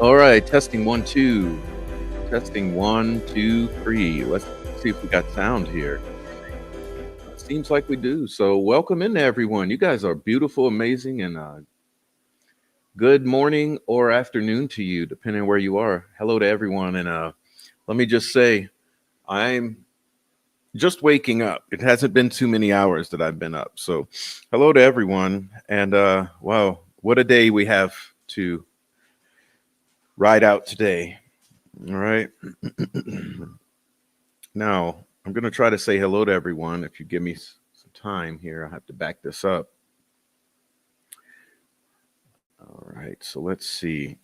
All right, testing 1, 2. Testing 1, 2, 3. Let's see if we got sound here. Seems like we do. So welcome in everyone. You guys are beautiful, amazing, and good morning or afternoon to you, depending on where you are. Hello to everyone. And let me just say, I'm just waking up. It hasn't been too many hours that I've been up. So hello to everyone. And wow, what a day we have to ride out today. All right. Now, I'm going to try to say hello to everyone. If you give me some time here, I have to back this up. All right. So let's see.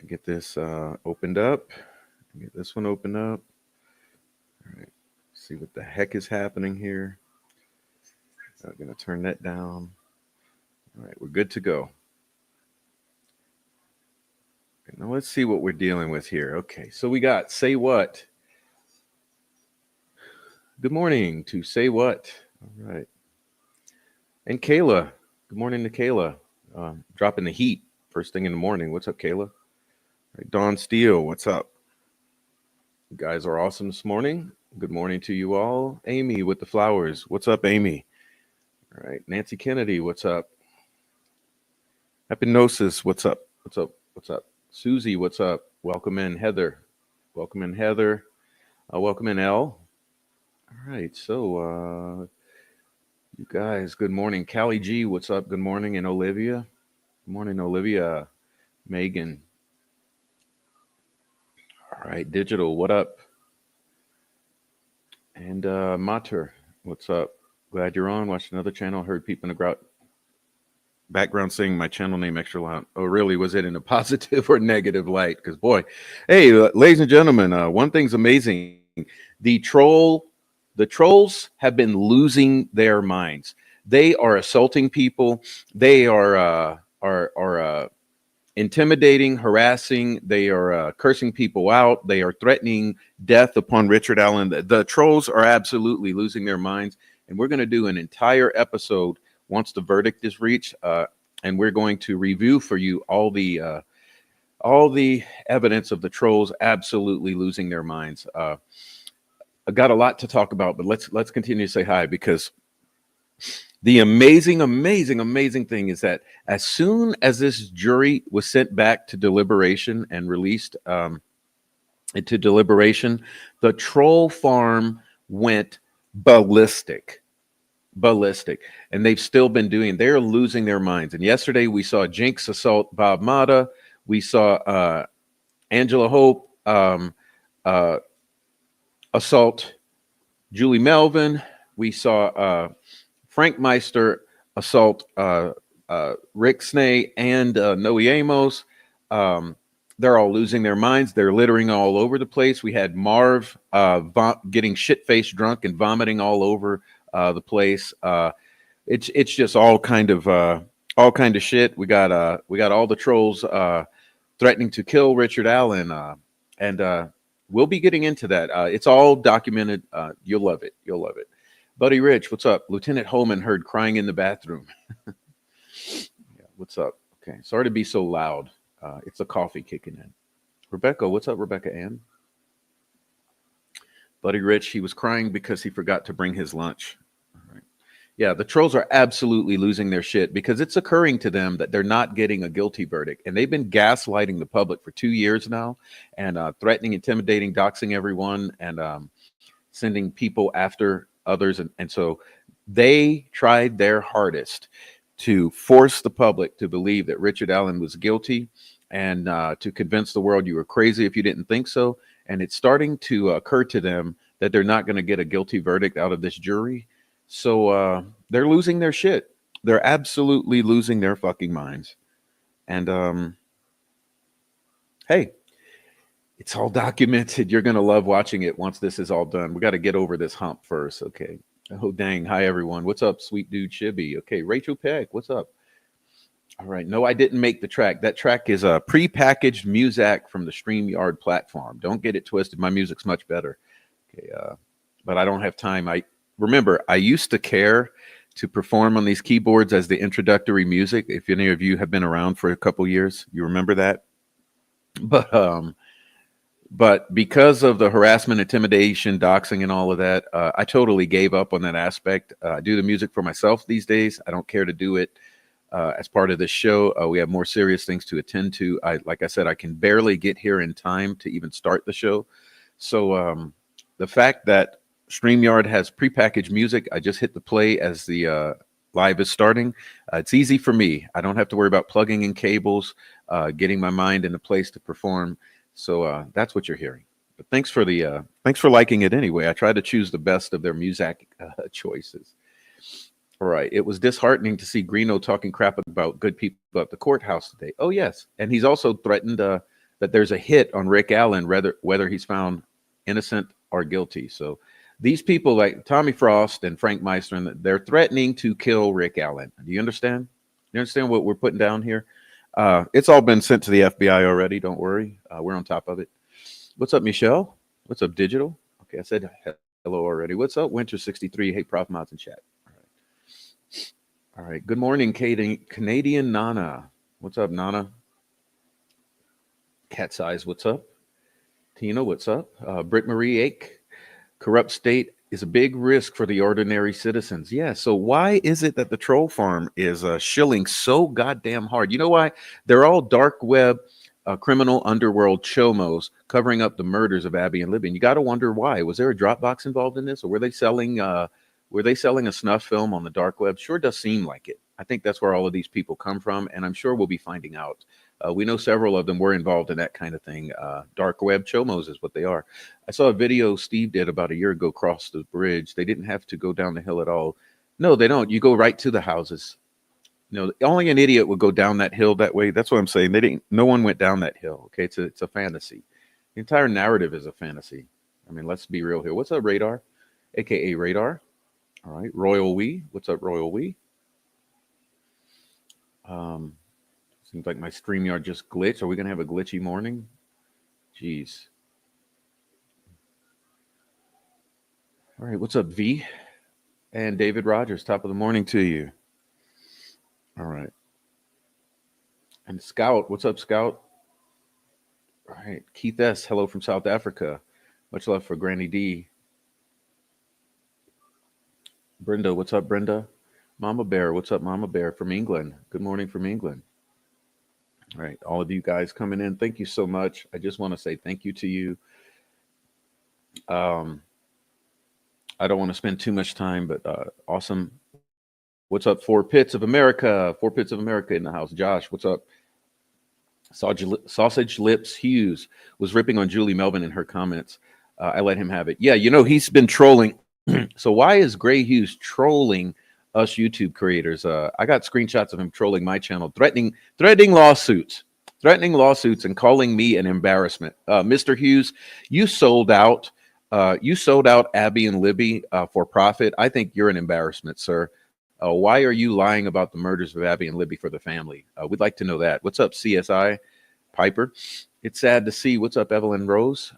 Get this opened up. Get this one opened up. All right. See what the heck is happening here. I'm going to turn that down. All right. We're good to go. Now let's see what we're dealing with here. Okay, so we got say what. Good morning to say what. All right. And Kayla. Good morning to Kayla. Dropping the heat first thing in the morning. What's up, Kayla? All right, Dawn Steele, what's up? You guys are awesome this morning. Good morning to you all. Amy with the flowers. What's up, Amy? All right. Nancy Kennedy, what's up? Epinosis, what's up? What's up? What's up? Susie, what's up? Welcome in, Heather. Welcome in, Heather. Welcome in, Elle. All right, so You guys, good morning. Callie G, what's up? Good morning. And Olivia. Good morning, Olivia. Megan. All right, Digital, what up? And Mater, what's up? Glad you're on. Watched another channel. Heard people in the background saying my channel name extra loud. Oh, really? Was it in a positive or negative light? Because, boy, hey, ladies and gentlemen, one thing's amazing. The troll, the trolls have been losing their minds. They are assaulting people. They are intimidating, harassing. They are cursing people out. They are threatening death upon Richard Allen. The trolls are absolutely losing their minds. And we're going to do an entire episode once the verdict is reached. And we're going to review for you all the evidence of the trolls absolutely losing their minds. I got a lot to talk about, but let's continue to say hi, because the amazing thing is that as soon as this jury was sent back to deliberation and released into deliberation, the troll farm went ballistic. And they've still been doing. They're losing their minds. And yesterday we saw Jinx assault Bob Mata. We saw Angela Hope uh, assault Julie Melvin. We saw Frank Meister assault Rick Snay and Noe Amos. They're all losing their minds. They're littering all over the place. We had Marv getting shit-faced drunk and vomiting all over the place. It's just all kind of shit. We got all the trolls threatening to kill Richard Allen, and we'll be getting into that. It's all documented. You'll love it. You'll love it. Buddy Rich, what's up? Lieutenant Holman heard crying in the bathroom. Yeah, what's up? Okay, sorry to be so loud. It's the coffee kicking in. Rebecca, what's up, Rebecca Ann? Buddy Rich, he was crying because he forgot to bring his lunch. All right. Yeah, the trolls are absolutely losing their shit because it's occurring to them that they're not getting a guilty verdict. And they've been gaslighting the public for 2 years now, and threatening, intimidating, doxing everyone, and sending people after others. And so they tried their hardest to force the public to believe that Richard Allen was guilty, and to convince the world you were crazy if you didn't think so. And it's starting to occur to them that they're not going to get a guilty verdict out of this jury. So they're losing their shit. They're absolutely losing their fucking minds. And hey, it's all documented. You're going to love watching it once this is all done. We got to get over this hump first. Okay. Oh, dang. Hi, everyone. What's up, sweet dude Chibi? Okay. Rachel Peck, what's up? All right. No, I didn't make the track. That track is a pre-packaged music from the StreamYard platform. Don't get it twisted. My music's much better. Okay. But I don't have time. I used to care to perform on these keyboards as the introductory music. If any of you have been around for a couple years, you remember that. But because of the harassment, intimidation, doxing, and all of that, I totally gave up on that aspect. I do the music for myself these days. I don't care to do it as part of this show. We have more serious things to attend to. Like I said, I can barely get here in time to even start the show. So the fact that StreamYard has prepackaged music, I just hit the play as the live is starting. It's easy for me. I don't have to worry about plugging in cables, getting my mind in a place to perform. So that's what you're hearing. But thanks for liking it anyway. I try to choose the best of their music choices. All right. It was disheartening to see Greeno talking crap about good people at the courthouse today. Oh, yes. And he's also threatened that there's a hit on Rick Allen, whether he's found innocent or guilty. So these people like Tommy Frost and Frank Meister, they're threatening to kill Rick Allen. Do you understand? You understand what we're putting down here? It's all been sent to the FBI already. Don't worry. We're on top of it. What's up, Michelle? What's up, Digital? Okay, I said hello already. What's up, Winter63? Hey, Prof Mods in chat. All right. Good morning, Canadian Nana. What's up, Nana? Cat's Eyes, what's up? Tina, what's up? Britt Marie Ake. Corrupt state is a big risk for the ordinary citizens. Yeah. So why is it that the troll farm is shilling so goddamn hard? You know why? They're all dark web, criminal underworld chomos covering up the murders of Abby and Libby. And you got to wonder why. Was there a Dropbox involved in this, or were they selling were they selling a snuff film on the dark web? Sure does seem like it. I think that's where all of these people come from, and I'm sure we'll be finding out. We know several of them were involved in that kind of thing. Dark web chomos is what they are. I saw a video Steve did about a year ago across the bridge. They didn't have to go down the hill at all. No, they don't. You go right to the houses. No, only an idiot would go down that hill that way. That's what I'm saying. They didn't. No one went down that hill. Okay, it's a fantasy. The entire narrative is a fantasy. I mean, let's be real here. What's up, Radar? AKA Radar. All right, Royal We. What's up, Royal We? Seems like my StreamYard just glitched. Are we gonna have a glitchy morning? Jeez. All right, what's up, V? And David Rogers, top of the morning to you. All right. And Scout, what's up, Scout? All right. Keith S, hello from South Africa. Much love for Granny D. Brenda, what's up, Brenda? Mama Bear, what's up, Mama Bear from England? Good morning from England. All right. All of you guys coming in, thank you so much. I just want to say thank you to you. I don't want to spend too much time, but awesome. What's up, Four Pits of America? Four Pits of America in the house. Josh, what's up? Sausage Lips Hughes was ripping on Julie Melvin in her comments. I let him have it. Yeah, you know, he's been trolling. So why is Gray Hughes trolling us YouTube creators? I got screenshots of him trolling my channel, threatening lawsuits and calling me an embarrassment. Mr. Hughes, you sold out. You sold out Abby and Libby for profit. I think you're an embarrassment, sir. Why are you lying about the murders of Abby and Libby for the family? We'd like to know that. What's up, CSI Piper? It's sad to see. What's up, Evelyn Rose?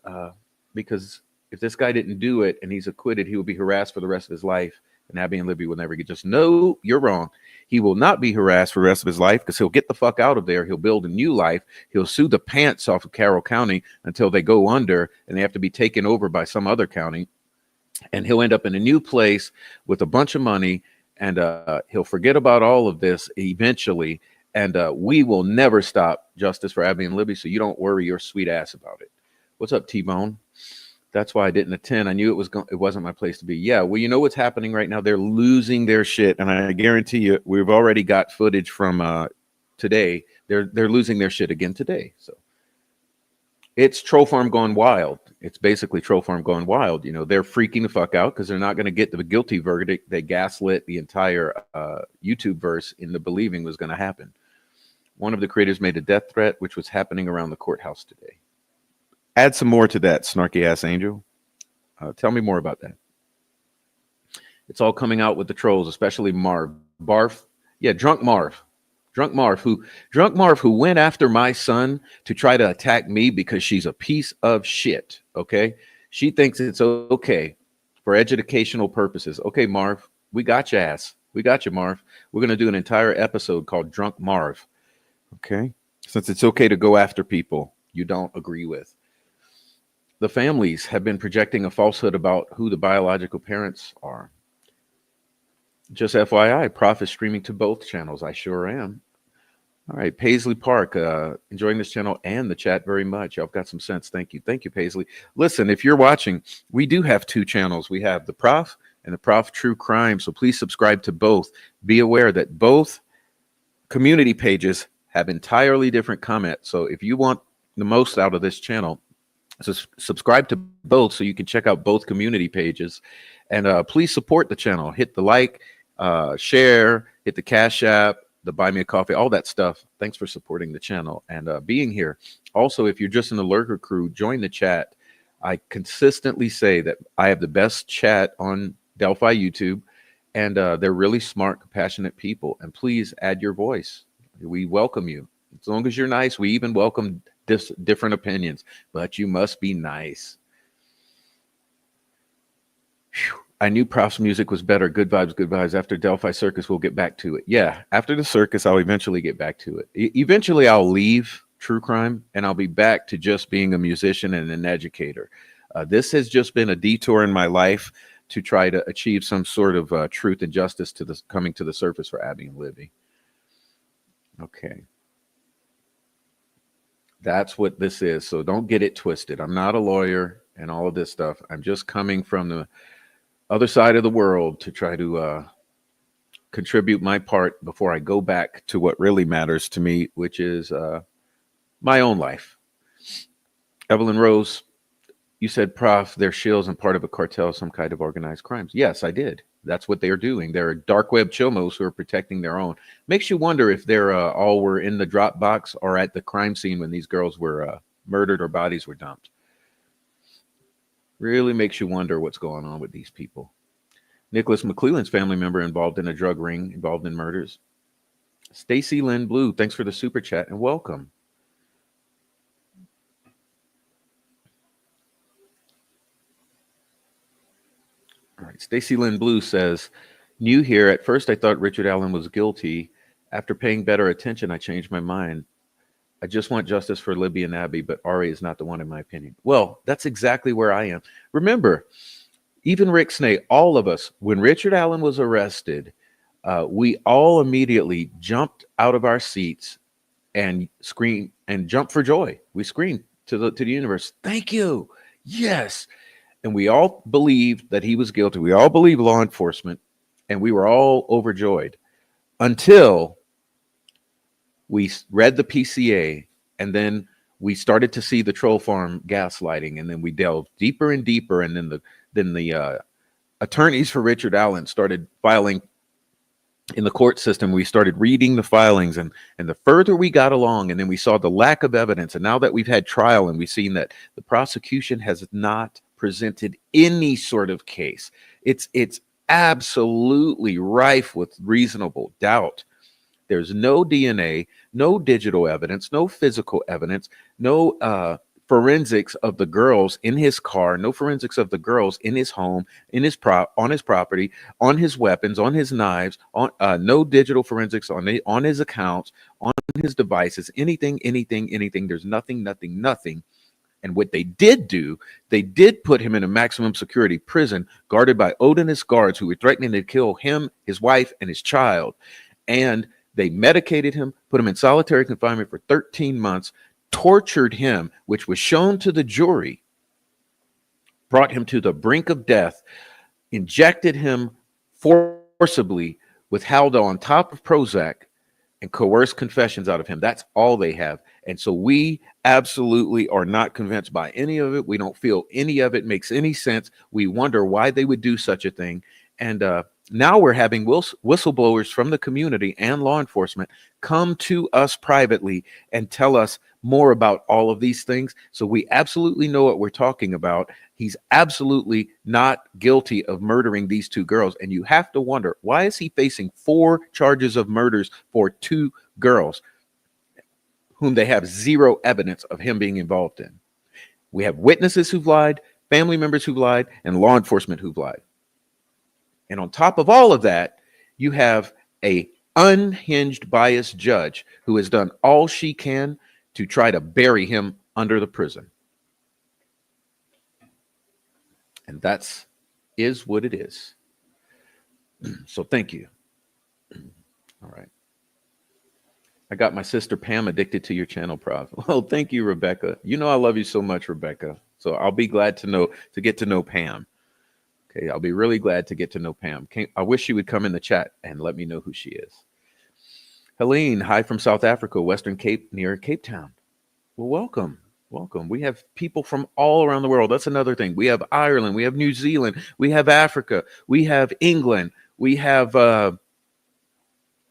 Because if this guy didn't do it and he's acquitted, he will be harassed for the rest of his life. And Abby and Libby will never get just, no, you're wrong. He will not be harassed for the rest of his life because he'll get the fuck out of there. He'll build a new life. He'll sue the pants off of Carroll County until they go under and they have to be taken over by some other county. And he'll end up in a new place with a bunch of money. And he'll forget about all of this eventually. And we will never stop justice for Abby and Libby. So you don't worry your sweet ass about it. What's up, T-Bone? That's why I didn't attend. I knew it wasn't my place to be. Yeah, well, you know what's happening right now? They're losing their shit. And I guarantee you, we've already got footage from today. They're losing their shit again today. So it's Troll Farm gone wild. It's basically Troll Farm gone wild. You know, they're freaking the fuck out because they're not going to get the guilty verdict. They gaslit the entire YouTube verse into believing was going to happen. One of the creators made a death threat, which was happening around the courthouse today. Add some more to that, snarky ass angel. Tell me more about that. It's all coming out with the trolls, especially Marv. Barf. Yeah, Drunk Marv. Drunk Marv, who went after my son to try to attack me because she's a piece of shit. Okay. She thinks it's okay for educational purposes. Okay, Marv, we got your ass. We got you, Marv. We're going to do an entire episode called Drunk Marv. Okay. Since it's okay to go after people you don't agree with. The families have been projecting a falsehood about who the biological parents are. Just FYI, Prof is streaming to both channels. I sure am. All right, Paisley Park, enjoying this channel and the chat very much. Y'all got some sense. Thank you. Thank you, Paisley. Listen, if you're watching, we do have two channels. We have the Prof and the Prof True Crime. So please subscribe to both. Be aware that both community pages have entirely different comments. So if you want the most out of this channel, so subscribe to both so you can check out both community pages. And please support the channel. Hit the like, share, hit the Cash App, the Buy Me a Coffee, all that stuff. Thanks for supporting the channel and being here. Also, if you're just in the lurker crew, join the chat. I consistently say that I have the best chat on Delphi YouTube, and they're really smart, compassionate people. And please add your voice. We welcome you. As long as you're nice, we even welcome different opinions, but you must be nice. Whew. I knew Prof's music was better. Good vibes, good vibes. After Delphi Circus, we'll get back to it. Yeah, after the circus, I'll eventually get back to it. Eventually, I'll leave true crime, and I'll be back to just being a musician and an educator. This has just been a detour in my life to try to achieve some sort of truth and justice to this coming to the surface for Abby and Libby. Okay. That's what this is. So don't get it twisted. I'm not a lawyer and all of this stuff. I'm just coming from other side of the world to try to contribute my part before I go back to what really matters to me, which is my own life. Evelyn Rose, you said, Prof, they're shills and part of a cartel, some kind of organized crimes. Yes, I did. That's what they're doing. They're dark web chilmos who are protecting their own. Makes you wonder if they're all were in the drop box or at the crime scene when these girls were murdered or bodies were dumped. Really makes you wonder what's going on with these people. Nicholas McClelland's family member involved in a drug ring, involved in murders. Stacy Lynn Blue, thanks for the super chat and welcome. All right, Stacy Lynn Blue says, new here. At first, I thought Richard Allen was guilty. After paying better attention, I changed my mind. I just want justice for Libby and Abby, but Ari is not the one, in my opinion. Well, that's exactly where I am. Remember, even Rick Snay, all of us, when Richard Allen was arrested, we all immediately jumped out of our seats and screamed and jumped for joy. We screamed to the universe, thank you. Yes. And we all believed that he was guilty. We all believed law enforcement, and we were all overjoyed until we read the PCA, and then we started to see the troll farm gaslighting, and then we delved deeper and deeper, and then the attorneys for Richard Allen started filing in the court system. We started reading the filings, and the further we got along, and then we saw the lack of evidence, and now that we've had trial and we've seen that the prosecution has not presented any sort of case, it's absolutely rife with reasonable doubt. There's no DNA, no digital evidence, no physical evidence, no forensics of the girls in his car, no forensics of the girls in his home, in his on his property, on his weapons, on his knives, on no digital forensics on his accounts, on his devices, anything. There's nothing. And what they did do, they did put him in a maximum security prison guarded by Odinist guards who were threatening to kill him, his wife, and his child. And they medicated him, put him in solitary confinement for 13 months, tortured him, which was shown to the jury, brought him to the brink of death, injected him forcibly with Haldol on top of Prozac, and coerced confessions out of him. That's all they have. And so we absolutely are not convinced by any of it. We don't feel any of it makes any sense. We wonder why they would do such a thing. And now we're having whistleblowers from the community and law enforcement come to us privately and tell us more about all of these things. So we absolutely know what we're talking about. He's absolutely not guilty of murdering these two girls. And you have to wonder, why is he facing 4 charges of murders for 2 girls whom they have zero evidence of him being involved in? We have witnesses who've lied, family members who've lied, and law enforcement who've lied. And on top of all of that, you have a unhinged, biased judge who has done all she can to try to bury him under the prison. And that's what it is. So thank you. All right. I got my sister Pam addicted to your channel, Prof. Well, thank you, Rebecca. You know I love you so much, Rebecca. So I'll be glad to get to know Pam. Okay, I'll be really glad to get to know Pam. I wish she would come in the chat and let me know who she is. Helene, hi from South Africa, Western Cape, near Cape Town. Well, welcome. We have people from all around the world. That's another thing. We have Ireland, we have New Zealand, we have Africa, we have England, we have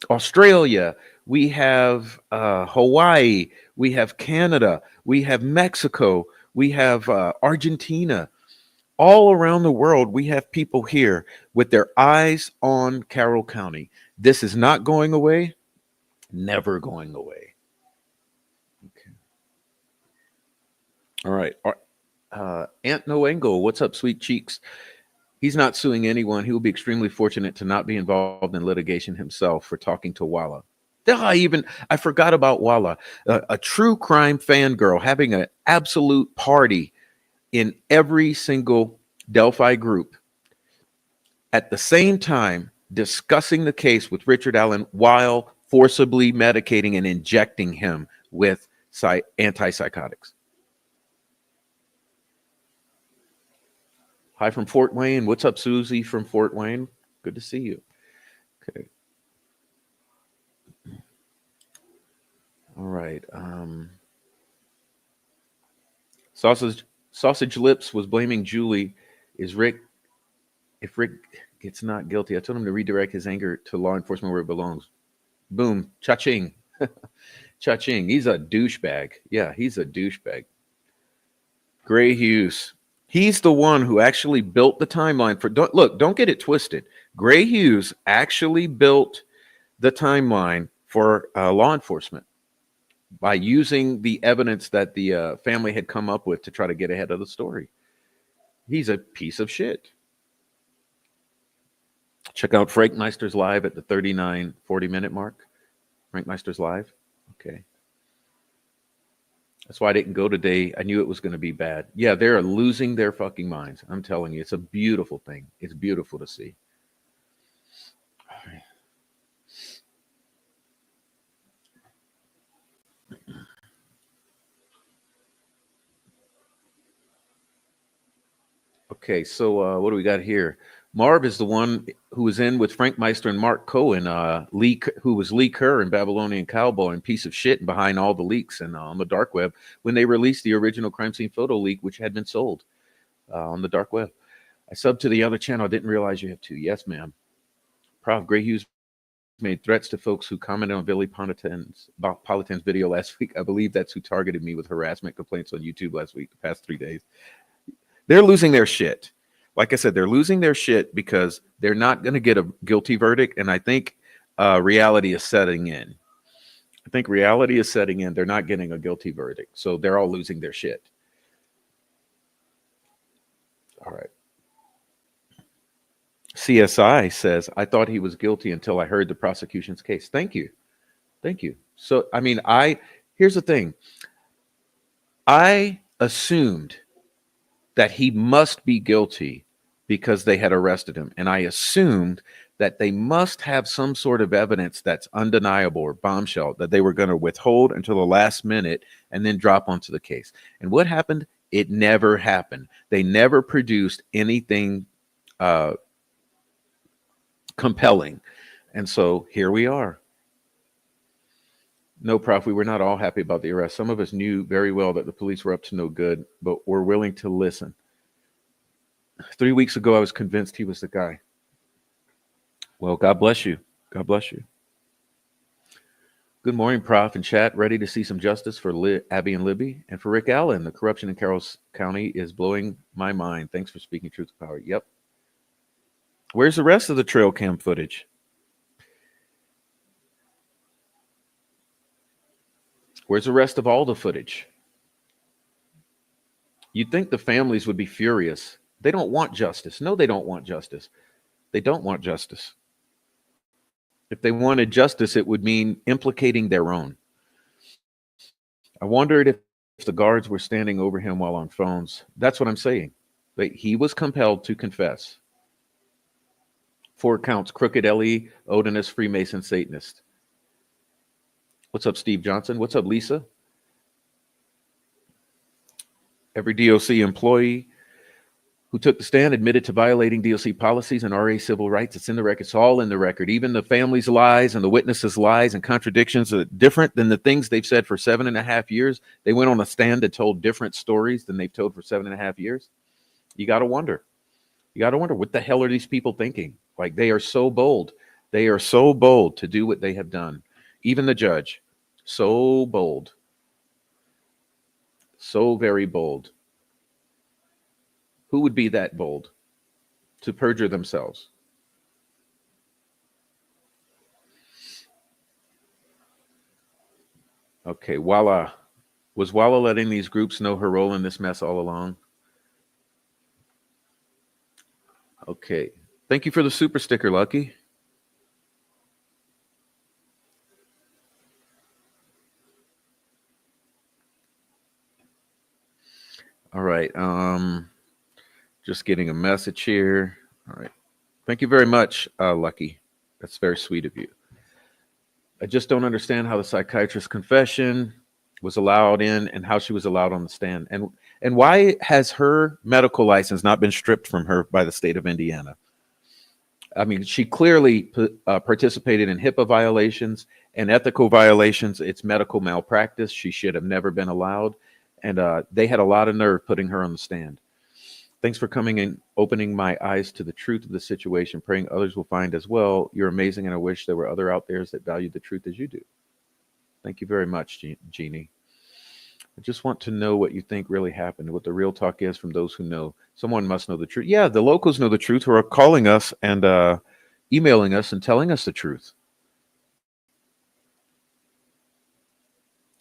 Australia, we have Hawaii, we have Canada, we have Mexico, we have Argentina. All around the world, we have people here with their eyes on Carroll County. This is not going away, never going away. Okay. All right. Aunt Noengo, what's up, sweet cheeks? He's not suing anyone. He will be extremely fortunate to not be involved in litigation himself for talking to Walla. I forgot about Walla, a true crime fangirl having an absolute party in every single Delphi group at the same time discussing the case with Richard Allen while forcibly medicating and injecting him with antipsychotics. Hi from Fort Wayne. What's up, Susie from Fort Wayne? Good to see you. Okay. All right. Sausage Lips was blaming Julie. Is Rick If Rick gets not guilty, I told him to redirect his anger to law enforcement where it belongs. Boom. Cha-ching. Cha-ching. He's a douchebag. Yeah, he's a douchebag. Gray Hughes. He's the one who actually built the timeline for. Don't get it twisted. Gray Hughes actually built the timeline for law enforcement by using the evidence that the family had come up with to try to get ahead of the story. He's a piece of shit. Check out Frank Meister's live at the 39-40 minute mark. Frank Meister's live. Okay. That's why I didn't go today. I knew it was going to be bad. Yeah, they're losing their fucking minds. I'm telling you, it's a beautiful thing. It's beautiful to see. All right. Okay, so what do we got here? Marv is the one who was in with Frank Meister and Mark Cohen, who was Lee Kerr in Babylonian Cowboy and piece of shit and behind all the leaks and on the dark web when they released the original crime scene photo leak, which had been sold on the dark web. I subbed to the other channel. I didn't realize you have to. Yes, ma'am. Prof. Gray Hughes made threats to folks who commented on Billy Politan's video last week. I believe that's who targeted me with harassment complaints on YouTube last week, the past 3 days. They're losing their shit. Like I said, they're losing their shit because they're not going to get a guilty verdict. And I think reality is setting in. I think reality is setting in. They're not getting a guilty verdict. So they're all losing their shit. All right. CSI says, I thought he was guilty until I heard the prosecution's case. Thank you. Thank you. So, I mean, here's the thing. I assumed that he must be guilty because they had arrested him. And I assumed that they must have some sort of evidence that's undeniable or bombshell that they were going to withhold until the last minute and then drop onto the case. And what happened? It never happened. They never produced anything compelling. And so here we are. No, Prof, we were not all happy about the arrest. Some of us knew very well that the police were up to no good, but were willing to listen. 3 weeks ago, I was convinced he was the guy. Well, God bless you. God bless you. Good morning, Prof and chat. Ready to see some justice for Abby and Libby and for Rick Allen. The corruption in Carroll County is blowing my mind. Thanks for speaking truth to power. Yep. Where's the rest of the trail cam footage? Where's the rest of all the footage? You'd think the families would be furious. They don't want justice. No, they don't want justice. They don't want justice. If they wanted justice, it would mean implicating their own. I wondered if the guards were standing over him while on phones. That's what I'm saying. He was compelled to confess. 4 counts: crooked Ellie, Odinist, Freemason, Satanist. What's up, Steve Johnson? What's up, Lisa? Every DOC employee who took the stand admitted to violating DOC policies and RA civil rights. It's in the record. It's all in the record. Even the family's lies and the witnesses' lies and contradictions are different than the things they've said for 7.5 years. They went on a stand and told different stories than they've told for 7.5 years. You got to wonder. You got to wonder, what the hell are these people thinking? Like, they are so bold. They are so bold to do what they have done. Even the judge, so bold. So very bold. Who would be that bold to perjure themselves? Okay, Walla. Was Walla letting these groups know her role in this mess all along? Okay. Thank you for the super sticker, Lucky. All right. Just getting a message here. All right. Thank you very much, Lucky. That's very sweet of you. I just don't understand how the psychiatrist's confession was allowed in and how she was allowed on the stand. And And why has her medical license not been stripped from her by the state of Indiana? I mean, she clearly participated in HIPAA violations and ethical violations. It's medical malpractice. She should have never been allowed. And they had a lot of nerve putting her on the stand. Thanks for coming and opening my eyes to the truth of the situation. Praying others will find as well. You're amazing, and I wish there were other out there that value the truth as you do. Thank you very much, Jeannie. I just want to know what you think really happened, what the real talk is from those who know. Someone must know the truth. Yeah, the locals know the truth who are calling us and emailing us and telling us the truth.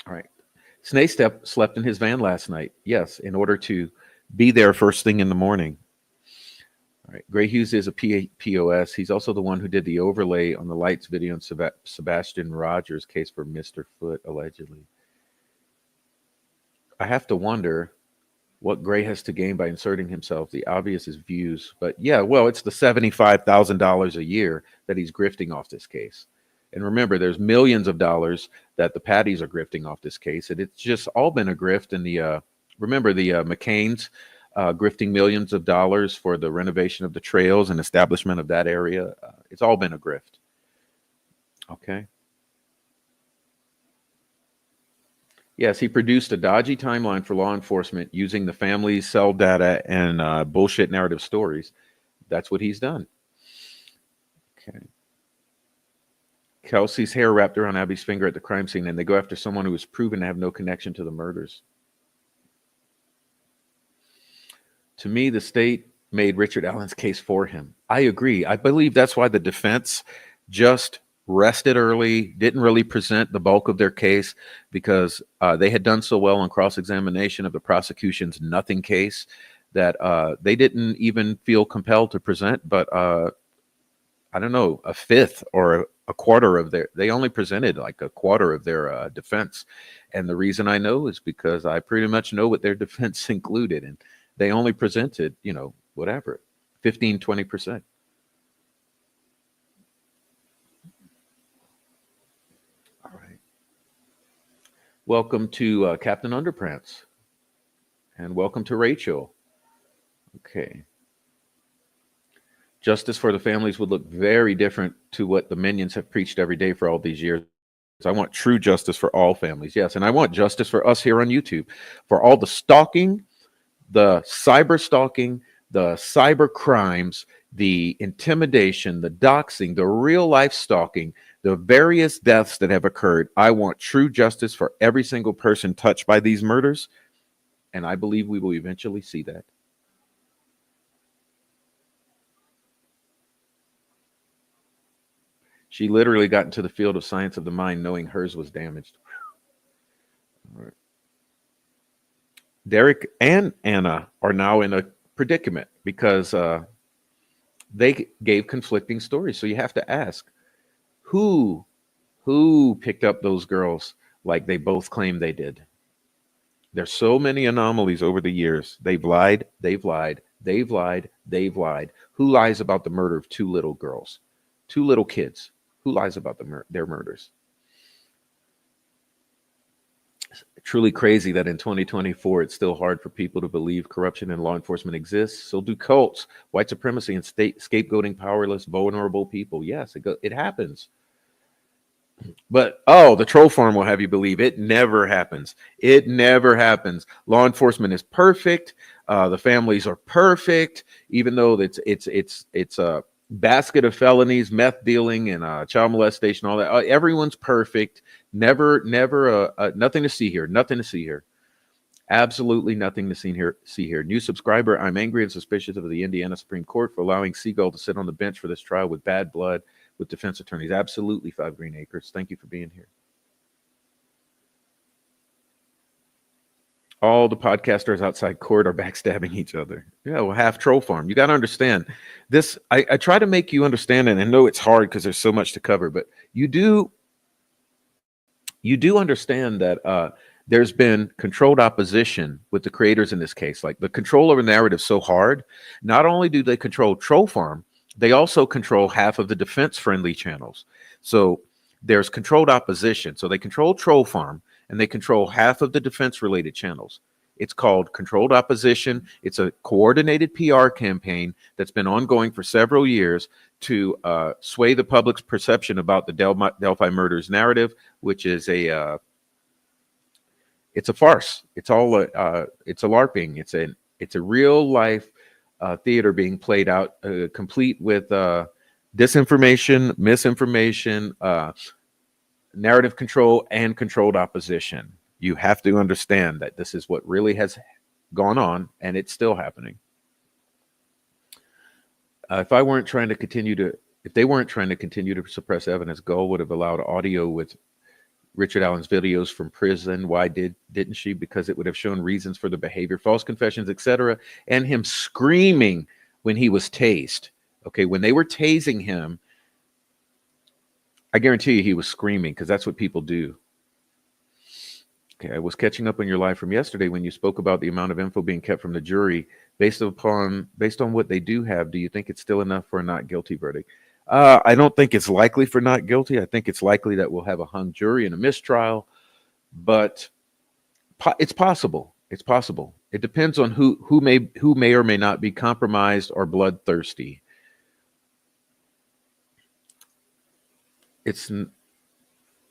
All right. Snake slept in his van last night. Yes, in order to be there first thing in the morning. All right. Gray Hughes is a POS. He's also the one who did the overlay on the lights video in Sebastian Rogers' case for Mr. Foot, allegedly. I have to wonder what Gray has to gain by inserting himself. The obvious is views. But yeah, well, it's the $75,000 a year that he's grifting off this case. And remember, there's millions of dollars that the Patties are grifting off this case. And it's just all been a grift. And remember the McCain's grifting millions of dollars for the renovation of the trails and establishment of that area. It's all been a grift. Okay. Yes, he produced a dodgy timeline for law enforcement using the family's cell data and bullshit narrative stories. That's what he's done. Okay. Kelsi's hair wrapped around Abby's finger at the crime scene, and they go after someone who was proven to have no connection to the murders. To me, the state made Richard Allen's case for him. I agree. I believe that's why the defense just rested early, didn't really present the bulk of their case because they had done so well on cross-examination of the prosecution's nothing case that they didn't even feel compelled to present, but I don't know, a fifth or a quarter of they only presented like a quarter of their defense. And the reason I know is because I pretty much know what their defense included. And they only presented, whatever, 15, 20%. All right. Welcome to Captain Underpants. And welcome to Rachel. Okay. Justice for the families would look very different to what the minions have preached every day for all these years. I want true justice for all families. Yes. And I want justice for us here on YouTube, for all the stalking, the cyber stalking, the cyber crimes, the intimidation, the doxing, the real life stalking, the various deaths that have occurred. I want true justice for every single person touched by these murders. And I believe we will eventually see that. She literally got into the field of science of the mind knowing hers was damaged. All right. Derek and Anna are now in a predicament because they gave conflicting stories. So you have to ask, who picked up those girls like they both claim they did? There's so many anomalies over the years. They've lied, they've lied, they've lied, they've lied. Who lies about the murder of two little girls, two little kids? Who lies about their murders? It's truly crazy that in 2024, it's still hard for people to believe corruption in law enforcement exists. So do cults, white supremacy, and state scapegoating powerless, vulnerable people. Yes, it happens. But, the troll farm will have you believe it never happens. It never happens. Law enforcement is perfect. The families are perfect, even though it's a basket of felonies, meth dealing, and child molestation, all that. Everyone's perfect. Never, nothing to see here. Nothing to see here. Absolutely nothing to see here. New subscriber, I'm angry and suspicious of the Indiana Supreme Court for allowing Seagull to sit on the bench for this trial with bad blood with defense attorneys. Absolutely, 5 Green Acres. Thank you for being here. All the podcasters outside court are backstabbing each other. Yeah, well, half troll farm. You got to understand this. I try to make you understand, and I know it's hard because there's so much to cover, but you do understand that there's been controlled opposition with the creators in this case. Like the control over narrative so hard. Not only do they control troll farm, they also control half of the defense-friendly channels. So there's controlled opposition. So they control troll farm, and they control half of the defense-related channels. It's called controlled opposition. It's a coordinated PR campaign that's been ongoing for several years to sway the public's perception about the Delphi murders narrative, which is it's a farce. It's all it's a LARPing. It's a real life theater being played out, complete with disinformation, misinformation, narrative control, and controlled opposition. You have to understand that this is what really has gone on, and it's still happening. If they weren't trying to continue to suppress evidence, Gull would have allowed audio with Richard Allen's videos from prison. Why didn't she? Because it would have shown reasons for the behavior, false confessions, etc., and him screaming when he was tased. Okay, when they were tasing him, I guarantee you he was screaming, because that's what people do. Okay, I was catching up on your live from yesterday when you spoke about the amount of info being kept from the jury based on what they do have. Do you think it's still enough for a not guilty verdict? I don't think it's likely for not guilty. I think it's likely that we'll have a hung jury and a mistrial, but it's possible. It's possible. It depends on who may or may not be compromised or bloodthirsty.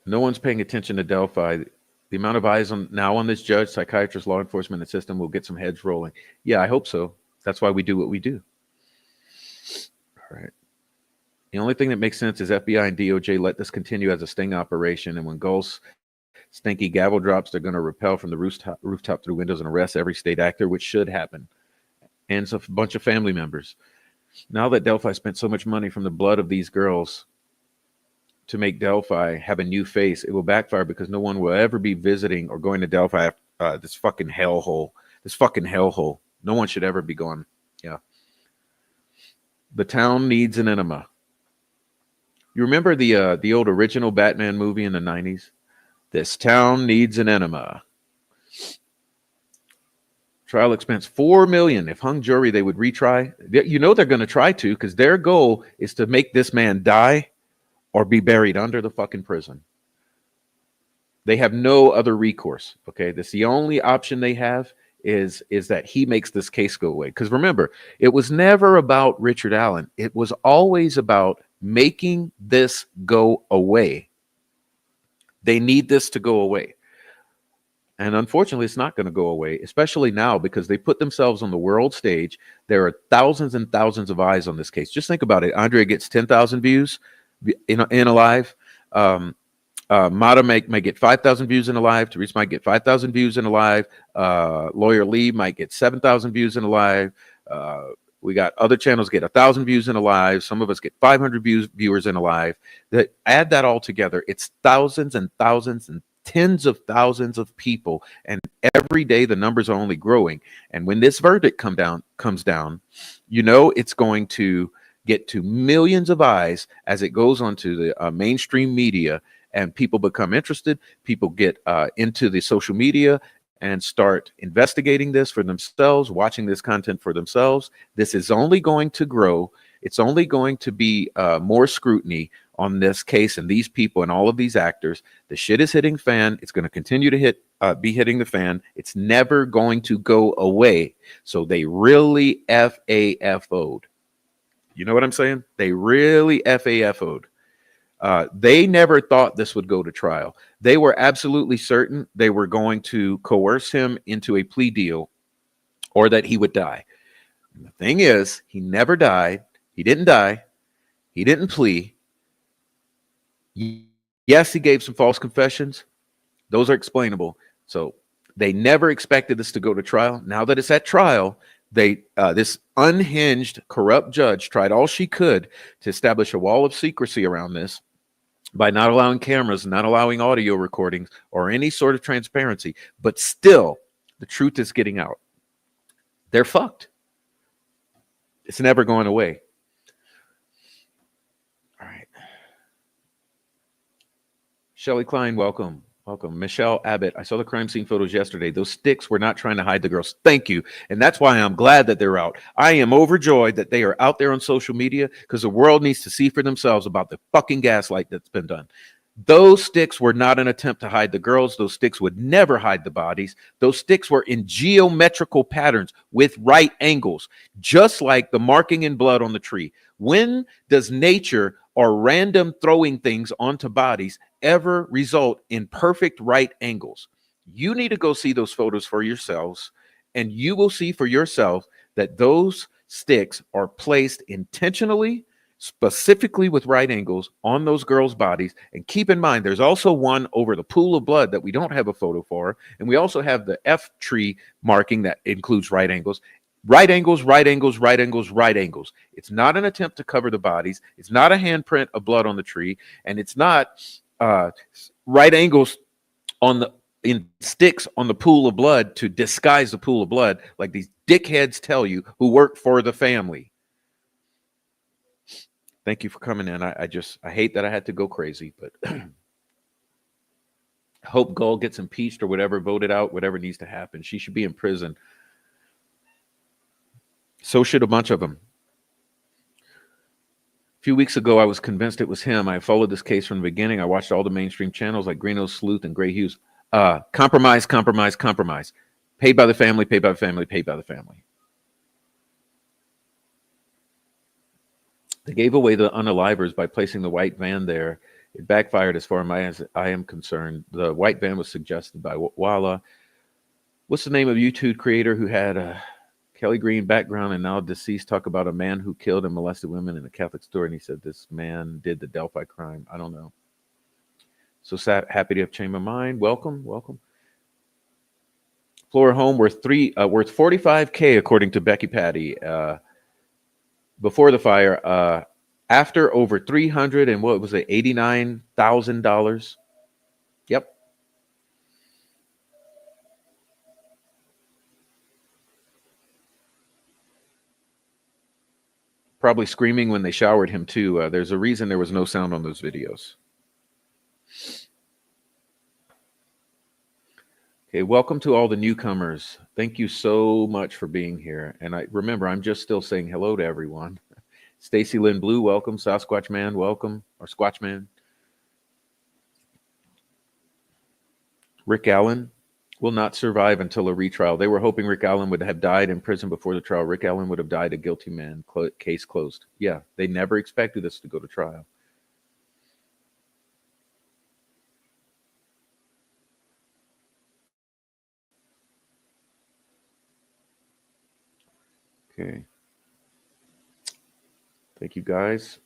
No one's paying attention to Delphi. The amount of eyes on this judge, psychiatrist, law enforcement, and system will get some heads rolling. Yeah, I hope so. That's why we do what we do. All right. The only thing that makes sense is FBI and DOJ let this continue as a sting operation, and when Gull's stinky gavel drops, they're going to rappel from the rooftop through windows and arrest every state actor, which should happen, and a bunch of family members. Now that Delphi spent so much money from the blood of these girls to make Delphi have a new face, it will backfire, because no one will ever be visiting or going to Delphi, this fucking hellhole. No one should ever be going. Yeah. The town needs an enema. You remember the old original Batman movie in the 90s? This town needs an enema. Trial expense $4 million. If hung jury, they would retry. You know they're going to try to, because their goal is to make this man die or be buried under the fucking prison. They have no other recourse. Okay, that's the only option they have, is that he makes this case go away. Because remember, it was never about Richard Allen. It was always about making this go away. They need this to go away. And unfortunately, it's not going to go away, especially now, because they put themselves on the world stage. There are thousands and thousands of eyes on this case. Just think about it. Andrea gets 10,000 views in a live. Mata may get 5,000 views in a live. Therese might get 5,000 views in a live. Lawyer Lee might get 7,000 views in a live. We got other channels get 1,000 views in a live. Some of us get 500 viewers in a live. Add that all together, it's thousands and thousands and tens of thousands of people, and every day the numbers are only growing. And when this verdict comes down, you know it's going to get to millions of eyes as it goes onto the mainstream media, and people become interested. People get into the social media and start investigating this for themselves, watching this content for themselves. This is only going to grow. It's only going to be more scrutiny on this case and these people and all of these actors. The shit is hitting fan. It's going to continue to be hitting the fan. It's never going to go away. So they really FAFO'd. You know what I'm saying? They really FAFO'd. They never thought this would go to trial. They were absolutely certain they were going to coerce him into a plea deal, or that he would die. And the thing is, he never died. He didn't die. He didn't plea. Yes, he gave some false confessions. Those are explainable. So they never expected this to go to trial. Now that it's at trial, this unhinged, corrupt judge tried all she could to establish a wall of secrecy around this by not allowing cameras, not allowing audio recordings, or any sort of transparency. But still, the truth is getting out. They're fucked. It's never going away. All right. Shelley Klein, welcome. Welcome. Michelle Abbott, I saw the crime scene photos yesterday. Those sticks were not trying to hide the girls. Thank you. And that's why I'm glad that they're out. I am overjoyed that they are out there on social media, because the world needs to see for themselves about the fucking gaslight that's been done. Those sticks were not an attempt to hide the girls. Those sticks would never hide the bodies. Those sticks were in geometrical patterns with right angles, just like the marking in blood on the tree. When does nature or random throwing things onto bodies ever result in perfect right angles? You need to go see those photos for yourselves, and you will see for yourself that those sticks are placed intentionally, specifically with right angles on those girls' bodies. And keep in mind, there's also one over the pool of blood that we don't have a photo for. And we also have the F tree marking that includes right angles. Right angles, right angles, right angles, right angles. It's not an attempt to cover the bodies. It's not a handprint of blood on the tree. And it's not right angles on the in sticks on the pool of blood to disguise the pool of blood, like these dickheads tell you who work for the family. Thank you for coming in. I hate that I had to go crazy, but hope Gull gets impeached or whatever, voted out, whatever needs to happen. She should be in prison. So should a bunch of them. A few weeks ago, I was convinced it was him. I followed this case from the beginning. I watched all the mainstream channels like Greeno's Sleuth and Gray Hughes. Compromise, compromise, compromise. Paid by the family, paid by the family, paid by the family. They gave away the unalivers by placing the white van there. It backfired as far as I am concerned. The white van was suggested by Walla. What's the name of YouTube creator who had a Kelly Green background and now deceased? Talk about a man who killed and molested women in a Catholic store. And he said this man did the Delphi crime. I don't know. So sad, happy to have changed my mind. Welcome, welcome. Flora home worth worth $45K according to Becky Patty. Before the fire, after over 300 and what was it, $89,000. Yep. Probably screaming when they showered him too. There's a reason there was no sound on those videos. Okay, welcome to all the newcomers. Thank you so much for being here. And I remember, I'm just still saying hello to everyone. Stacy Lynn Blue, welcome. Sasquatch Man, welcome. Or Squatch Man. Rick Allen will not survive until a retrial. They were hoping Rick Allen would have died in prison before the trial. Rick Allen would have died a guilty man. Case closed. Yeah, they never expected this to go to trial. Okay. Thank you, guys.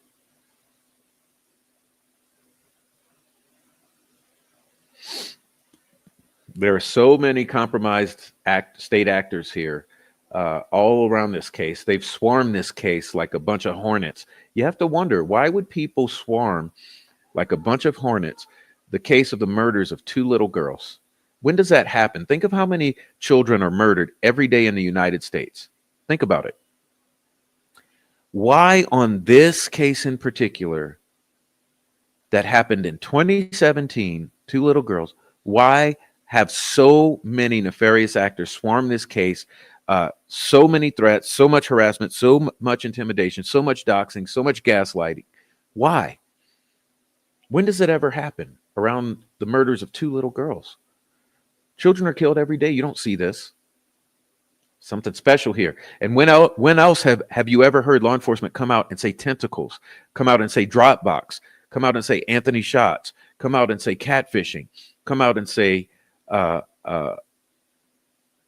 There are so many compromised state actors here, all around this case. They've swarmed this case like a bunch of hornets. You have to wonder, why would people swarm like a bunch of hornets the case of the murders of two little girls? When does that happen? Think of how many children are murdered every day in the United States. Think about it. Why on this case in particular that happened in 2017, two little girls, why have so many nefarious actors swarm this case? So many threats, so much harassment, so much intimidation, so much doxing, so much gaslighting. Why? When does it ever happen around the murders of two little girls? Children are killed every day. You don't see this. Something special here. And when else have you ever heard law enforcement come out and say tentacles, come out and say Dropbox, come out and say Anthony shots, come out and say catfishing, come out and say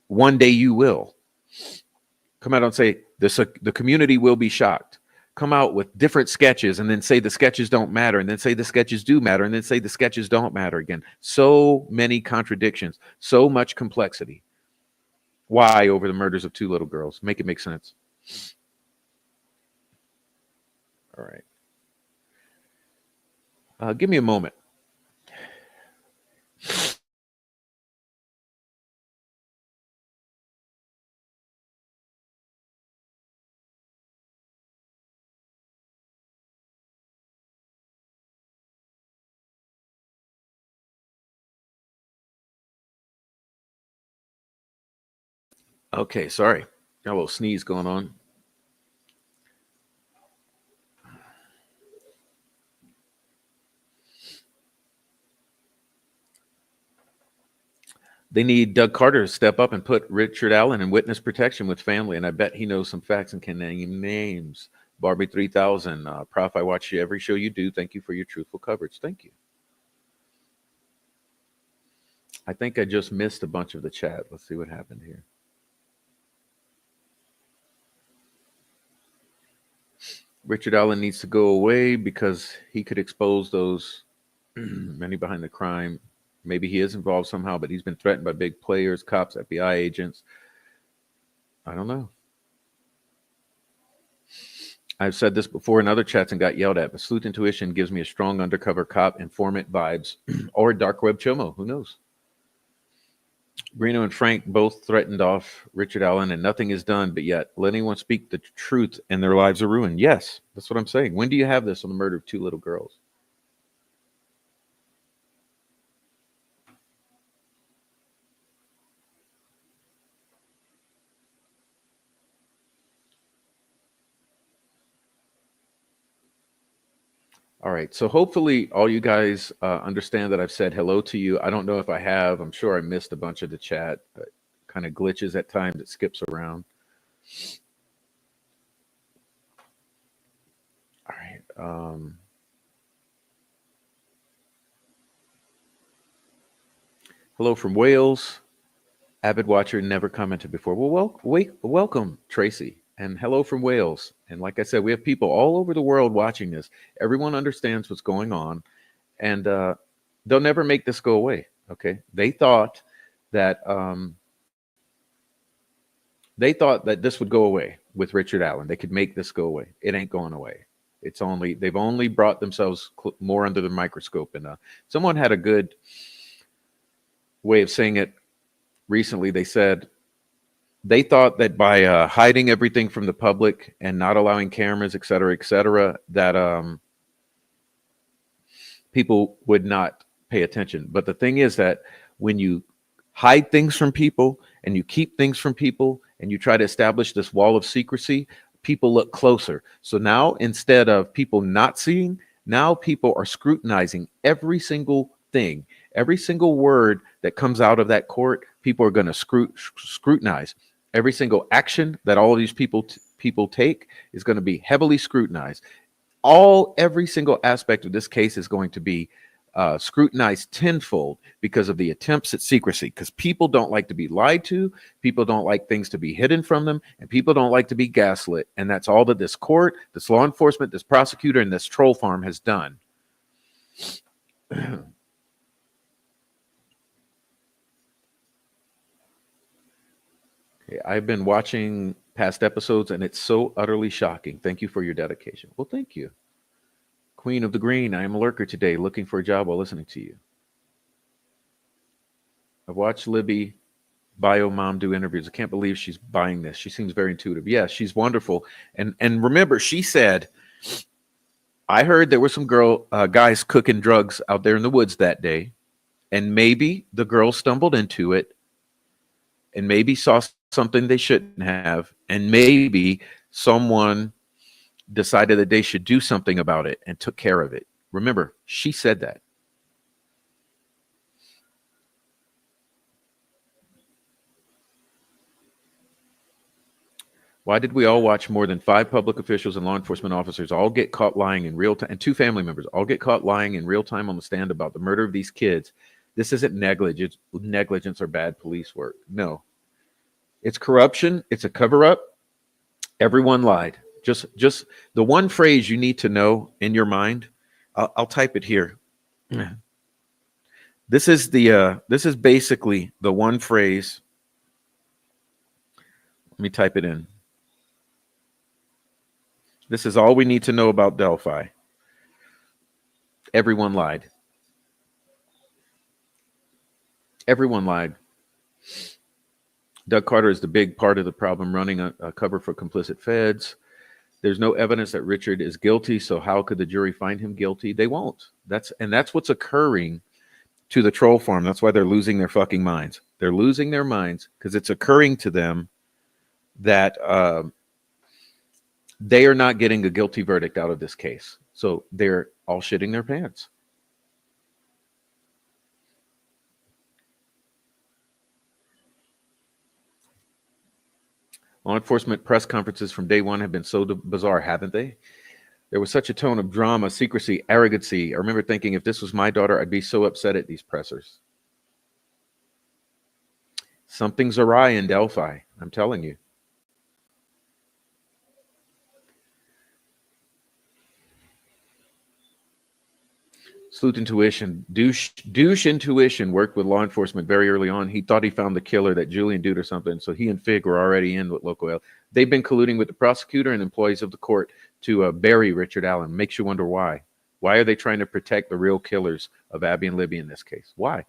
one day you will, come out and say the community will be shocked, come out with different sketches and then say the sketches don't matter, and then say the sketches do matter, and then say the sketches don't matter again. So many contradictions, so much complexity. Why over the murders of two little girls? Make it make sense. All right. Give me a moment. Okay, sorry. Got a little sneeze going on. They need Doug Carter to step up and put Richard Allen in witness protection with family, and I bet he knows some facts and can name names. Barbie 3000, Prof, I watch every show you do. Thank you for your truthful coverage. Thank you. I think I just missed a bunch of the chat. Let's see what happened here. Richard Allen needs to go away because he could expose those many behind the crime. Maybe he is involved somehow, but he's been threatened by big players, cops, FBI agents. I don't know. I've said this before in other chats and got yelled at, but Sleuth Intuition gives me a strong undercover cop informant vibes or dark web chomo. Who knows? Brino and Frank both threatened off Richard Allen and nothing is done, but yet let anyone speak the truth and their lives are ruined. Yes, that's what I'm saying. When do you have this on the murder of 2 little girls? All right. So hopefully all you guys understand that I've said hello to you. I don't know if I have. I'm sure I missed a bunch of the chat. Kind of glitches at times. It skips around. All right. Hello from Wales. Avid watcher, never commented before. Well, welcome, Tracy. And hello from Wales. And like I said, we have people all over the world watching this. Everyone understands what's going on. And they'll never make this go away. Okay. They thought that this would go away with Richard Allen. They could make this go away. It ain't going away. They've only brought themselves more under the microscope. And someone had a good way of saying it recently. They said they thought that by hiding everything from the public and not allowing cameras, et cetera, that people would not pay attention. But the thing is that when you hide things from people and you keep things from people and you try to establish this wall of secrecy, people look closer. So now instead of people not seeing, now people are scrutinizing every single thing, every single word that comes out of that court. People are going to scrutinize. Every single action that all of these people take is going to be heavily scrutinized. Every single aspect of this case is going to be scrutinized tenfold because of the attempts at secrecy. Because people don't like to be lied to, people don't like things to be hidden from them, and people don't like to be gaslit. And that's all that this court, this law enforcement, this prosecutor, and this troll farm has done. I've been watching past episodes and it's so utterly shocking. Thank you for your dedication. Well, thank you. Queen of the Green, I am a lurker today looking for a job while listening to you. I've watched Libby bio mom do interviews. I can't believe she's buying this. She seems very intuitive. Yes, she's wonderful. And remember, she said, I heard there were some guys cooking drugs out there in the woods that day. And maybe the girls stumbled into it and maybe saw something they shouldn't have, and maybe someone decided that they should do something about it and took care of it. Remember, she said that. Why did we all watch more than 5 public officials and law enforcement officers all get caught lying in real time, and 2 family members all get caught lying in real time on the stand about the murder of these kids? This isn't negligence or bad police work. No. It's corruption. It's a cover-up. Everyone lied. Just the one phrase you need to know in your mind. I'll type it here. This is basically the one phrase. Let me type it in. This is all we need to know about Delphi. Everyone lied. Everyone lied. Doug Carter is the big part of the problem, running a cover for complicit feds. There's no evidence that Richard is guilty, so how could the jury find him guilty? They won't. That's what's occurring to the troll farm. That's why they're losing their fucking minds. They're losing their minds because it's occurring to them that they are not getting a guilty verdict out of this case. So they're all shitting their pants. Law enforcement press conferences from day one have been so bizarre, haven't they? There was such a tone of drama, secrecy, arrogancy. I remember thinking, if this was my daughter, I'd be so upset at these pressers. Something's awry in Delphi, I'm telling you. Sleuth intuition, douche intuition worked with law enforcement very early on. He thought he found the killer, that Julian dude or something. So he and Fig were already in with local. They've been colluding with the prosecutor and employees of the court to bury Richard Allen. Makes you wonder why. Why are they trying to protect the real killers of Abby and Libby in this case? Why?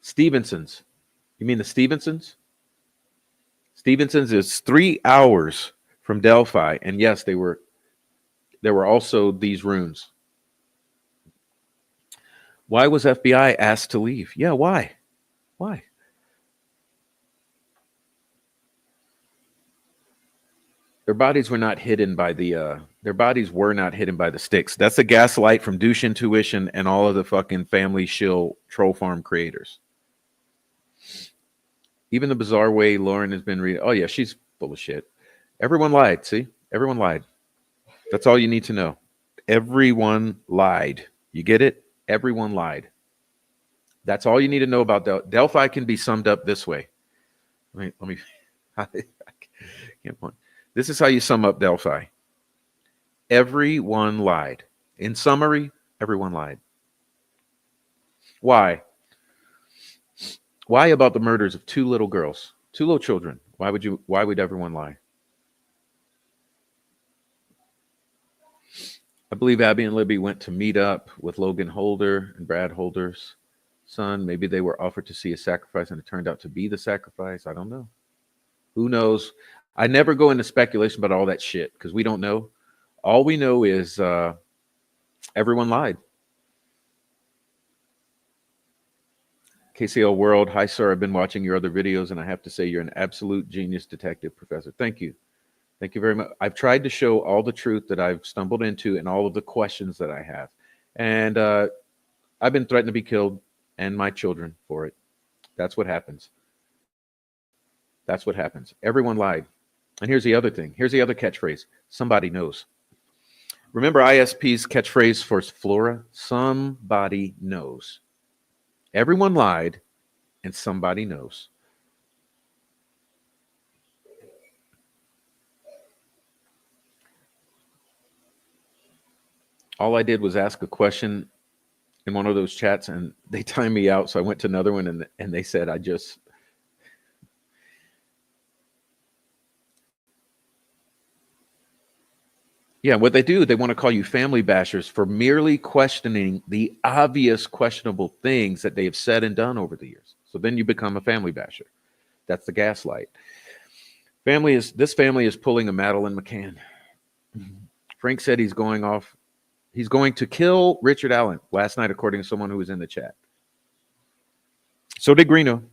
Stevenson's. You mean the Stevensons? Stevenson's is 3 hours from Delphi, and yes, there were also these runes. Why was FBI asked to leave? Yeah, why? Why? Their bodies were not hidden by the sticks. That's the gaslight from douche intuition and all of the fucking family shill troll farm creators. Even the bizarre way Lauren has been reading. Oh yeah, she's full of shit. Everyone lied. See, everyone lied. That's all you need to know. Everyone lied. You get it? Everyone lied. That's all you need to know about Delphi. Can be summed up this way. Let me. I can't point. This is how you sum up Delphi. Everyone lied. In summary, everyone lied. Why? Why about the murders of 2 little girls, 2 little children? Why would everyone lie? I believe Abby and Libby went to meet up with Logan Holder and Brad Holder's son. Maybe they were offered to see a sacrifice and it turned out to be the sacrifice. I don't know. Who knows? I never go into speculation about all that shit because we don't know. All we know is everyone lied. KCL World, hi sir, I've been watching your other videos and I have to say you're an absolute genius detective, professor. Thank you. Thank you very much. I've tried to show all the truth that I've stumbled into and all of the questions that I have. And I've been threatened to be killed and my children for it. That's what happens. That's what happens. Everyone lied. And here's the other thing. Here's the other catchphrase. Somebody knows. Remember ISP's catchphrase for Flora? Somebody knows. Everyone lied and somebody knows. All I did was ask a question in one of those chats and they timed me out. So I went to another one and they said, yeah, what they do, they want to call you family bashers for merely questioning the obvious questionable things that they have said and done over the years. So then you become a family basher. That's the gaslight. This family is pulling a Madeline McCann. Frank said he's going to kill Richard Allen last night, according to someone who was in the chat. So did Greeno.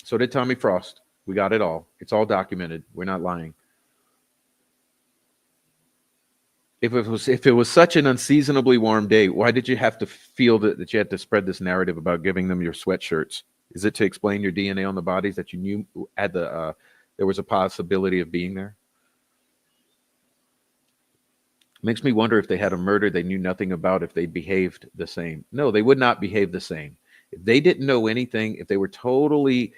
So did Tommy Frost. We got it all. It's all documented. We're not lying. If it was such an unseasonably warm day, why did you have to feel that you had to spread this narrative about giving them your sweatshirts? Is it to explain your DNA on the bodies that you knew had there was a possibility of being there? Makes me wonder if they had a murder they knew nothing about, if they behaved the same. No, they would not behave the same. If they didn't know anything, if they were totally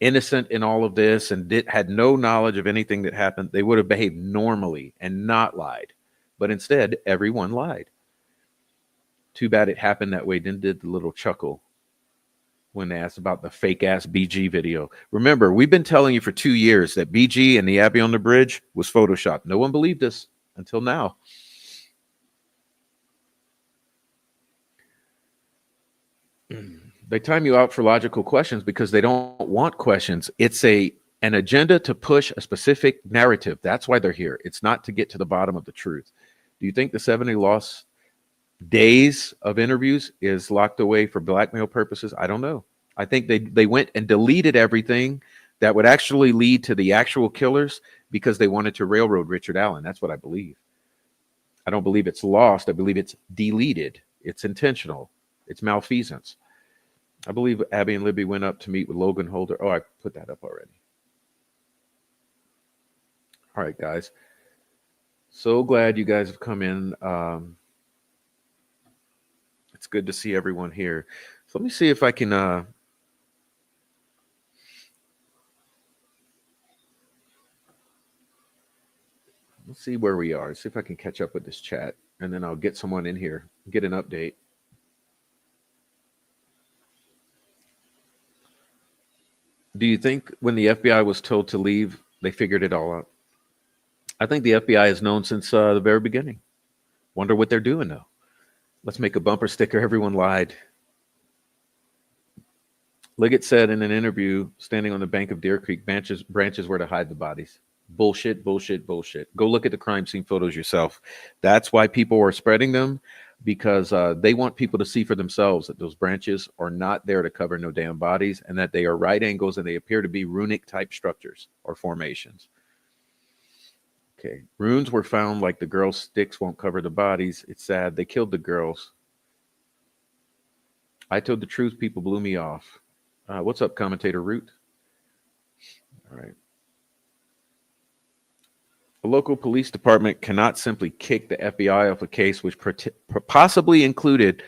innocent in all of this and had no knowledge of anything that happened, they would have behaved normally and not lied. But instead, everyone lied. Too bad it happened that way. Then did the little chuckle when they asked about the fake ass BG video. Remember, we've been telling you for 2 years that BG and the Abbey on the Bridge was Photoshopped. No one believed us until now. They time you out for logical questions because they don't want questions. It's an agenda to push a specific narrative. That's why they're here. It's not to get to the bottom of the truth. Do you think the 70 lost days of interviews is locked away for blackmail purposes? I don't know. I think they went and deleted everything that would actually lead to the actual killers because they wanted to railroad Richard Allen. That's what I believe. I don't believe it's lost. I believe it's deleted. It's intentional. It's malfeasance. I believe Abby and Libby went up to meet with Logan Holder. Oh, I put that up already. All right, guys. So glad you guys have come in. It's good to see everyone here. So let me see if I can let's see where we are. See if I can catch up with this chat, and then I'll get someone in here, get an update. Do you think when the FBI was told to leave, they figured it all out? I think the FBI has known since the very beginning. Wonder what they're doing though. Let's make a bumper sticker. Everyone lied. Liggett said in an interview, standing on the bank of Deer Creek, branches were to hide the bodies. Bullshit, bullshit, bullshit. Go look at the crime scene photos yourself. That's why people are spreading them, because they want people to see for themselves that those branches are not there to cover no damn bodies, and that they are right angles and they appear to be runic type structures or formations. Okay, runes were found like the girls' sticks won't cover the bodies. It's sad. They killed the girls. I told the truth. People blew me off. What's up, commentator Root? All right. A local police department cannot simply kick the FBI off a case which possibly included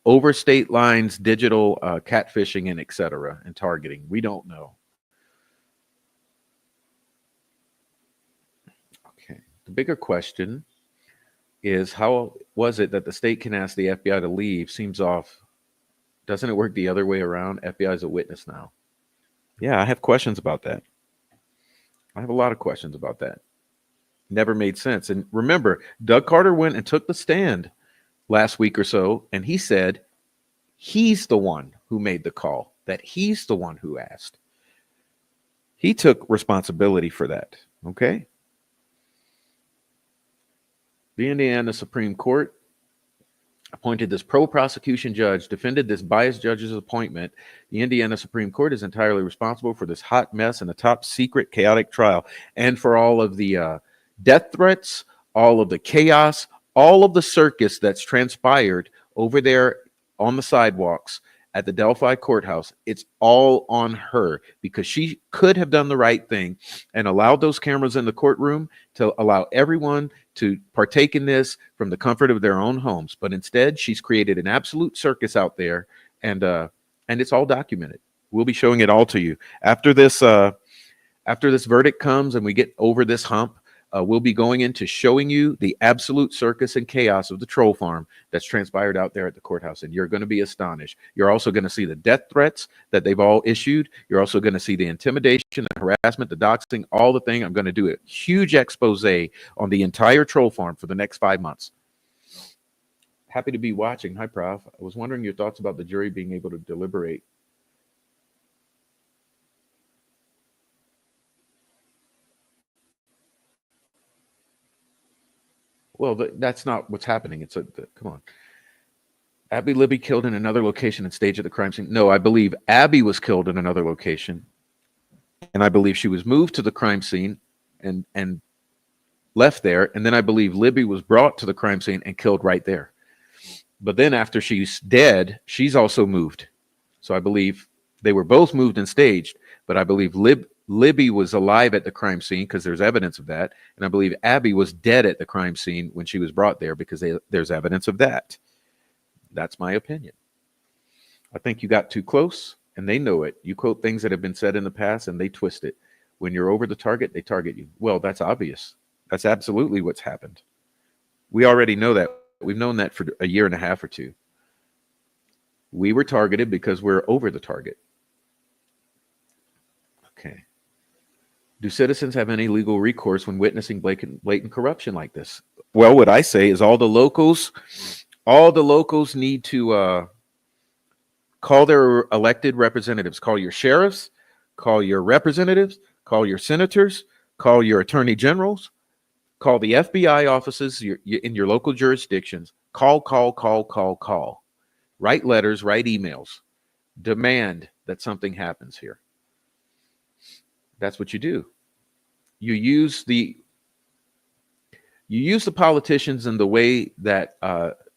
over state lines, digital catfishing, and etc. and targeting. We don't know. Okay. The bigger question is, how was it that the state can ask the FBI to leave? Seems off. Doesn't it work the other way around? FBI is a witness now. Yeah, I have questions about that. I have a lot of questions about that. Never made sense. And remember, Doug Carter went and took the stand last week or so, and he said he's the one who made the call, that he's the one who asked. He took responsibility for that. Okay. The Indiana Supreme Court appointed this pro-prosecution judge, defended this biased judge's appointment. The Indiana Supreme Court is entirely responsible for this hot mess and a top secret chaotic trial, and for all of the death threats, all of the chaos, all of the circus that's transpired over there on the sidewalks at the Delphi courthouse. It's all on her, because she could have done the right thing and allowed those cameras in the courtroom to allow everyone to partake in this from the comfort of their own homes. But instead, she's created an absolute circus out there, and it's all documented. We'll be showing it all to you after this verdict comes and we get over this hump. We'll be going into showing you the absolute circus and chaos of the troll farm that's transpired out there at the courthouse, and you're going to be astonished. You're also going to see the death threats that they've all issued. You're also going to see the intimidation, the harassment, the doxing, all the thing. I'm going to do a huge expose on the entire troll farm for the next 5 months. Happy to be watching. Hi, Prof. I was wondering your thoughts about the jury being able to deliberate. Well, that's not what's happening. Come on. Abby Libby killed in another location and staged at the crime scene. No, I believe Abby was killed in another location, and I believe she was moved to the crime scene and left there. And then I believe Libby was brought to the crime scene and killed right there. But then after she's dead, she's also moved. So I believe they were both moved and staged, but I believe Libby was alive at the crime scene because there's evidence of that. And I believe Abby was dead at the crime scene when she was brought there because there's evidence of that. That's my opinion. I think you got too close, and they know it. You quote things that have been said in the past, and they twist it. When you're over the target, they target you. Well, that's obvious. That's absolutely what's happened. We already know that. We've known that for a year and a half or two. We were targeted because we're over the target. Okay. Do citizens have any legal recourse when witnessing blatant corruption like this? Well, what I say is all the locals need to call their elected representatives. Call your sheriffs, call your representatives, call your senators, call your attorney generals, call the FBI offices in your local jurisdictions. Call. Write letters, write emails. demand that something happens here. That's what you do. You use the politicians in the way that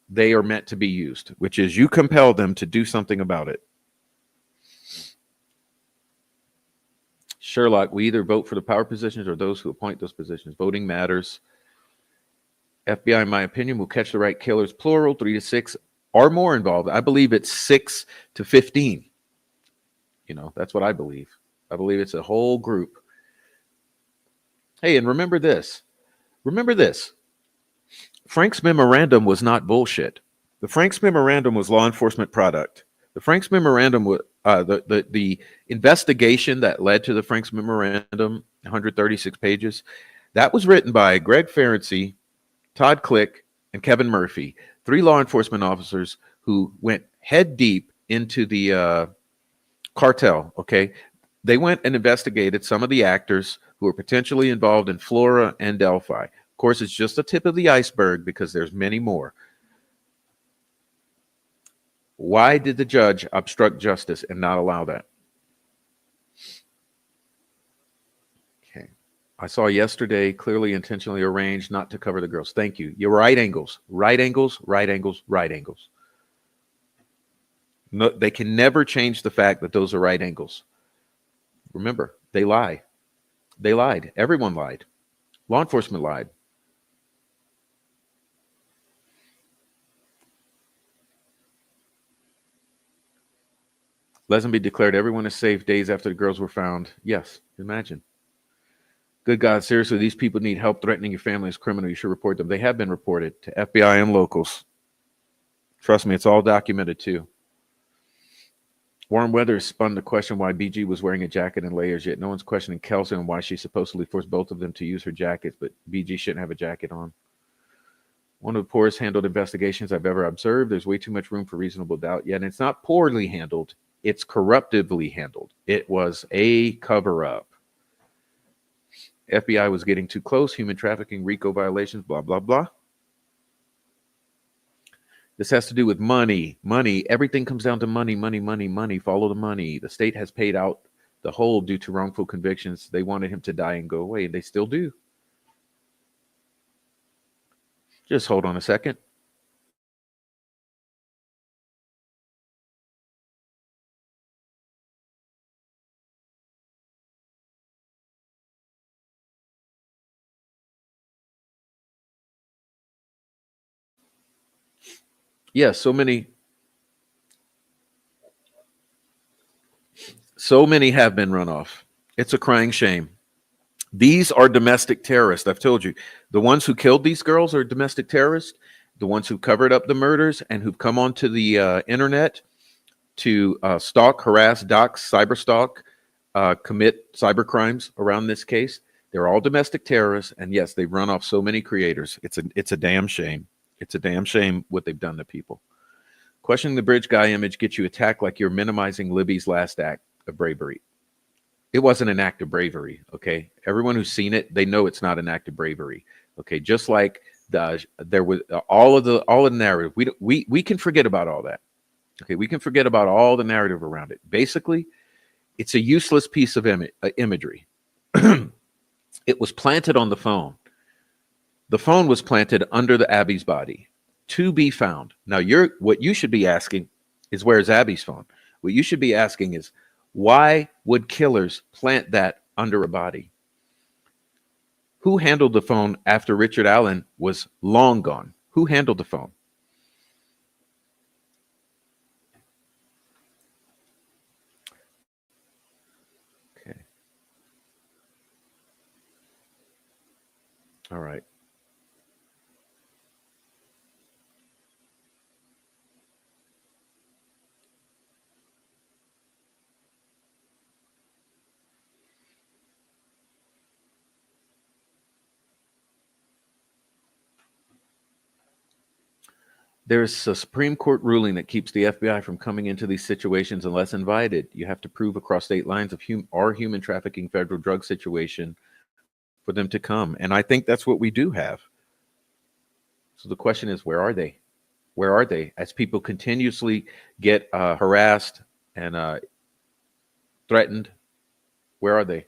they are meant to be used, which is you compel them to do something about it. Sherlock, we either vote for the power positions or those who appoint those positions. Voting matters. FBI, in my opinion, will catch the right killers, plural, 3 to 6 or more involved. I believe it's 6 to 15. That's what I believe. I believe it's a whole group. Hey, and remember this. Frank's memorandum was not bullshit. The Frank's memorandum was law enforcement product. The Frank's memorandum was the investigation that led to the Frank's memorandum, 136 pages. That was written by Greg Ferenczi, Todd Click, and Kevin Murphy, 3 law enforcement officers who went head deep into the cartel. Okay, they went and investigated some of the actors who were potentially involved in Flora and Delphi. Of course, it's just the tip of the iceberg because there's many more. Why did the judge obstruct justice and not allow that? Okay. I saw yesterday, clearly intentionally arranged not to cover the girls. Thank you. You're right angles. Right angles, right angles, right angles. No, they can never change the fact that those are right angles. Remember, they lie. They lied. Everyone lied. Law enforcement lied. Lesenby declared everyone is safe days after the girls were found. Yes, imagine. Good God, seriously, these people need help. Threatening your family is criminal. You should report them. They have been reported to FBI and locals. Trust me, it's all documented too. Warm Weather spun the question why BG was wearing a jacket and layers, yet no one's questioning Kelsi and why she supposedly forced both of them to use her jackets, but BG shouldn't have a jacket on. One of the poorest handled investigations I've ever observed. There's way too much room for reasonable doubt yet. And it's not poorly handled. It's corruptively handled. It was a cover-up. FBI was getting too close. Human trafficking, RICO violations, blah, blah, blah. This has to do with money. Money. Everything comes down to money, money, money, money. Follow the money. The state has paid out the whole due to wrongful convictions. They wanted him to die and go away, and they still do. Just hold on a second. Yes, so many have been run off. It's a crying shame. These are domestic terrorists. I've told you, the ones who killed these girls are domestic terrorists. The ones who covered up the murders and who've come onto the internet to stalk, harass, dox, cyberstalk, commit cyber crimes around this case. They're all domestic terrorists, and yes, they've run off so many creators. It's a damn shame. It's a damn shame what they've done to people. Questioning the bridge guy image gets you attacked like you're minimizing Libby's last act of bravery. It wasn't an act of bravery, okay? Everyone who's seen it, they know it's not an act of bravery, okay? Just like there was all of the narrative. We can forget about all that, okay? We can forget about all the narrative around it. Basically, it's a useless piece of imagery. It was planted on the phone. The phone was planted under the Abby's body to be found. Now, what you should be asking is, where's Abby's phone? What you should be asking is, why would killers plant that under a body? Who handled the phone after Richard Allen was long gone? Who handled the phone? Okay. All right. There's a Supreme Court ruling that keeps the FBI from coming into these situations unless invited. You have to prove across state lines of our human trafficking federal drug situation for them to come. And I think that's what we do have. So the question is, where are they? Where are they? As people continuously get harassed, and threatened. Where are they?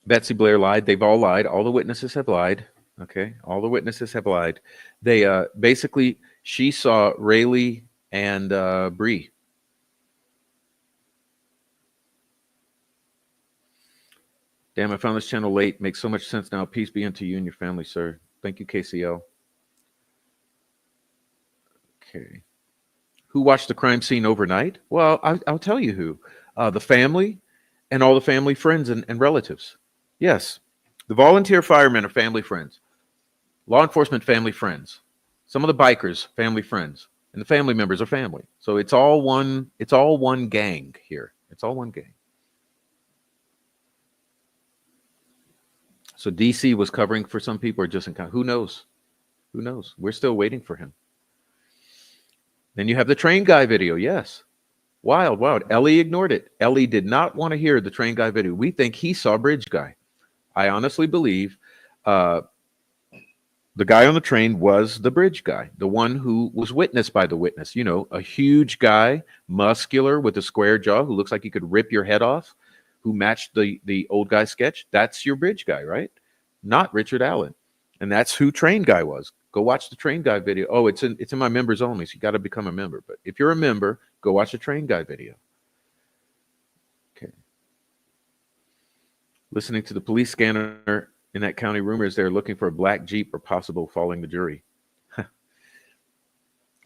Betsy Blair lied. They've all lied. All the witnesses have lied. Okay, all the witnesses have lied. They basically, she saw Rayleigh and Bree. Damn, I found this channel late. Makes so much sense now. Peace be unto you and your family, sir. Thank you, KCL. Okay. Who watched the crime scene overnight? Well, I'll tell you who. The family and all the family friends and relatives. Yes. The volunteer firemen are family friends. Law enforcement, family friends. Some of the bikers, family friends. And the family members are family. So it's all one gang here. It's all one gang. So DC was covering for some people or just in who knows? Who knows? We're still waiting for him. Then you have the train guy video. Yes. Wild. Ellie ignored it. Ellie did not want to hear the train guy video. We think he saw Bridge Guy. I honestly believe the guy on the train was the bridge guy, the one who was witnessed by the witness. You know, a huge guy, muscular with a square jaw who looks like he could rip your head off, who matched the old guy sketch. That's your bridge guy, right? Not Richard Allen. And that's who train guy was. Go watch the train guy video. Oh, it's in my members only, so you got to become a member. But if you're a member, go watch the train guy video. Okay. Listening to the police scanner in that county, rumors they're looking for a black Jeep or possible following the jury.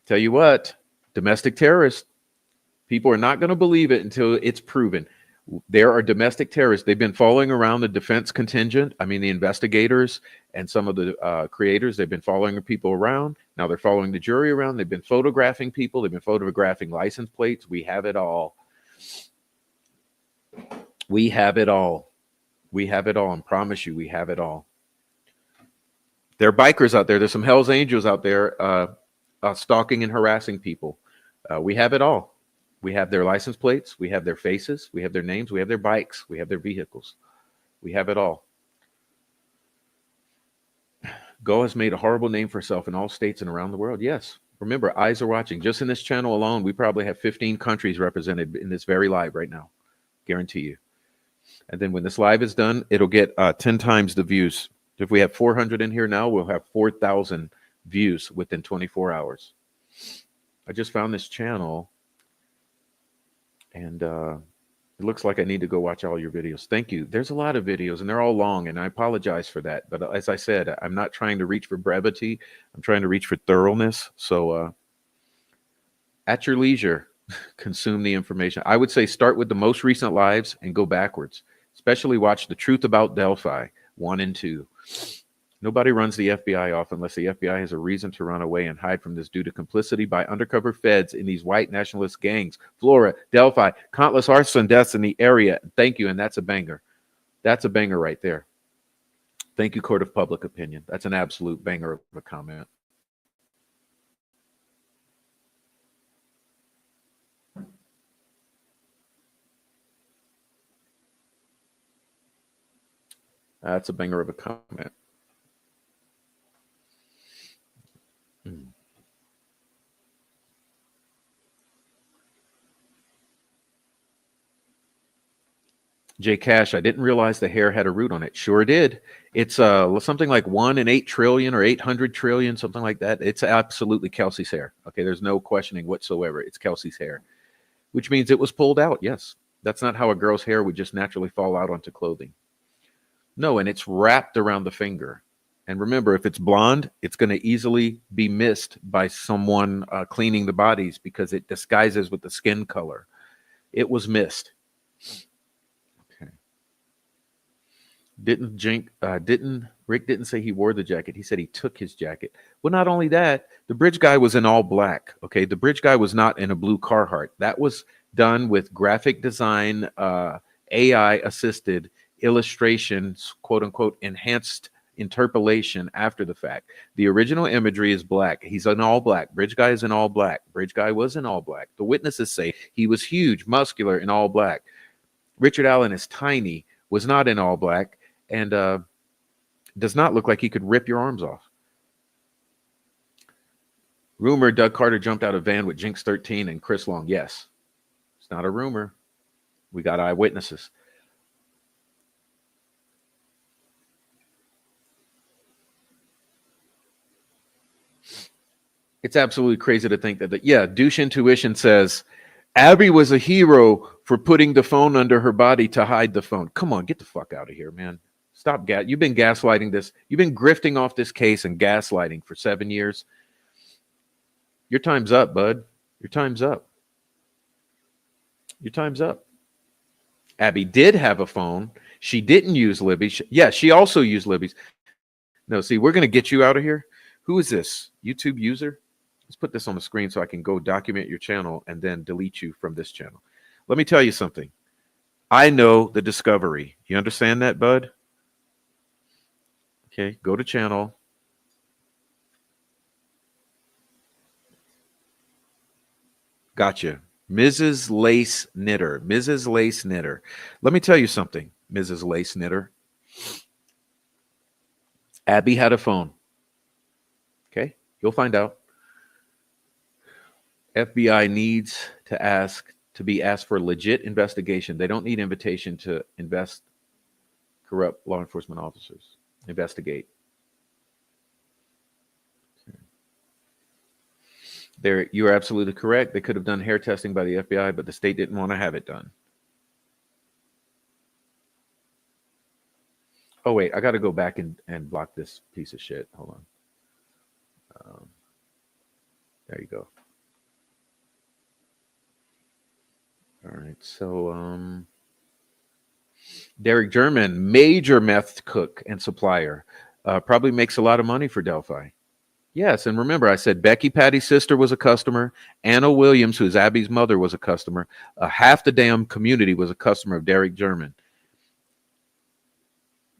Tell you what, domestic terrorists, people are not going to believe it until it's proven. There are domestic terrorists. They've been following around the defense contingent. I mean, the investigators and some of the creators, they've been following people around. Now they're following the jury around. They've been photographing people. They've been photographing license plates. We have it all. We have it all. We have it all. And promise you, we have it all. There are bikers out there. There's some Hell's Angels out there stalking and harassing people. We have it all. We have their license plates. We have their faces. We have their names. We have their bikes. We have their vehicles. We have it all. Go has made a horrible name for herself in all states and around the world. Yes. Remember, eyes are watching. Just in this channel alone, we probably have 15 countries represented in this very live right now. Guarantee you. And then when this live is done, it'll get 10 times the views. If we have 400 in here now, we'll have 4,000 views within 24 hours. I just found this channel. And it looks like I need to go watch all your videos. Thank you. There's a lot of videos, and they're all long, and I apologize for that. But as I said, I'm not trying to reach for brevity. I'm trying to reach for thoroughness. So at your leisure, consume the information. I would say start with the most recent lives and go backwards. Especially watch The Truth About Delphi 1 and 2. Nobody runs the FBI off unless the FBI has a reason to run away and hide from this due to complicity by undercover feds in these white nationalist gangs. Flora, Delphi, countless arson deaths in the area. Thank you, and that's a banger. That's a banger right there. Thank you, Court of Public Opinion. That's an absolute banger of a comment. That's a banger of a comment. Jay Cash, I didn't realize the hair had a root on it. Sure did. It's something like 1 in 8 trillion or 800 trillion, something like that. It's absolutely Kelsi's hair. Okay, there's no questioning whatsoever. It's Kelsi's hair, which means it was pulled out. Yes, that's not how a girl's hair would just naturally fall out onto clothing. No, and it's wrapped around the finger. And remember, if it's blonde, it's going to easily be missed by someone cleaning the bodies because it disguises with the skin color. It was missed. Okay. Rick didn't say he wore the jacket. He said he took his jacket. Well, not only that, the bridge guy was in all black. Okay, the bridge guy was not in a blue Carhartt. That was done with graphic design, AI assisted illustrations, quote unquote, enhanced interpolation after the fact. The original imagery is black. He's in all black. Bridge guy is in all black. Bridge guy was in all black. The witnesses say he was huge, muscular, in all black. Richard Allen is tiny, was not in all black, and does not look like he could rip your arms off. Rumor, Doug Carter jumped out of van with Jinx 13 and Chris Long. Yes. It's not a rumor. We got eyewitnesses. It's absolutely crazy to think that, douche intuition says Abby was a hero for putting the phone under her body to hide the phone. Come on, get the fuck out of here, man. Stop. You've been gaslighting this. You've been grifting off this case and gaslighting for 7 years. Your time's up, bud. Your time's up. Your time's up. Abby did have a phone. She didn't use Libby. She also used Libby's. No, see, we're going to get you out of here. Who is this? YouTube user? Let's put this on the screen so I can go document your channel and then delete you from this channel. Let me tell you something. I know the discovery. You understand that, bud? Okay, go to channel. Gotcha. Mrs. Lace Knitter. Mrs. Lace Knitter. Let me tell you something, Mrs. Lace Knitter. Abby had a phone. Okay, you'll find out. FBI needs to be asked for legit investigation. They don't need invitation to invest corrupt law enforcement officers. Investigate. You are absolutely correct. They could have done hair testing by the FBI, but the state didn't want to have it done. Oh, wait, I got to go back and block this piece of shit. Hold on. There you go. All right, so Derek German, major meth cook and supplier, probably makes a lot of money for Delphi. Yes, and remember, I said Becky Patty's sister was a customer. Anna Williams, who's Abby's mother, was a customer. Half the damn community was a customer of Derek German.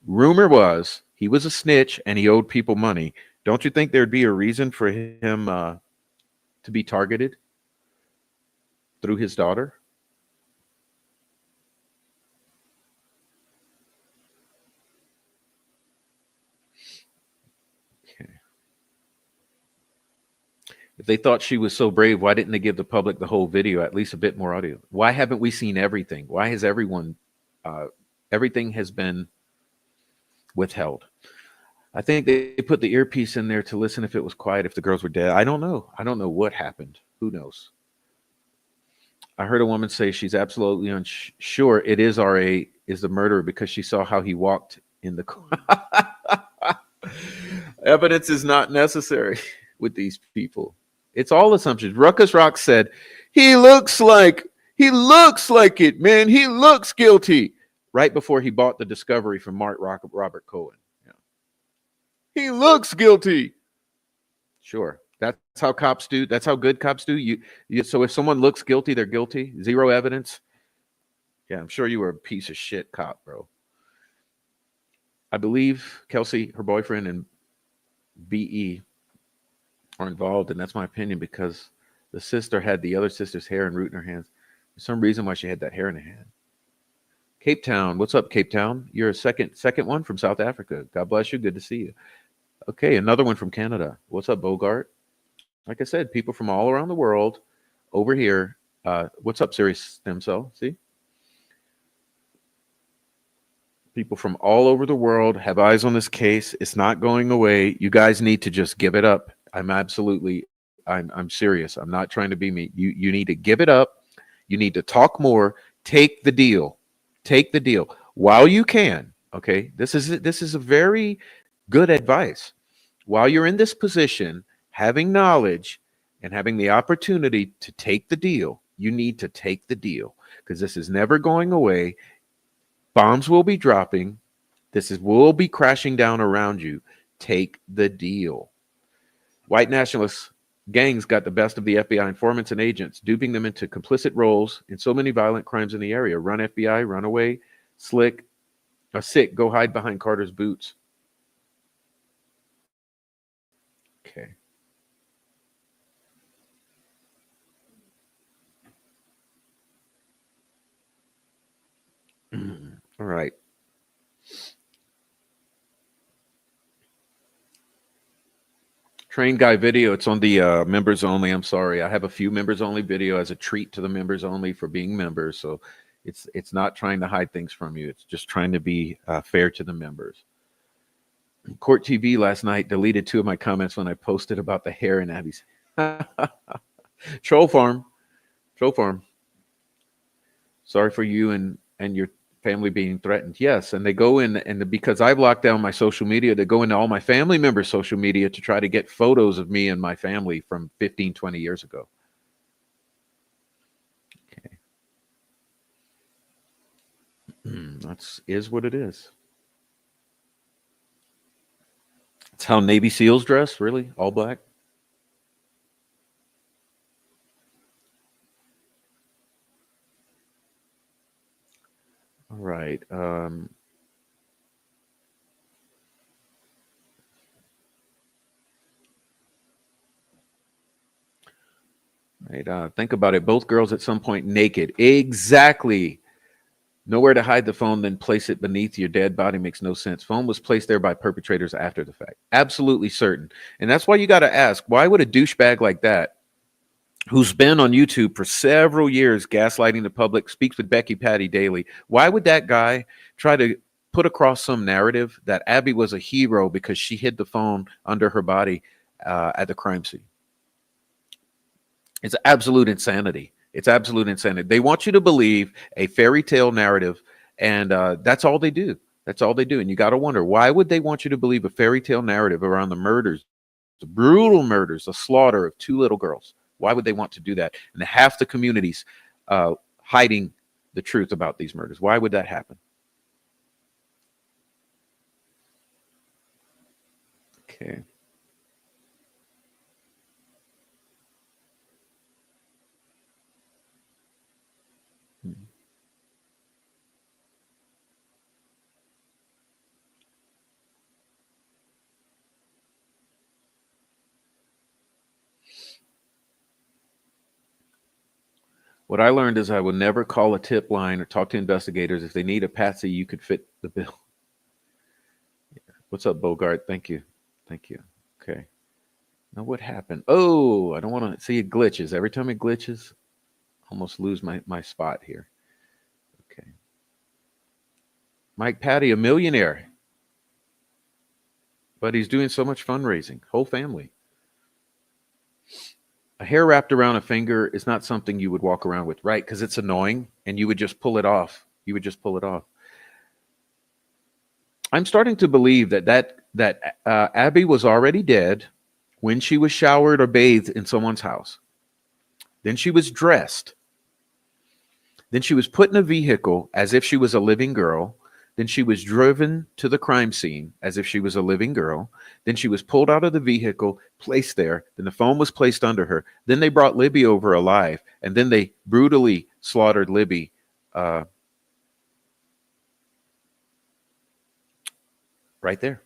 Rumor was he was a snitch and he owed people money. Don't you think there'd be a reason for him to be targeted through his daughter? If they thought she was so brave, why didn't they give the public the whole video, at least a bit more audio? Why haven't we seen everything? Why has everything has been withheld? I think they put the earpiece in there to listen if it was quiet, if the girls were dead. I don't know. I don't know what happened. Who knows? I heard a woman say she's absolutely unsure it is RA is the murderer because she saw how he walked in the car. Evidence is not necessary with these people. It's all assumptions. Ruckus Rock said, he looks like it, man. He looks guilty. Right before he bought the discovery from Robert Cohen. Yeah. He looks guilty. Sure. That's how cops do. That's how good cops do. So if someone looks guilty, they're guilty. Zero evidence. Yeah, I'm sure you were a piece of shit cop, bro. I believe Kelsi, her boyfriend, and BE are involved, and that's my opinion because the sister had the other sister's hair and root in her hands. There's some reason why she had that hair in her hand. Cape Town, what's up, Cape Town? You're a second one from South Africa. God bless you. Good to see you. Okay, another one from Canada. What's up, Bogart? Like I said, people from all around the world over here. What's up, Serious Stem Cell? See? People from all over the world have eyes on this case. It's not going away. You guys need to just give it up. I'm serious. I'm not trying to be me. You need to give it up. You need to talk more. Take the deal. Take the deal while you can. Okay. This is a very good advice. While you're in this position, having knowledge and having the opportunity to take the deal, you need to take the deal because this is never going away. Bombs will be dropping. Will be crashing down around you. Take the deal. White nationalist gangs got the best of the FBI informants and agents, duping them into complicit roles in so many violent crimes in the area. Run FBI, run away, sick, go hide behind Carter's boots. Okay. All right. Train guy video. It's on the members only. I'm sorry. I have a few members only video as a treat to the members only for being members. So it's not trying to hide things from you. It's just trying to be fair to the members. Court TV last night deleted 2 of my comments when I posted about the hair in Abby's. Troll farm. Troll farm. Sorry for you and your family being threatened. Yes, and they go in and because I've locked down my social media, they go into all my family members' social media to try to get photos of me and my family from 15, 20 years ago. Okay. That's is what it is. It's how Navy SEALs dress, really? All black? All right. Right. Think about it. Both girls at some point naked. Exactly. Nowhere to hide the phone, then place it beneath your dead body makes no sense. Phone was placed there by perpetrators after the fact. Absolutely certain. And that's why you got to ask, why would a douchebag like that, who's been on YouTube for several years gaslighting the public, speaks with Becky Patty daily, why would that guy try to put across some narrative that Abby was a hero because she hid the phone under her body at the crime scene? It's absolute insanity. It's absolute insanity. They want you to believe a fairy tale narrative, and that's all they do. That's all they do. And you got to wonder, why would they want you to believe a fairy tale narrative around the murders, the brutal murders, the slaughter of 2 little girls? Why would they want to do that? And half the communities hiding the truth about these murders. Why would that happen? Okay. What I learned is I will never call a tip line or talk to investigators. If they need a patsy, you could fit the bill. What's up, Bogart? Thank you. Thank you. Okay. Now what happened? Oh, I don't want to see it glitches. Every time it glitches, I almost lose my spot here. Okay. Mike Patty, a millionaire, but he's doing so much fundraising. Whole family. A hair wrapped around a finger is not something you would walk around with, right? Because it's annoying and you would just pull it off. You would just pull it off. I'm starting to believe that Abby was already dead when she was showered or bathed in someone's house. Then she was dressed. Then she was put in a vehicle as if she was a living girl. Then she was driven to the crime scene as if she was a living girl. Then she was pulled out of the vehicle, placed there. Then the phone was placed under her. Then they brought Libby over alive. And then they brutally slaughtered Libby. Right there.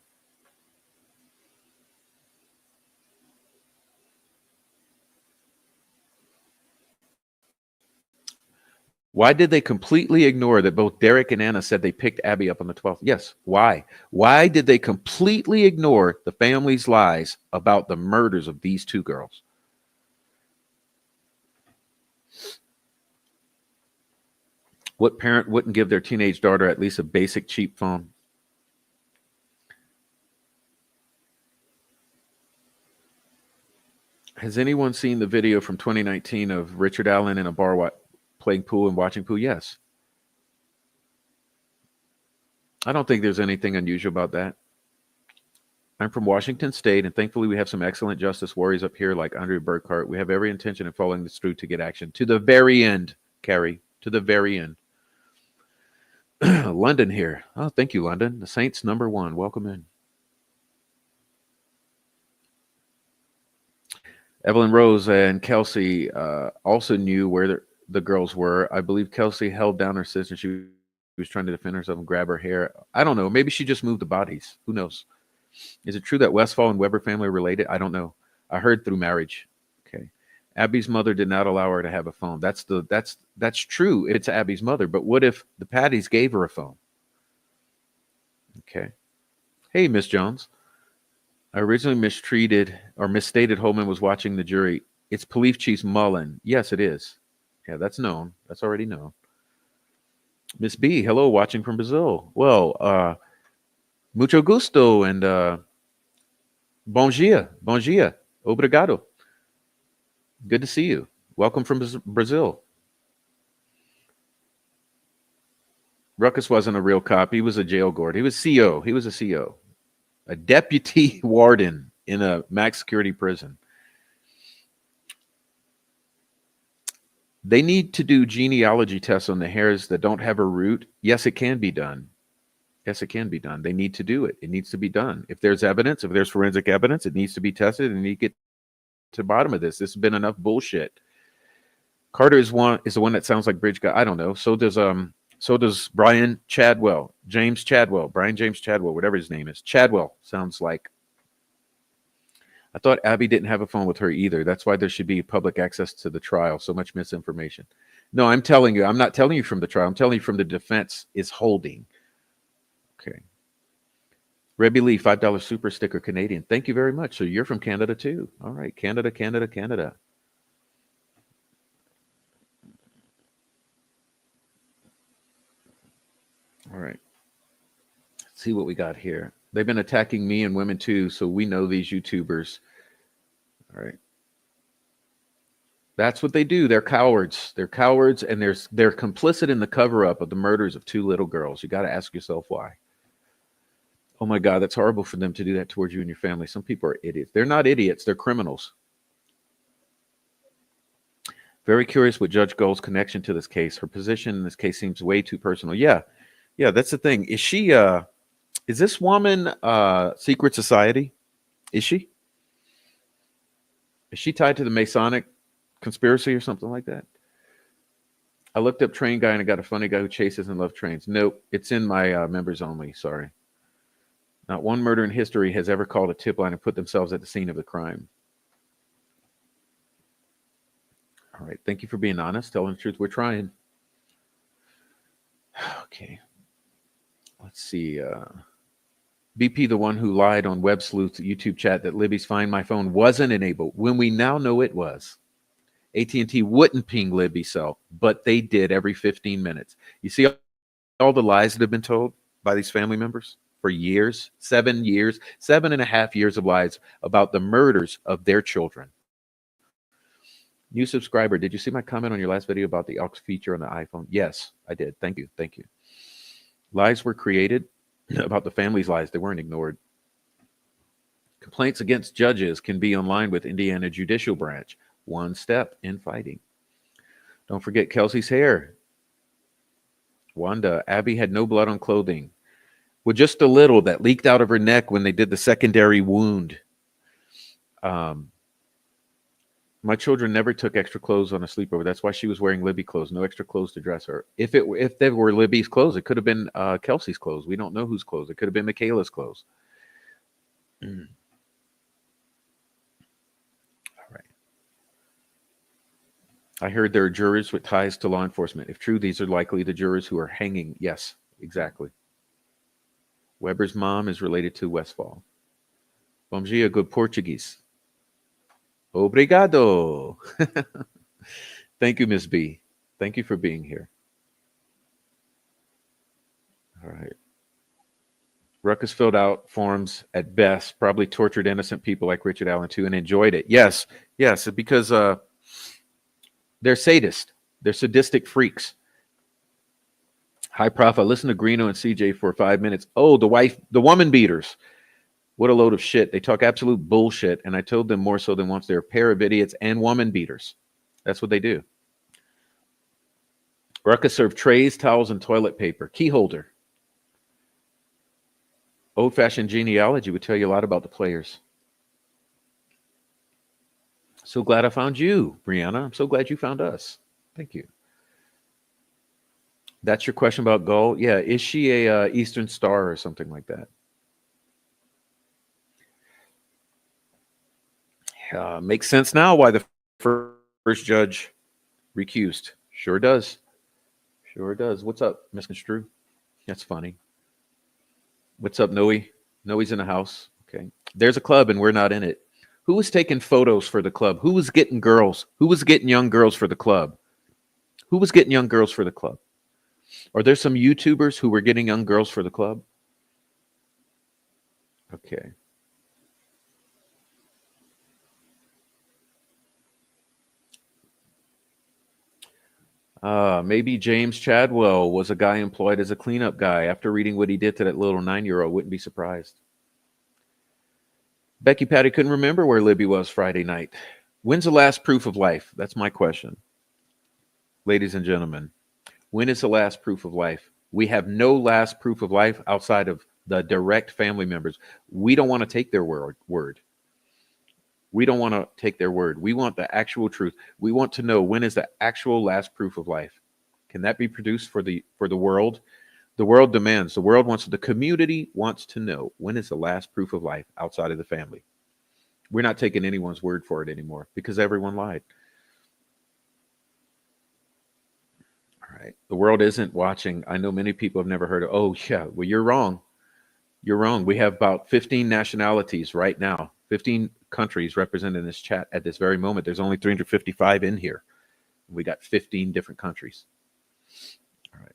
Why did they completely ignore that both Derek and Anna said they picked Abby up on the 12th? Yes. Why? Why did they completely ignore the family's lies about the murders of these 2 girls? What parent wouldn't give their teenage daughter at least a basic cheap phone? Has anyone seen the video from 2019 of Richard Allen in a bar playing pool and watching pool? Yes. I don't think there's anything unusual about that. I'm from Washington State, and thankfully we have some excellent justice warriors up here like Andre Burkhart. We have every intention of following this through to get action to the very end, Carrie, to the very end. London here. Oh, thank you, London. The Saints #1. Welcome in. Evelyn Rose and Kelsi also knew where the girls were. I believe Kelsi held down her sister. She was trying to defend herself and grab her hair. I don't know. Maybe she just moved the bodies. Who knows? Is it true that Westfall and Weber family are related? I don't know. I heard through marriage. Okay. Abby's mother did not allow her to have a phone. That's true if it's Abby's mother, but what if the Patties gave her a phone? Okay. Hey, Miss Jones. I originally mistreated or misstated Holman was watching the jury. It's Police Chief Mullen. Yes, it is. Yeah, that's known. That's already known. Miss B, hello, watching from Brazil. Well, mucho gusto and bom dia, obrigado. Good to see you. Welcome from Brazil. Ruckus wasn't a real cop. He was a jail guard. He was CO. He was a CO, a deputy warden in a max security prison. They need to do genealogy tests on the hairs that don't have a root. Yes, it can be done. Yes, it can be done. They need to do it. It needs to be done. If there's evidence, if there's forensic evidence, it needs to be tested and you need to get to the bottom of this. This has been enough bullshit. Carter is the one that sounds like Bridge Guy. I don't know. So does Brian Chadwell, James Chadwell, Brian James Chadwell, whatever his name is. Chadwell sounds like. I thought Abby didn't have a phone with her either. That's why there should be public access to the trial. So much misinformation. No, I'm telling you. I'm not telling you from the trial. I'm telling you from the defense is holding. Okay. Rebby Lee, $5 super sticker Canadian. Thank you very much. So you're from Canada too. All right. Canada, Canada, Canada. All right. Let's see what we got here. They've been attacking me and women too, so we know these YouTubers. All right. That's what they do. They're cowards. They're cowards, and they're complicit in the cover-up of the murders of 2 little girls. You got to ask yourself why. Oh my God, that's horrible for them to do that towards you and your family. Some people are idiots. They're not idiots. They're criminals. Very curious what Judge Gold's connection to this case. Her position in this case seems way too personal. Yeah, that's the thing. Is this woman secret society? Is she? Is she tied to the Masonic conspiracy or something like that? I looked up train guy and I got a funny guy who chases and loves trains. Nope, it's in my members only. Sorry. Not one murder in history has ever called a tip line and put themselves at the scene of the crime. All right. Thank you for being honest, telling the truth. We're trying. Okay. Let's see. BP, the one who lied on Web Sleuth's YouTube chat that Libby's Find My Phone wasn't enabled when we now know it was. AT&T wouldn't ping Libby's cell, but they did every 15 minutes. You see all the lies that have been told by these family members for years, 7 years, 7.5 years of lies about the murders of their children. New subscriber, did you see my comment on your last video about the aux feature on the iPhone? Yes, I did. Thank you. Thank you. Lies were created about the family's lies. They weren't ignored. Complaints against judges can be in line with Indiana judicial branch. One step in fighting. Don't forget Kelsi's hair. Wanda, Abby had no blood on clothing. With just a little that leaked out of her neck when they did the secondary wound. My children never took extra clothes on a sleepover. That's why she was wearing Libby clothes. No extra clothes to dress her. If they were Libby's clothes, it could have been Kelsi's clothes. We don't know whose clothes. It could have been Michaela's clothes. All right. I heard there are jurors with ties to law enforcement. If true, these are likely the jurors who are hanging. Yes, exactly. Weber's mom is related to Westfall. Bom dia, good Portuguese. Obrigado. Thank you, Miss B. Thank you for being here. All right. Ruckus filled out forms at best, probably tortured innocent people like Richard Allen too, and enjoyed it. Yes, because they're sadists. They're sadistic freaks. High profile. Listen to Greeno and CJ for 5 minutes. Oh, the woman beaters. What a load of shit. They talk absolute bullshit, and I told them more so than once they're a pair of idiots and woman beaters. That's what they do. Ruckus served trays, towels, and toilet paper. Key holder. Old-fashioned genealogy would tell you a lot about the players. So glad I found you, Brianna. I'm so glad you found us. Thank you. That's your question about Gull? Yeah, is she a Eastern Star or something like that? Makes sense now why the first judge recused. Sure does. Sure does. What's up, misconstrued? That's funny. What's up, Noe? Noe's in the house. Okay. There's a club and we're not in it. Who was taking photos for the club? Who was getting girls? Who was getting young girls for the club? Who was getting young girls for the club? Are there some YouTubers who were getting young girls for the club? Okay. Maybe James Chadwell was a guy employed as a cleanup guy. After reading what he did to that little 9-year-old, wouldn't be surprised. Becky Patty couldn't remember where Libby was Friday night. When's the last proof of life? That's my question. Ladies and gentlemen, when is the last proof of life? We have no last proof of life outside of the direct family members. We don't want to take their word. We don't want to take their word. We want the actual truth. We want to know when is the actual last proof of life. Can that be produced for the world? The world demands. The world wants. The community wants to know when is the last proof of life outside of the family. We're not taking anyone's word for it anymore because everyone lied. All right. The world isn't watching. I know many people have never heard of. Oh yeah. Well, you're wrong. You're wrong. We have about 15 nationalities right now. 15 countries represented in this chat at this very moment. There's only 355 in here. We got 15 different countries. All right.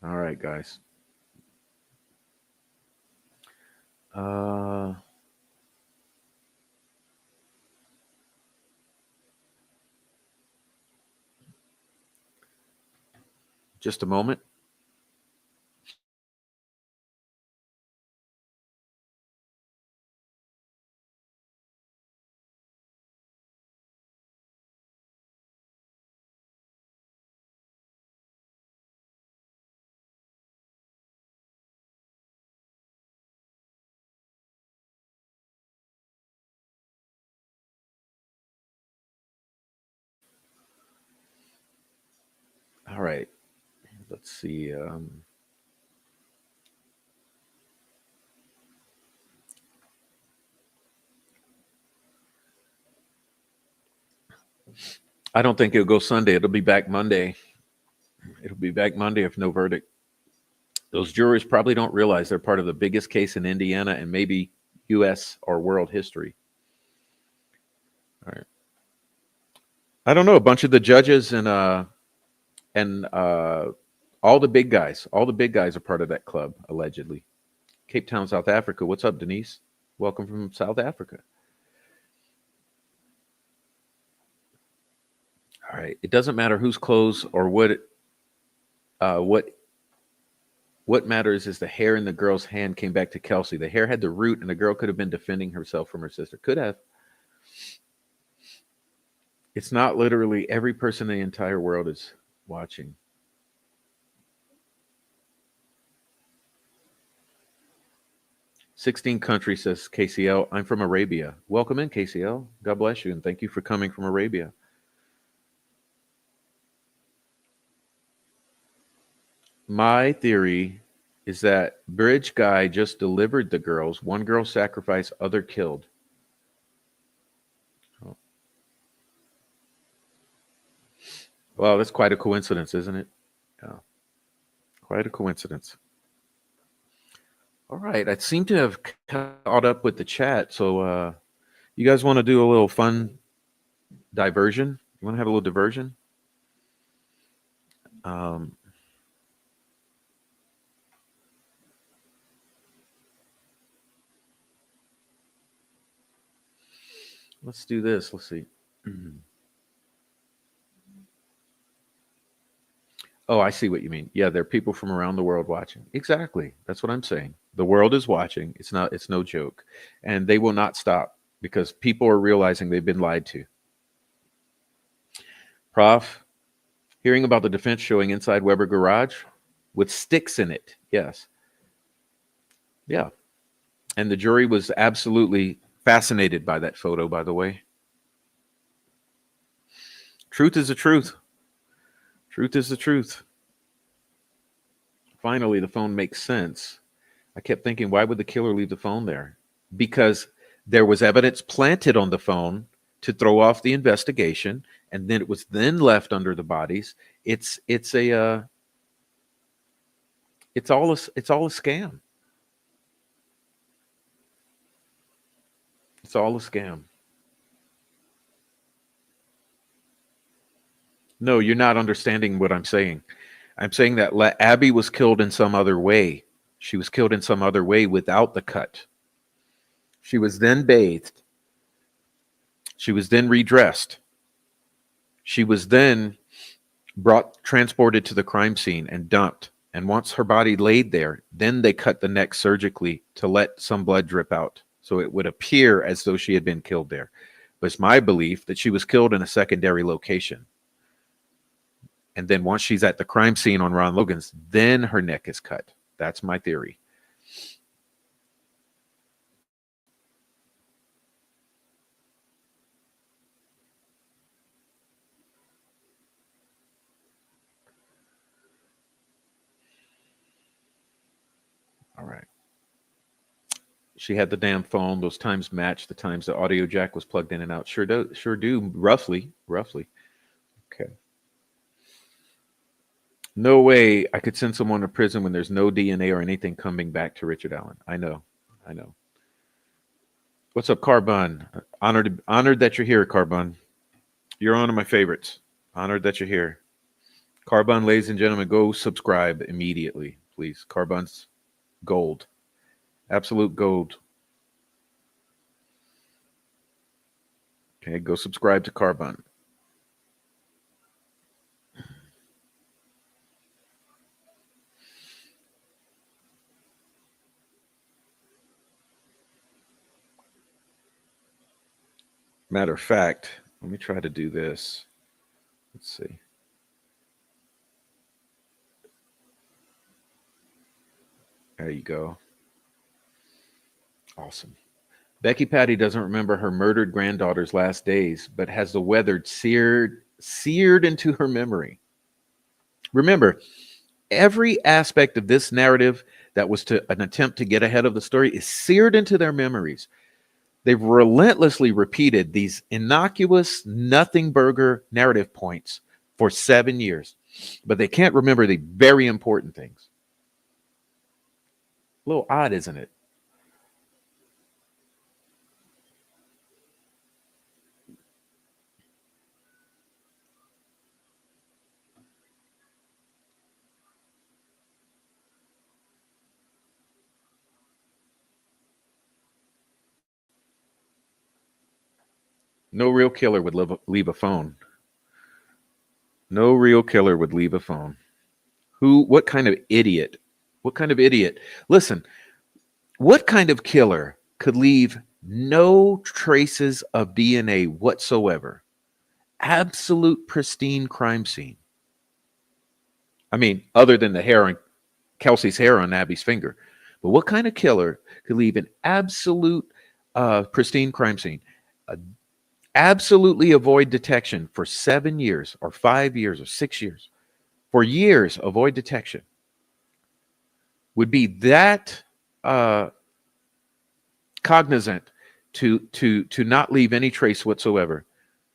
All right, guys. Just a moment. All right. Let's see. I don't think it'll go Sunday. It'll be back Monday. It'll be back Monday if no verdict. Those jurors probably don't realize they're part of the biggest case in Indiana and maybe U.S. or world history. All right. I don't know. A bunch of the judges and all the big guys, are part of that club allegedly. Cape Town, South Africa. What's up, Denise? Welcome from South Africa. All right. It doesn't matter whose clothes or what matters is the hair in the girl's hand came back to Kelsi. The hair had the root, and the girl could have been defending herself from her sister. Could have. It's not literally every person in the entire world is watching. "16 countries," says KCL. I'm from Arabia. Welcome in, KCL. God bless you, and thank you for coming from Arabia. My theory is that bridge guy just delivered the girls. One girl sacrificed, other killed. Oh. Well, that's quite a coincidence, isn't it? Yeah, quite a coincidence. All right, I seem to have caught up with the chat. So, you guys want to do a little fun diversion? You want to have a little diversion? Um, let's do this. Let's see. Oh, I see what you mean. Yeah, there are people from around the world watching. Exactly. That's what I'm saying. The world is watching. It's no joke. And they will not stop because people are realizing they've been lied to. Prof, hearing about the defense showing inside Weber garage with sticks in it. Yes. Yeah. And the jury was absolutely fascinated by that photo, by the way. Truth is the truth. Truth is the truth. finally the phone makes sense. I kept thinking, why would the killer leave the phone there? Because there was evidence planted on the phone to throw off the investigation, and then it was then left under the bodies. It's all a scam. It's all a scam. No, you're not understanding what I'm saying. I'm saying that Abby was killed in some other way. She was killed in some other way without the cut. She was then bathed. She was then redressed. She was then transported to the crime scene and dumped. And once her body laid there, then they cut the neck surgically to let some blood drip out, so it would appear as though she had been killed there. But it's my belief that she was killed in a secondary location. And then once she's at the crime scene on Ron Logan's, then her neck is cut. That's my theory. All right. She had the damn phone. Those times match the times the audio jack was plugged in and out. Sure do. Roughly. Okay. No way I could send someone to prison when there's no DNA or anything coming back to Richard Allen. I know. What's up, Carbon? Honored that you're here, Carbon. You're one of my favorites. Honored that you're here. Carbon, ladies and gentlemen, go subscribe immediately, please. Carbon's gold. Absolute gold. Okay, go subscribe to Carbon. Matter of fact, let me try to do this. Let's see. There you go. Awesome. Becky Patty doesn't remember her murdered granddaughter's last days, but has the weather seared into her memory. Remember, every aspect of this narrative that was an attempt to get ahead of the story is seared into their memories. They've relentlessly repeated these innocuous, nothing burger narrative points for 7 years, but they can't remember the very important things. A little odd, isn't it? No real killer would leave a phone. No real killer would leave a phone. What kind of idiot? What kind of idiot? Listen, what kind of killer could leave no traces of DNA whatsoever? Absolute pristine crime scene. I mean, other than the hair on Kelsi's hair on Abby's finger. But what kind of killer could leave an absolute pristine crime scene? Absolutely avoid detection for 7 years or 5 years or 6 years. For years, avoid detection. Would be that cognizant to not leave any trace whatsoever,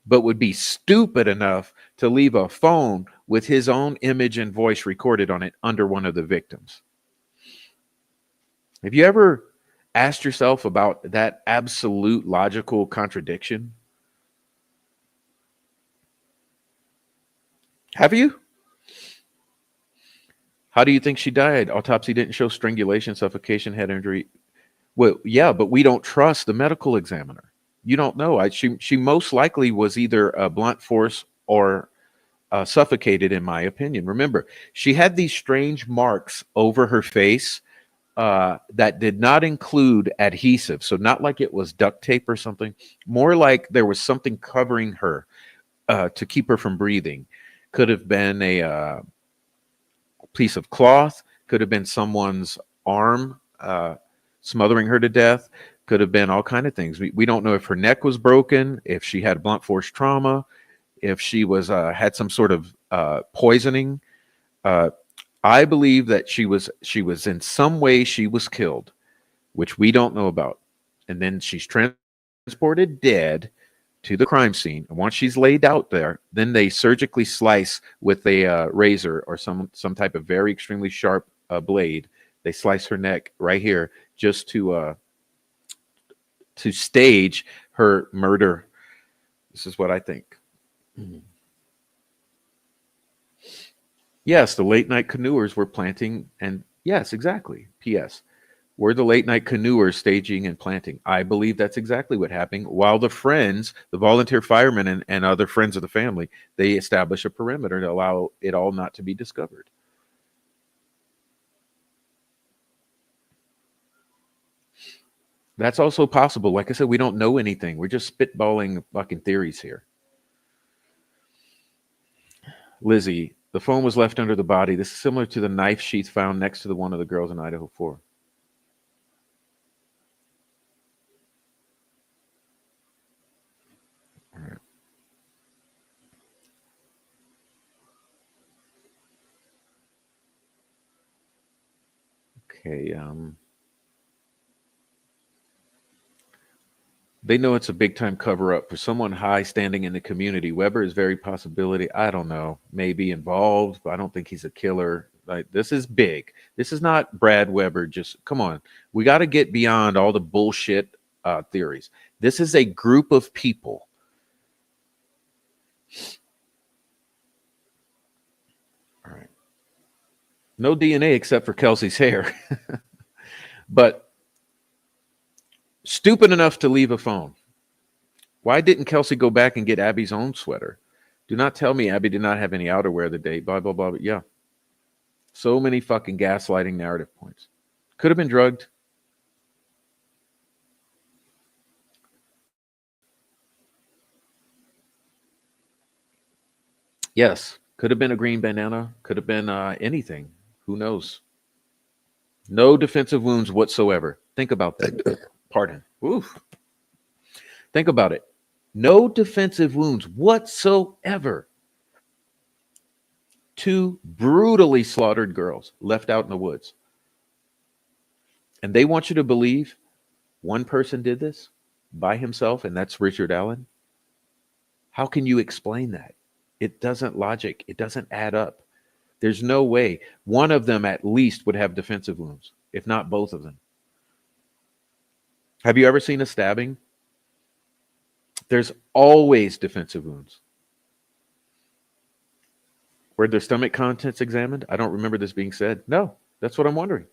but would be stupid enough to leave a phone with his own image and voice recorded on it under one of the victims. Have you ever asked yourself about that absolute logical contradiction? Have you? How do you think she died? Autopsy didn't show strangulation, suffocation, head injury. Well, yeah, but we don't trust the medical examiner. You don't know. She most likely was either a blunt force or suffocated, in my opinion. Remember, she had these strange marks over her face that did not include adhesive. So not like it was duct tape or something. More like there was something covering her to keep her from breathing. Could have been a piece of cloth. Could have been someone's arm smothering her to death. Could have been all kind of things. We don't know if her neck was broken, if she had blunt force trauma, if she was had some sort of poisoning. I believe that she was in some way she was killed, which we don't know about. And then she's transported dead to the crime scene. And once she's laid out there, then they surgically slice with a razor or some type of very extremely sharp blade. They slice her neck right here just to stage her murder. This is what I think. Yes, the late night canoers were planting, and yes, exactly. P.S. Were the late night canoers staging and planting? I believe that's exactly what happened. While the friends, the volunteer firemen, and other friends of the family, they establish a perimeter to allow it all not to be discovered. That's also possible. Like I said, we don't know anything. We're just spitballing fucking theories here. Lizzie, the phone was left under the body. This is similar to the knife sheath found next to the one of the girls in Idaho 4. All right. Okay. They know it's a big time cover up for someone high standing in the community. Weber is very possibility. I don't know, maybe involved, but I don't think he's a killer. Like this is big. This is not Brad Weber. Just come on. We got to get beyond all the bullshit theories. This is a group of people. All right. No DNA except for Kelsi's hair, but stupid enough to leave a phone. Why didn't Kelsi go back and get Abby's own sweater? Do not tell me Abby did not have any outerwear the day. Blah blah blah. But yeah, so many fucking gaslighting narrative points. Could have been drugged. Yes. Could have been a green banana. Could have been anything. Who knows? No defensive wounds whatsoever. Think about that. Pardon. Oof. Think about it. No defensive wounds whatsoever. Two brutally slaughtered girls left out in the woods. And they want you to believe one person did this by himself, and that's Richard Allen. How can you explain that? It doesn't logic. It doesn't add up. There's no way. One of them at least would have defensive wounds, if not both of them. Have you ever seen a stabbing? There's always defensive wounds. Were their stomach contents examined? I don't remember this being said. No, that's what I'm wondering.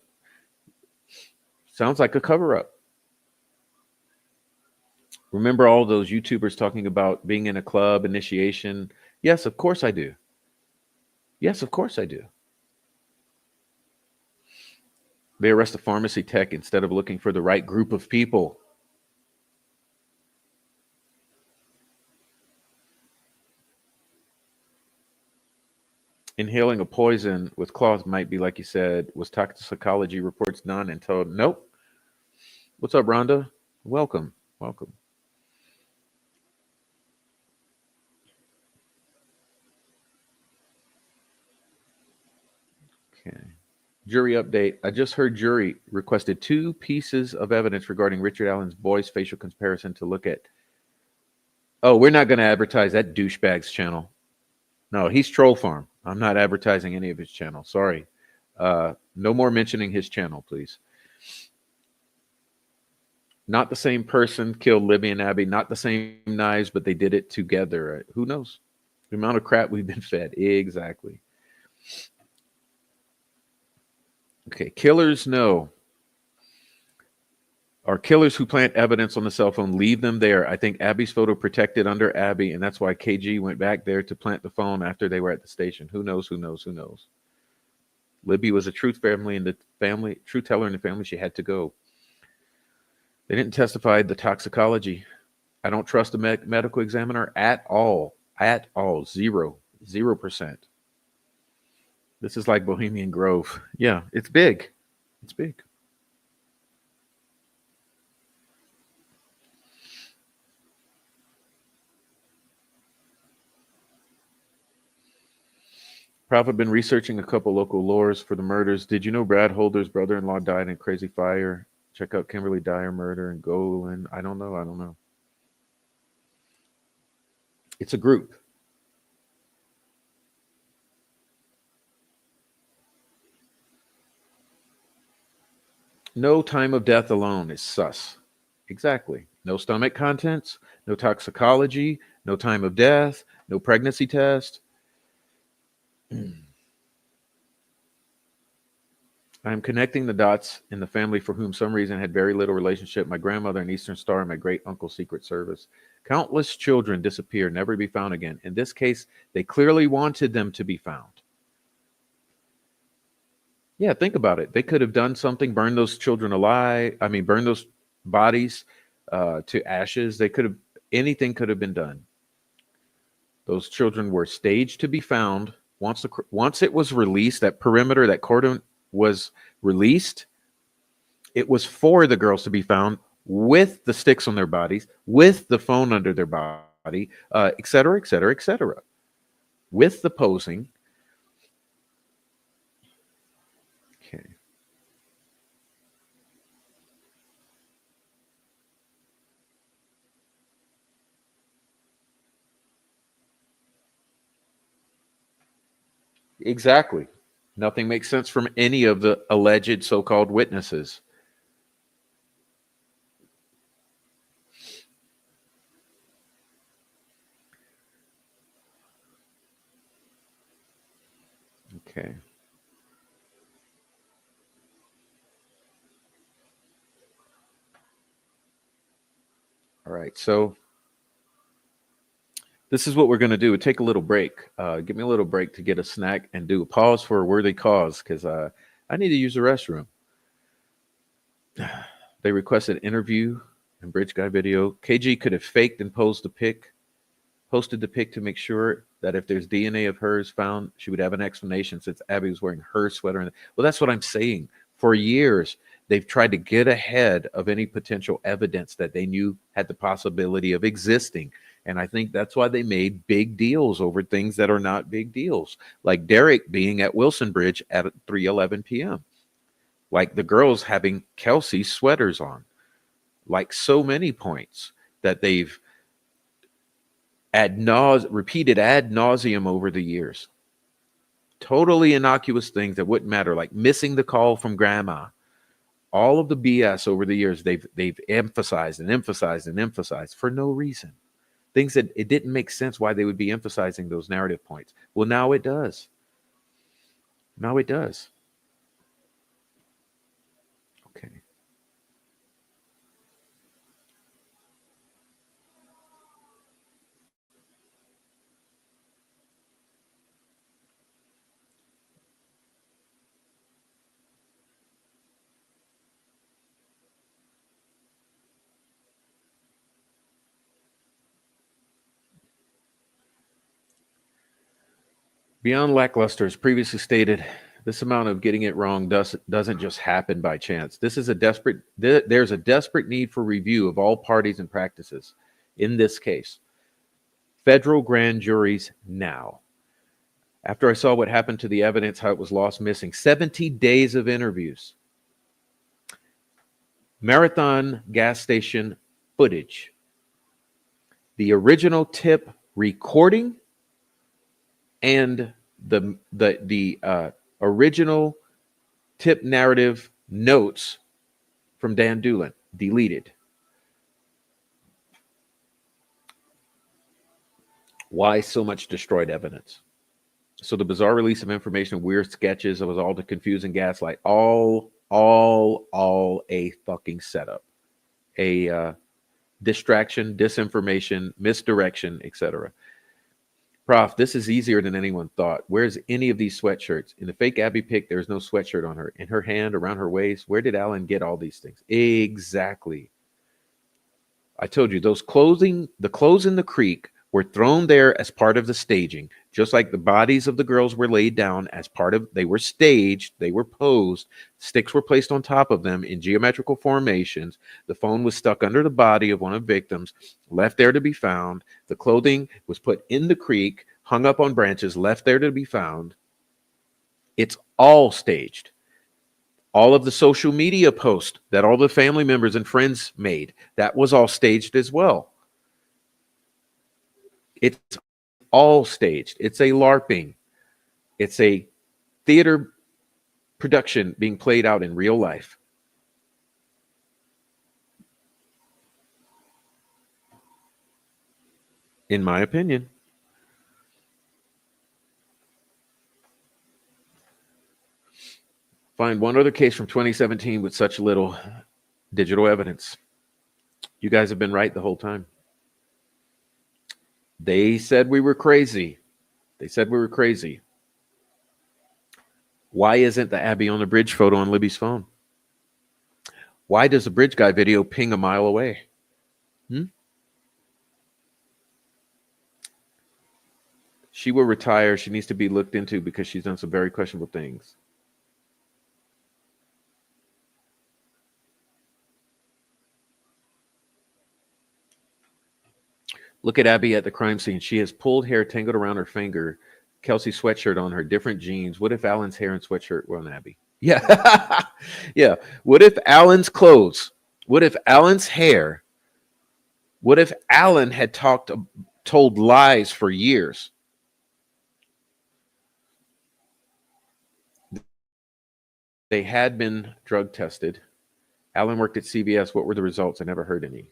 Sounds like a cover up. Remember all those YouTubers talking about being in a club, initiation? Yes, of course I do. Yes, of course I do. They arrest a pharmacy tech instead of looking for the right group of people. Inhaling a poison with cloth might be, like you said, was toxicology reports done until nope. What's up, Rhonda? Welcome. Welcome. Okay. Jury update. I just heard jury requested two pieces of evidence regarding Richard Allen's boy's facial comparison to look at. Oh, we're not going to advertise that douchebag's channel. No, he's Troll Farm. I'm not advertising any of his channel. Sorry. No more mentioning his channel, please. Not the same person killed Libby and Abby. Not the same knives, but they did it together. Who knows? The amount of crap we've been fed. Exactly. Okay. Killers know. Are killers who plant evidence on the cell phone, leave them there. I think Abby's photo protected under Abby, and that's why KG went back there to plant the phone after they were at the station. Who knows? Who knows? Who knows? Libby was a truth family in the family, truth teller in the family. She had to go. They didn't testify the toxicology. I don't trust the medical examiner at all. At all. 0%. This is like Bohemian Grove. Yeah, it's big. It's big. Prof, I've been researching a couple local laws for the murders. Did you know Brad Holder's brother-in-law died in a crazy fire? Check out Kimberly Dyer murder in Golan. I don't know. I don't know. It's a group. No time of death alone is sus. Exactly. No stomach contents, no toxicology, no time of death, no pregnancy test. I'm connecting the dots in the family for whom some reason had very little relationship. My grandmother, an Eastern Star, and my great uncle, Secret Service. Countless children disappear, never to be found again. In this case, they clearly wanted them to be found. Yeah, think about it. They could have done something, burn those children alive. I mean, burn those bodies to ashes. They could have, anything could have been done. Those children were staged to be found. Once it was released, that perimeter, that cordon was released, it was for the girls to be found with the sticks on their bodies, with the phone under their body, et cetera, et cetera, et cetera, with the posing. Okay. Exactly. Nothing makes sense from any of the alleged so-called witnesses. Okay. All right. So this is what we're going to do. Take a little break. Give me a little break to get a snack and do a pause for a worthy cause because I need to use the restroom. They requested interview and bridge guy video. KG could have faked and posted the pic to make sure that if there's DNA of hers found, she would have an explanation since Abby was wearing her sweater. Well, that's what I'm saying. For years, they've tried to get ahead of any potential evidence that they knew had the possibility of existing. And I think that's why they made big deals over things that are not big deals, like Derek being at Wilson Bridge at 3:11 p.m., like the girls having Kelsi sweaters on, like so many points that they've repeated ad nauseum over the years. Totally innocuous things that wouldn't matter, like missing the call from grandma. All of the BS over the years they've emphasized and emphasized and emphasized for no reason. Things that it didn't make sense why they would be emphasizing those narrative points. Well, now it does. Now it does. Okay. Beyond lackluster, as previously stated, this amount of getting it wrong doesn't just happen by chance. There's a desperate need for review of all parties and practices. In this case, federal grand juries now. After I saw what happened to the evidence, how it was lost missing, 70 days of interviews, marathon gas station footage, the original tip recording, and the original tip narrative notes from Dan Doolin deleted. Why so much destroyed evidence? So the bizarre release of information, weird sketches, it was all to confuse and gaslight. All a fucking setup, a distraction, disinformation, misdirection, etc. Prof, this is easier than anyone thought. Where's any of these sweatshirts? In the fake Abby pic, there's no sweatshirt on her. In her hand, around her waist. Where did Alan get all these things? Exactly. I told you, the clothes in the creek were thrown there as part of the staging, just like the bodies of the girls were laid down as part of, they were staged, they were posed, sticks were placed on top of them in geometrical formations. The phone was stuck under the body of one of the victims, left there to be found. The clothing was put in the creek, hung up on branches, left there to be found. It's all staged. All of the social media posts that all the family members and friends made, that was all staged as well. It's all staged. It's a LARPing. It's a theater production being played out in real life. In my opinion. Find one other case from 2017 with such little digital evidence. You guys have been right the whole time. They said we were crazy. They said we were crazy. Why isn't the Abby on the bridge photo on Libby's phone? Why does the bridge guy video ping a mile away? She will retire. She needs to be looked into because she's done some very questionable things. Look at Abby at the crime scene. She has pulled hair tangled around her finger. Kelsi sweatshirt on her, different jeans. What if Alan's hair and sweatshirt were on Abby? Yeah. Yeah. What if Alan's clothes? What if Alan's hair? What if Alan had told lies for years? They had been drug tested. Alan worked at CVS. What were the results? I never heard any.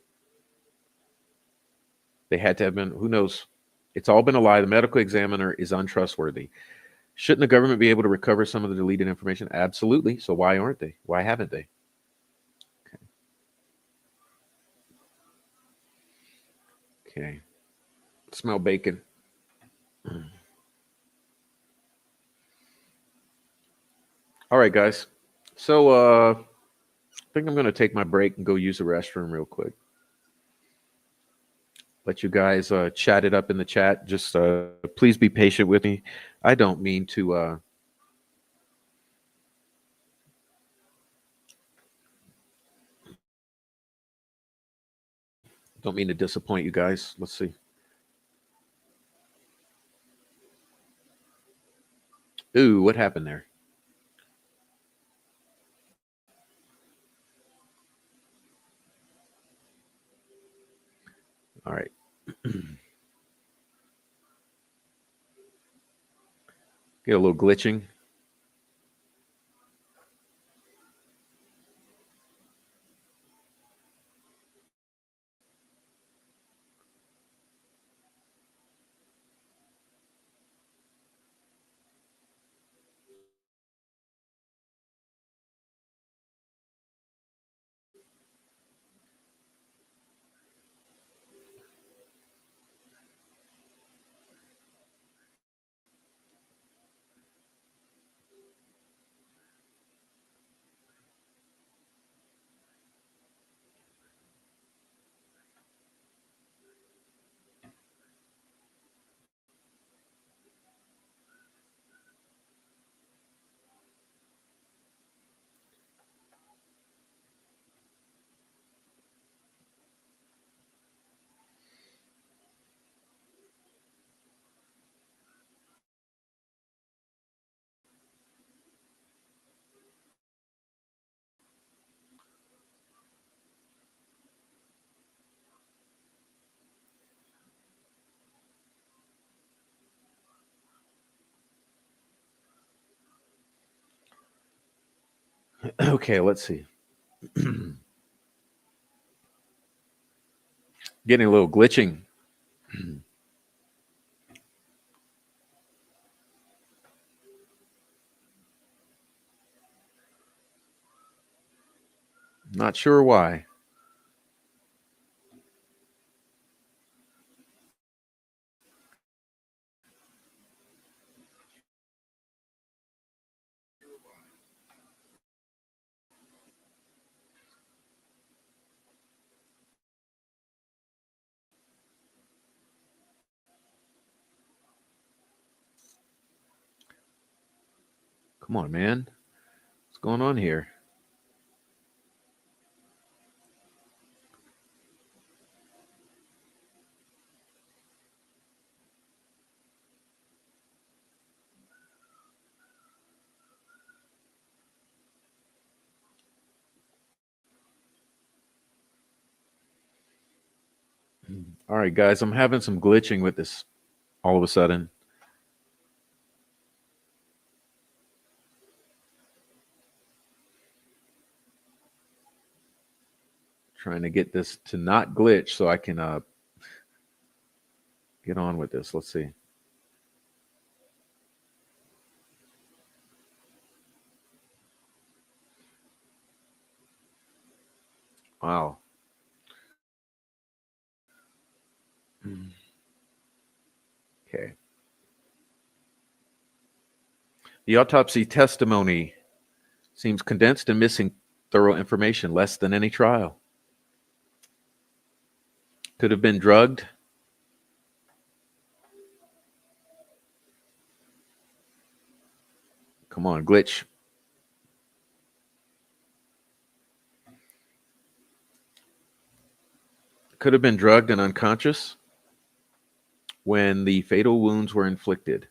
They had to have been, who knows? It's all been a lie. The medical examiner is untrustworthy. Shouldn't the government be able to recover some of the deleted information? Absolutely. So why aren't they? Why haven't they? Okay. Smell bacon. All right, guys. So I think I'm going to take my break and go use the restroom real quick. Let you guys chat it up in the chat. Just please be patient with me. I don't mean to disappoint you guys. Let's see. Ooh, what happened there? All right. Get a little glitching. Okay, let's see. Getting a little glitching. Not sure why. Come on, man. What's going on here? All right, guys, I'm having some glitching with this all of a sudden. Trying to get this to not glitch so I can get on with this. Let's see. Wow. Okay. The autopsy testimony seems condensed and missing thorough information, less than any trial. Could have been drugged. Come on, glitch. Could have been drugged and unconscious when the fatal wounds were inflicted.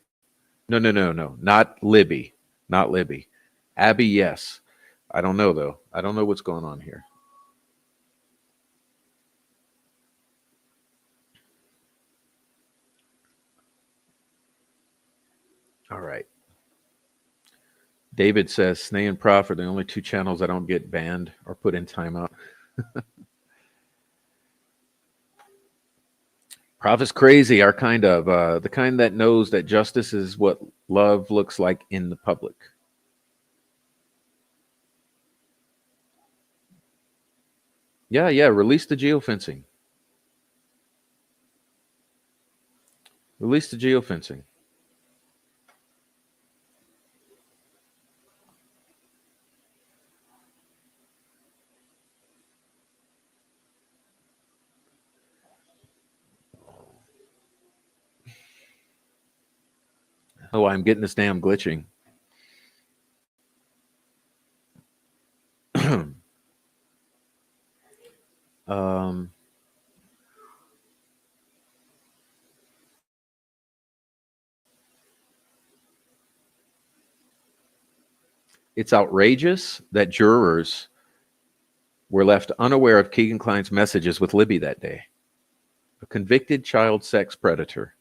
No, no, no, no. Not Libby. Not Libby. Abby, yes. I don't know, though. I don't know what's going on here. All right. David says Snay and Prof are the only two channels I don't get banned or put in timeout. Prof is crazy, our kind of, the kind that knows that justice is what love looks like in the public. Yeah, yeah, release the geofencing. Release the geofencing. Oh, I'm getting this damn glitching. um, it's outrageous that jurors were left unaware of Keegan Klein's messages with Libby that day, a convicted child sex predator.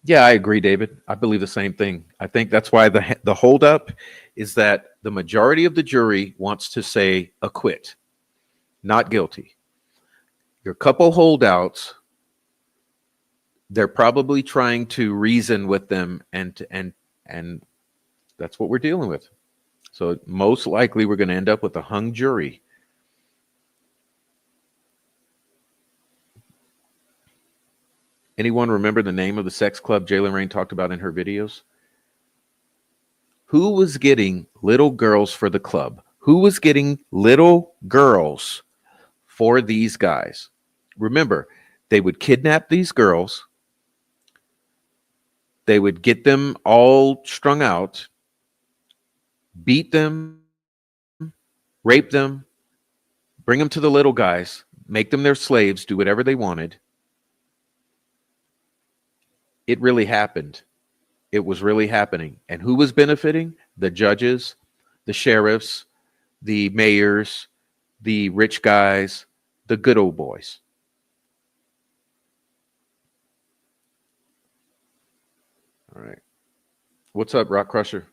Yeah, I agree, David. I believe the same thing. I think that's why the holdup is that the majority of the jury wants to say acquit, not guilty. Your couple holdouts, they're probably trying to reason with them, and that's what we're dealing with. So most likely we're going to end up with a hung jury. Anyone remember the name of the sex club Jalen Rain talked about in her videos? Who was getting little girls for the club? Who was getting little girls for these guys? Remember, they would kidnap these girls. They would get them all strung out, beat them, rape them, bring them to the little guys, make them their slaves, do whatever they wanted. It really happened. It was really happening. And who was benefiting? The judges, the sheriffs, the mayors, the rich guys, the good old boys. All right. What's up, Rock Crusher?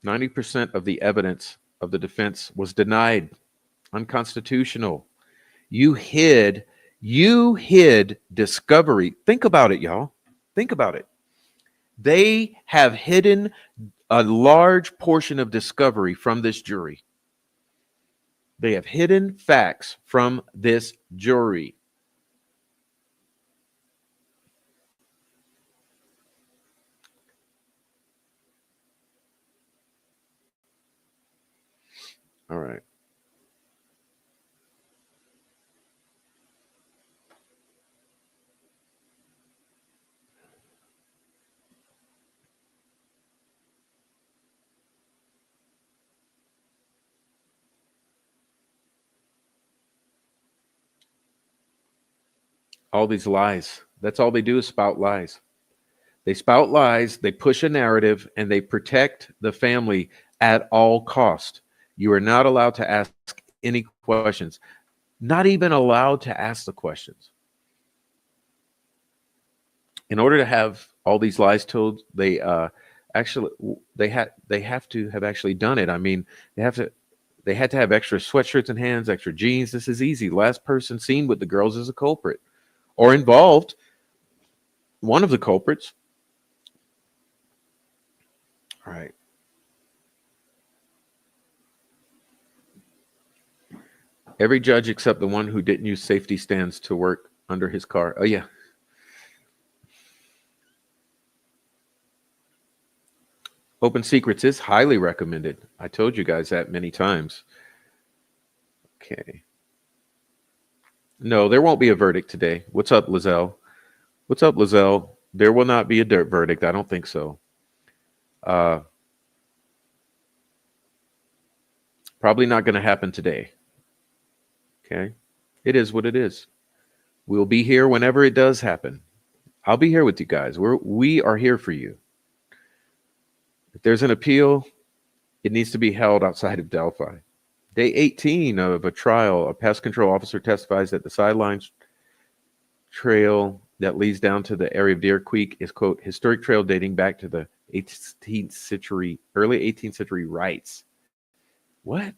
90% of the evidence of the defense was denied. Unconstitutional. You hid discovery. Think about it, y'all. Think about it. They have hidden a large portion of discovery from this jury. They have hidden facts from this jury. All right. All these lies. That's all they do is spout lies. They spout lies, they push a narrative, and they protect the family at all cost. You are not allowed to ask any questions, not even allowed to ask the questions. In order to have all these lies told, actually they have to have actually done it. I mean, they had to have extra sweatshirts and hands, extra jeans. This is easy. Last person seen with the girls is a culprit or involved, one of the culprits. All right. Every judge except the one who didn't use safety stands to work under his car. Oh yeah. Open secrets is highly recommended. I told you guys that many times. Okay. No, there won't be a verdict today. What's up, Lizelle? What's up, Lizelle? There will not be a dirt verdict. I don't think so. Uh, Probably not going to happen today. Okay. It is what it is. We'll be here whenever it does happen. I'll be here with you guys. We are here for you. If there's an appeal, it needs to be held outside of Delphi. Day 18 of a trial, a pest control officer testifies that the sidelines trail that leads down to the area of Deer Creek is, quote, historic trail dating back to the 18th century, early 18th century rights. What?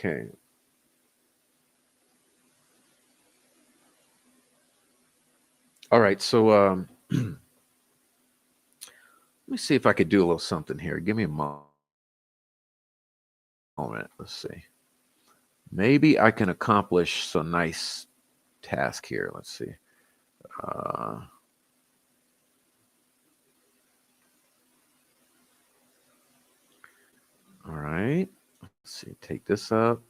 Okay. All right. So let me see if I could do a little something here. Give me a moment. Let's see. Maybe I can accomplish some nice task here. Let's see. Uh, all right. Let's see. Take this up.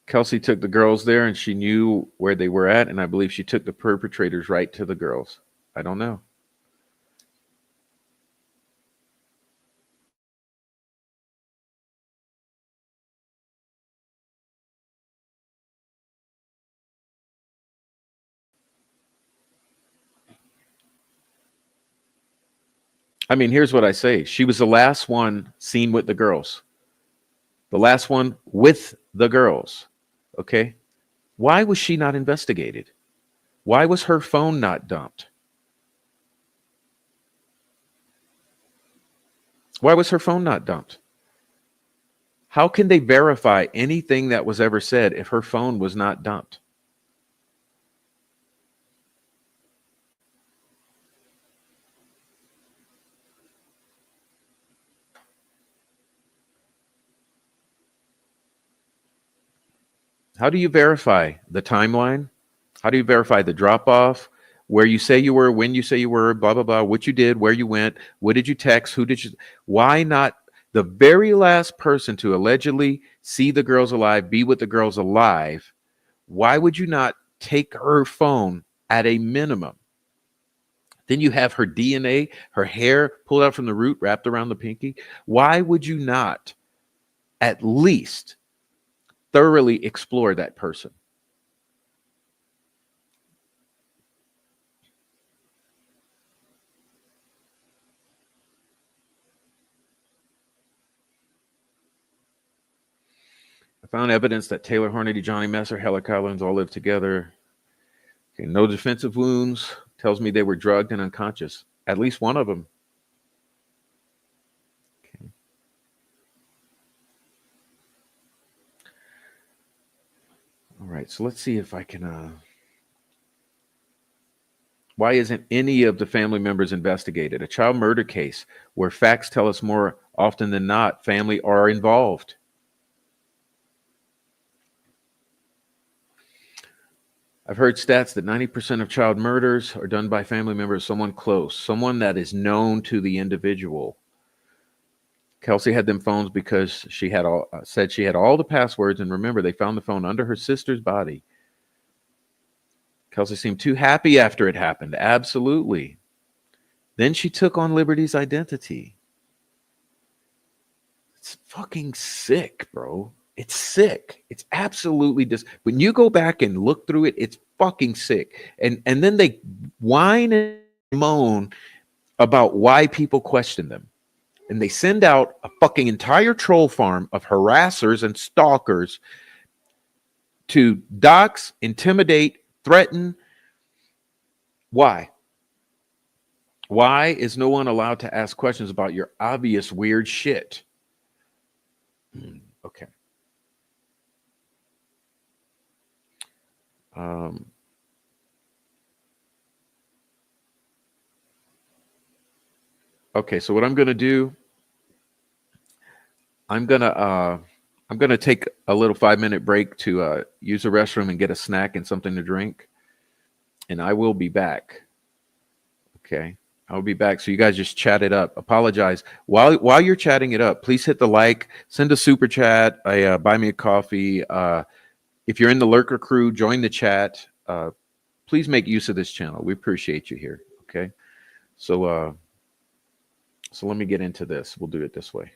Kelsi took the girls there and she knew where they were at. And I believe she took the perpetrators right to the girls. I don't know. I mean, here's what I say. She was the last one seen with the girls, the last one with the girls. Okay. Why was she not investigated? Why was her phone not dumped? Why was her phone not dumped? How can they verify anything that was ever said if her phone was not dumped? How do you verify the timeline? How do you verify the drop off? Where you say you were, when you say you were, blah, blah, blah, what you did, where you went, what did you text, who did you, why not the very last person to allegedly see the girls alive, be with the girls alive? Why would you not take her phone at a minimum? Then you have her DNA, her hair pulled out from the root, wrapped around the pinky. Why would you not at least thoroughly explore that person? I found evidence that Taylor Hornady, Johnny Messer, Heller Collins all lived together. Okay, no defensive wounds. tells me they were drugged and unconscious. At least one of them. Okay. All right, so let's see if I can... Why isn't any of the family members investigated? A child murder case where facts tell us more often than not family are involved. I've heard stats that 90% of child murders are done by family members, someone close, someone that is known to the individual. Kelsi had them phones because she had said she had all the passwords, and remember, they found the phone under her sister's body. Kelsi seemed too happy after it happened. Absolutely. Then she took on Liberty's identity. It's fucking sick, bro. It's sick. It's absolutely when you go back and look through it, it's fucking sick. And then they whine and moan about why people question them. And they send out a fucking entire troll farm of harassers and stalkers to dox, intimidate, threaten. Why? Why is no one allowed to ask questions about your obvious weird shit? Okay. Okay, so what I'm going to do, I'm going to take a little 5-minute break to use the restroom and get a snack and something to drink. And I will be back. Okay, I'll be back. So you guys just chat it up. Apologize. While you're chatting it up, please hit the like, send a super chat, buy me a coffee. If you're in the lurker crew, join the chat. Please make use of this channel. We appreciate you here. Okay, so let me get into this. We'll do it this way.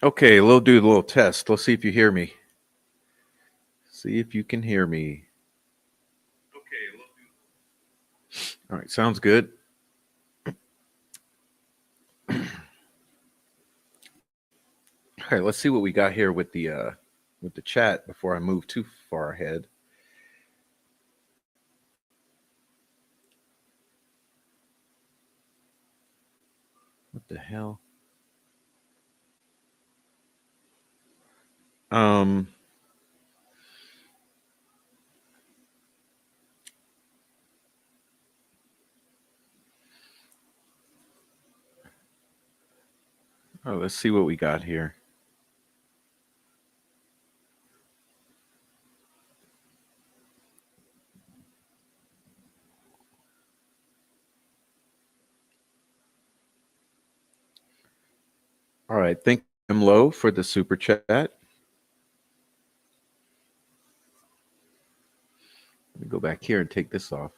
Okay, we'll do the little test. Let's see if you hear me. See if you can hear me. All right, sounds good. All right, let's see what we got here with the chat before I move too far ahead. What the hell? Um Oh, let's see what we got here. All right, thank you, Low, for the super chat. Let me go back here and take this off.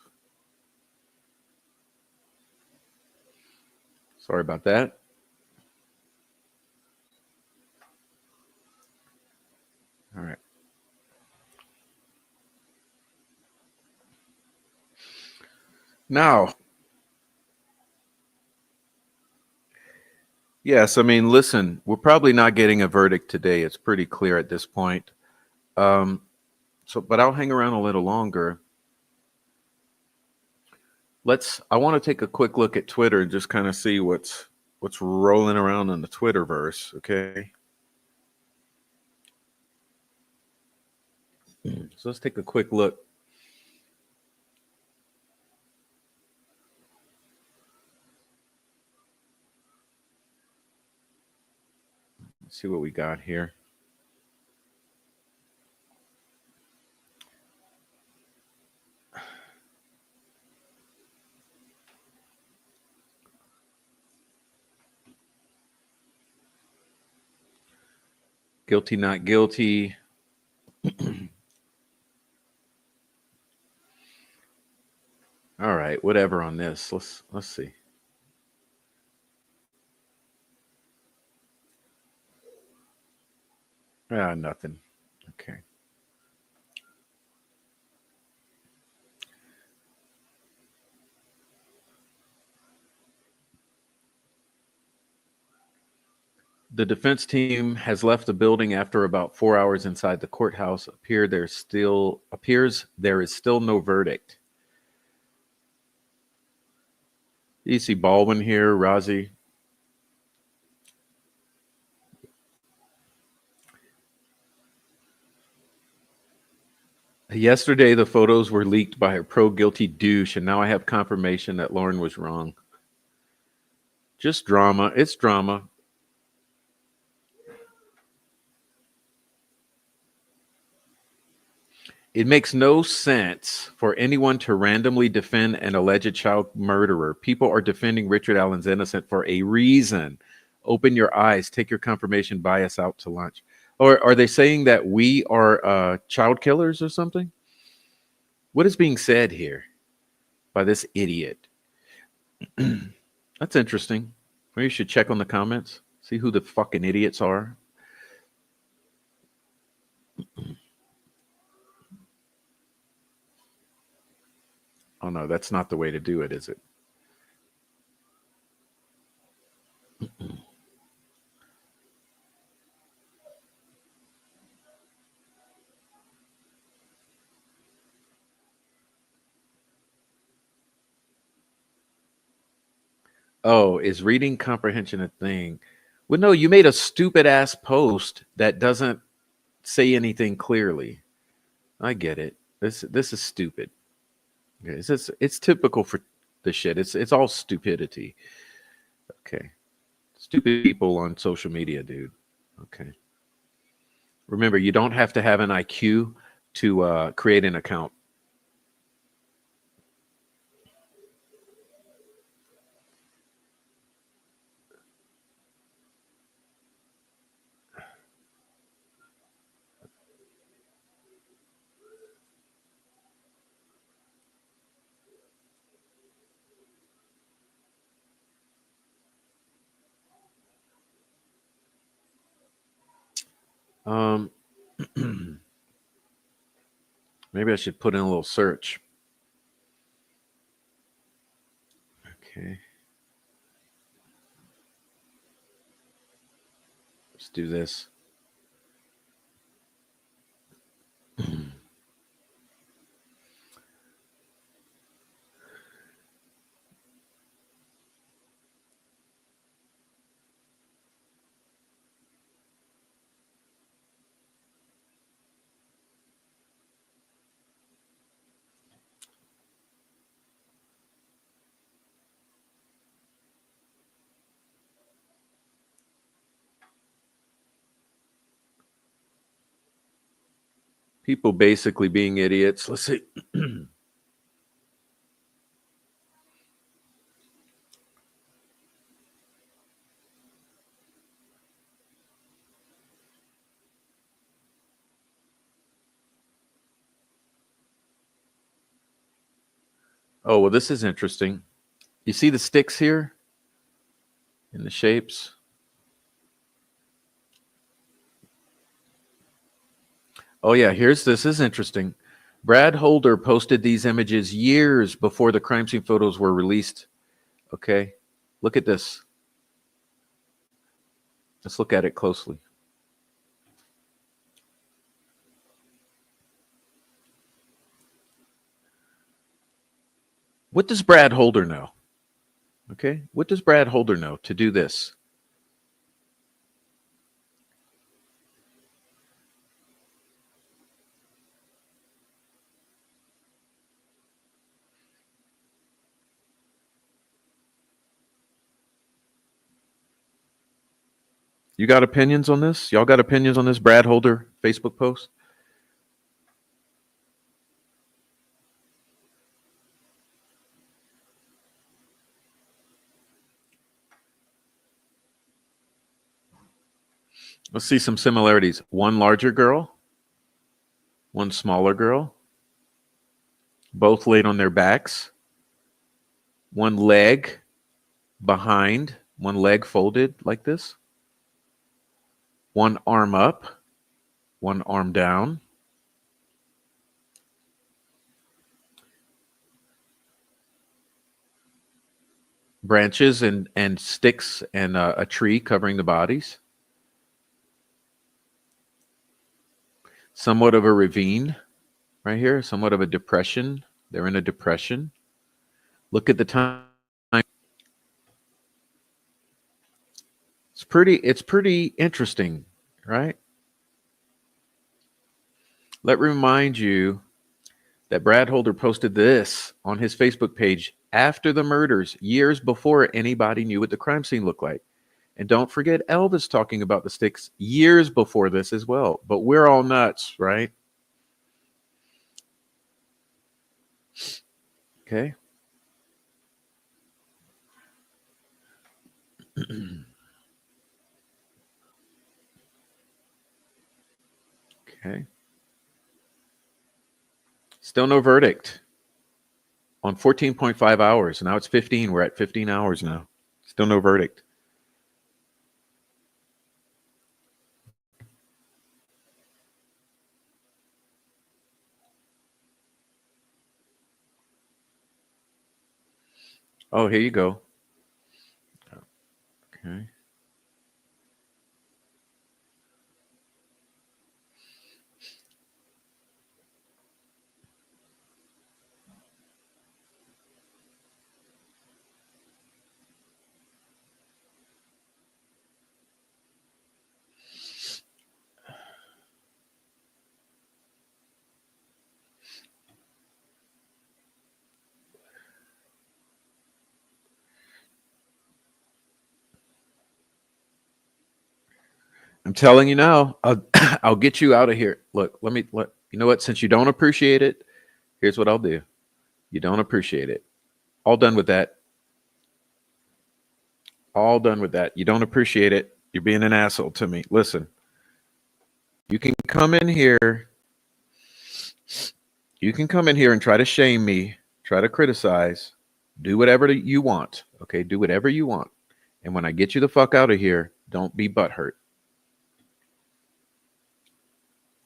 Sorry about that. All right. Now, Yes, I mean, listen, we're probably not getting a verdict today. It's pretty clear at this point. Um, but I'll hang around a little longer. I want to take a quick look at Twitter and just kind of see what's rolling around in the Twitterverse. Okay. So let's take a quick look. Let's see what we got here. Guilty, not guilty. All right, whatever on this. Let's see. Nothing. Okay. The defense team has left the building after about 4 hours inside the courthouse. Appears there is still no verdict. You see Baldwin here, Razi. Yesterday, the photos were leaked by a pro-guilty douche, and now I have confirmation that Lauren was wrong. Just drama. It's drama. It makes no sense for anyone to randomly defend an alleged child murderer. People are defending Richard Allen's innocent for a reason. Open your eyes. Take your confirmation bias out to lunch. Or are they saying that we are child killers or something? What is being said here by this idiot? That's interesting. Maybe you should check on the comments. See who the fucking idiots are. Oh no, that's not the way to do it, is it? Oh, is reading comprehension a thing? Well, no, you made a stupid ass post that doesn't say anything clearly. I get it. This is stupid. Okay, it's typical for the shit. It's all stupidity. Okay. Stupid people on social media, dude. Okay. Remember, you don't have to have an IQ to create an account. Um, maybe I should put in a little search. Okay. Let's do this. People basically being idiots. Let's see. Oh, well, this is interesting. You see the sticks here in the shapes? Oh, yeah, this is interesting. Brad Holder posted these images years before the crime scene photos were released. Okay, look at this. Let's look at it closely. What does Brad Holder know? Okay, what does Brad Holder know to do this? You got opinions on this? Y'all got opinions on this Brad Holder Facebook post? Let's see some similarities. One larger girl, one smaller girl, both laid on their backs, one leg behind, one leg folded like this, one arm up, one arm down. Branches and sticks and a tree covering the bodies. Somewhat of a ravine right here, somewhat of a depression. They're in a depression. Look at the time. It's pretty interesting, right? Let me remind you that Brad Holder posted this on his Facebook page after the murders, years before anybody knew what the crime scene looked like. And don't forget Elvis talking about the sticks years before this as well. But we're all nuts, right? Okay. Okay. Still no verdict on 14.5 hours. Now it's 15. We're at 15 hours now. Still no verdict. Oh, here you go. Okay. I'm telling you now, I'll get you out of here. Look, you know what? Since you don't appreciate it, here's what I'll do. You don't appreciate it. All done with that. All done with that. You don't appreciate it. You're being an asshole to me. Listen, you can come in here. You can come in here and try to shame me, try to criticize, do whatever you want. Okay, do whatever you want. And when I get you the fuck out of here, don't be butthurt.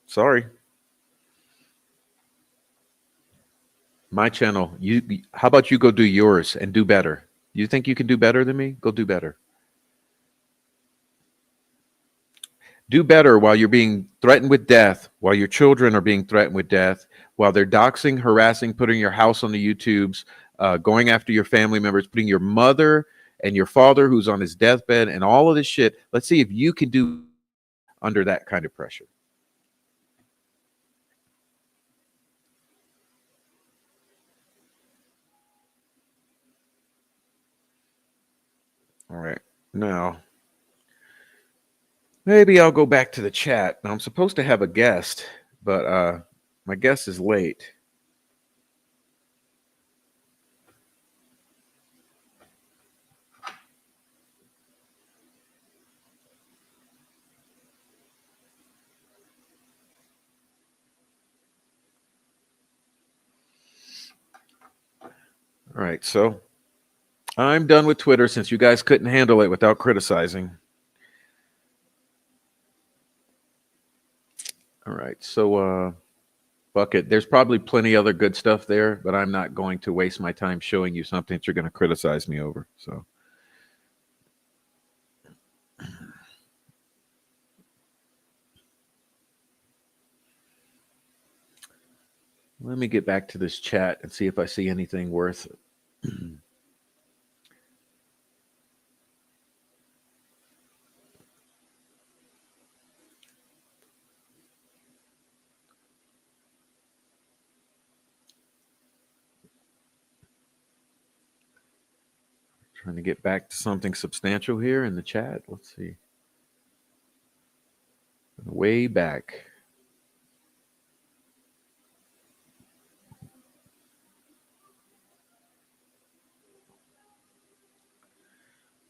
Sorry. My channel. How about you go do yours and do better? You think you can do better than me? Go do better. Do better while you're being threatened with death, while your children are being threatened with death, while they're doxing, harassing, putting your house on the YouTubes, going after your family members, putting your mother and your father who's on his deathbed and all of this shit. Let's see if you can do under that kind of pressure. All right. Now, maybe I'll go back to the chat. Now, I'm supposed to have a guest, but my guest is late. All right. So I'm done with Twitter since you guys couldn't handle it without criticizing. All right. So, fuck it. There's probably plenty other good stuff there, but I'm not going to waste my time showing you something that you're going to criticize me over. So, Let me get back to this chat and see if I see anything worth trying to get back to something substantial here in the chat. Let's see. Way back.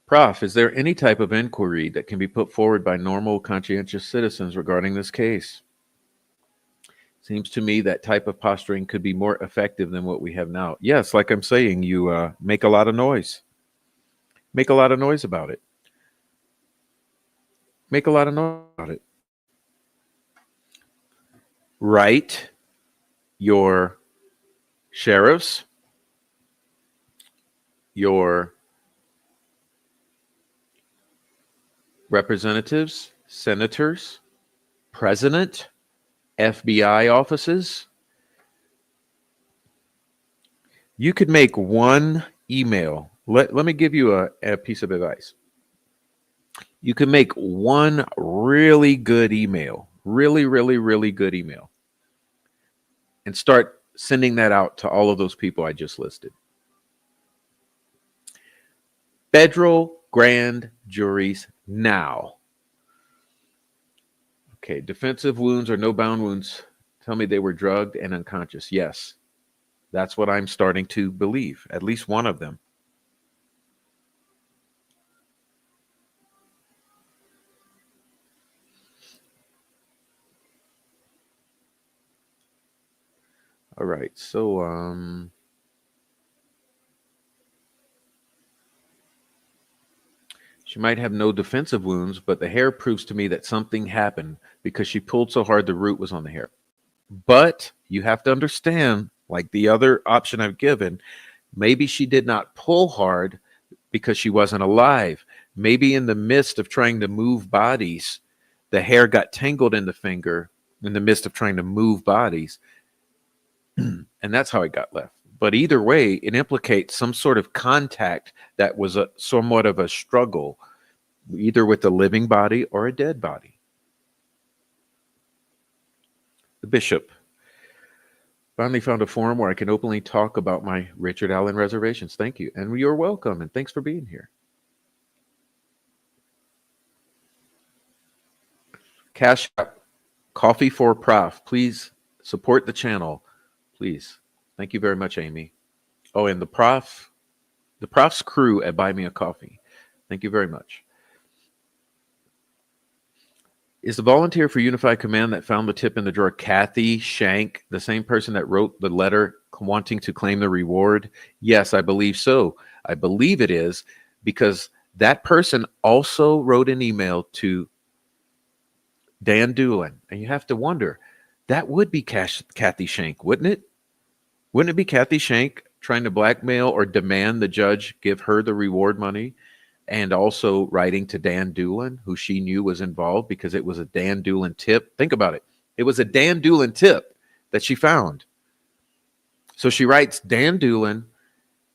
Prof, is there any type of inquiry that can be put forward by normal, conscientious citizens regarding this case? Seems to me that type of posturing could be more effective than what we have now. Yes, like I'm saying, you make a lot of noise. Make a lot of noise about it. Make a lot of noise about it. Write your sheriffs, your representatives, senators, president, FBI offices. You could make one email. Let me give you a piece of advice. You can make one really good email, really, really, really good email, and start sending that out to all of those people I just listed. Federal grand juries now. Okay, defensive wounds or no bound wounds. Tell me they were drugged and unconscious. Yes, that's what I'm starting to believe, at least one of them. All right, so she might have no defensive wounds, but the hair proves to me that something happened because she pulled so hard the root was on the hair. But you have to understand, like the other option I've given, maybe she did not pull hard because she wasn't alive. Maybe in the midst of trying to move bodies, the hair got tangled in the finger in the midst of trying to move bodies. And that's how it got left. But either way, it implicates some sort of contact that was somewhat of a struggle, either with a living body or a dead body. The bishop. Finally found a forum where I can openly talk about my Richard Allen reservations. Thank you. And you're welcome. And thanks for being here. Cash App, Coffee for Prof. Please support the channel. Please. Thank you very much, Amy. Oh, and the Prof's crew at Buy Me a Coffee. Thank you very much. Is the volunteer for Unified Command that found the tip in the drawer Kathy Shank, the same person that wrote the letter wanting to claim the reward? Yes, I believe so. I believe it is because that person also wrote an email to Dan Doolin. And you have to wonder, that would be Kathy Shank, wouldn't it? Wouldn't it be Kathy Shank trying to blackmail or demand the judge give her the reward money? And also writing to Dan Doolin, who she knew was involved because it was a Dan Doolin tip. Think about it. It was a Dan Doolin tip that she found. So she writes Dan Doolin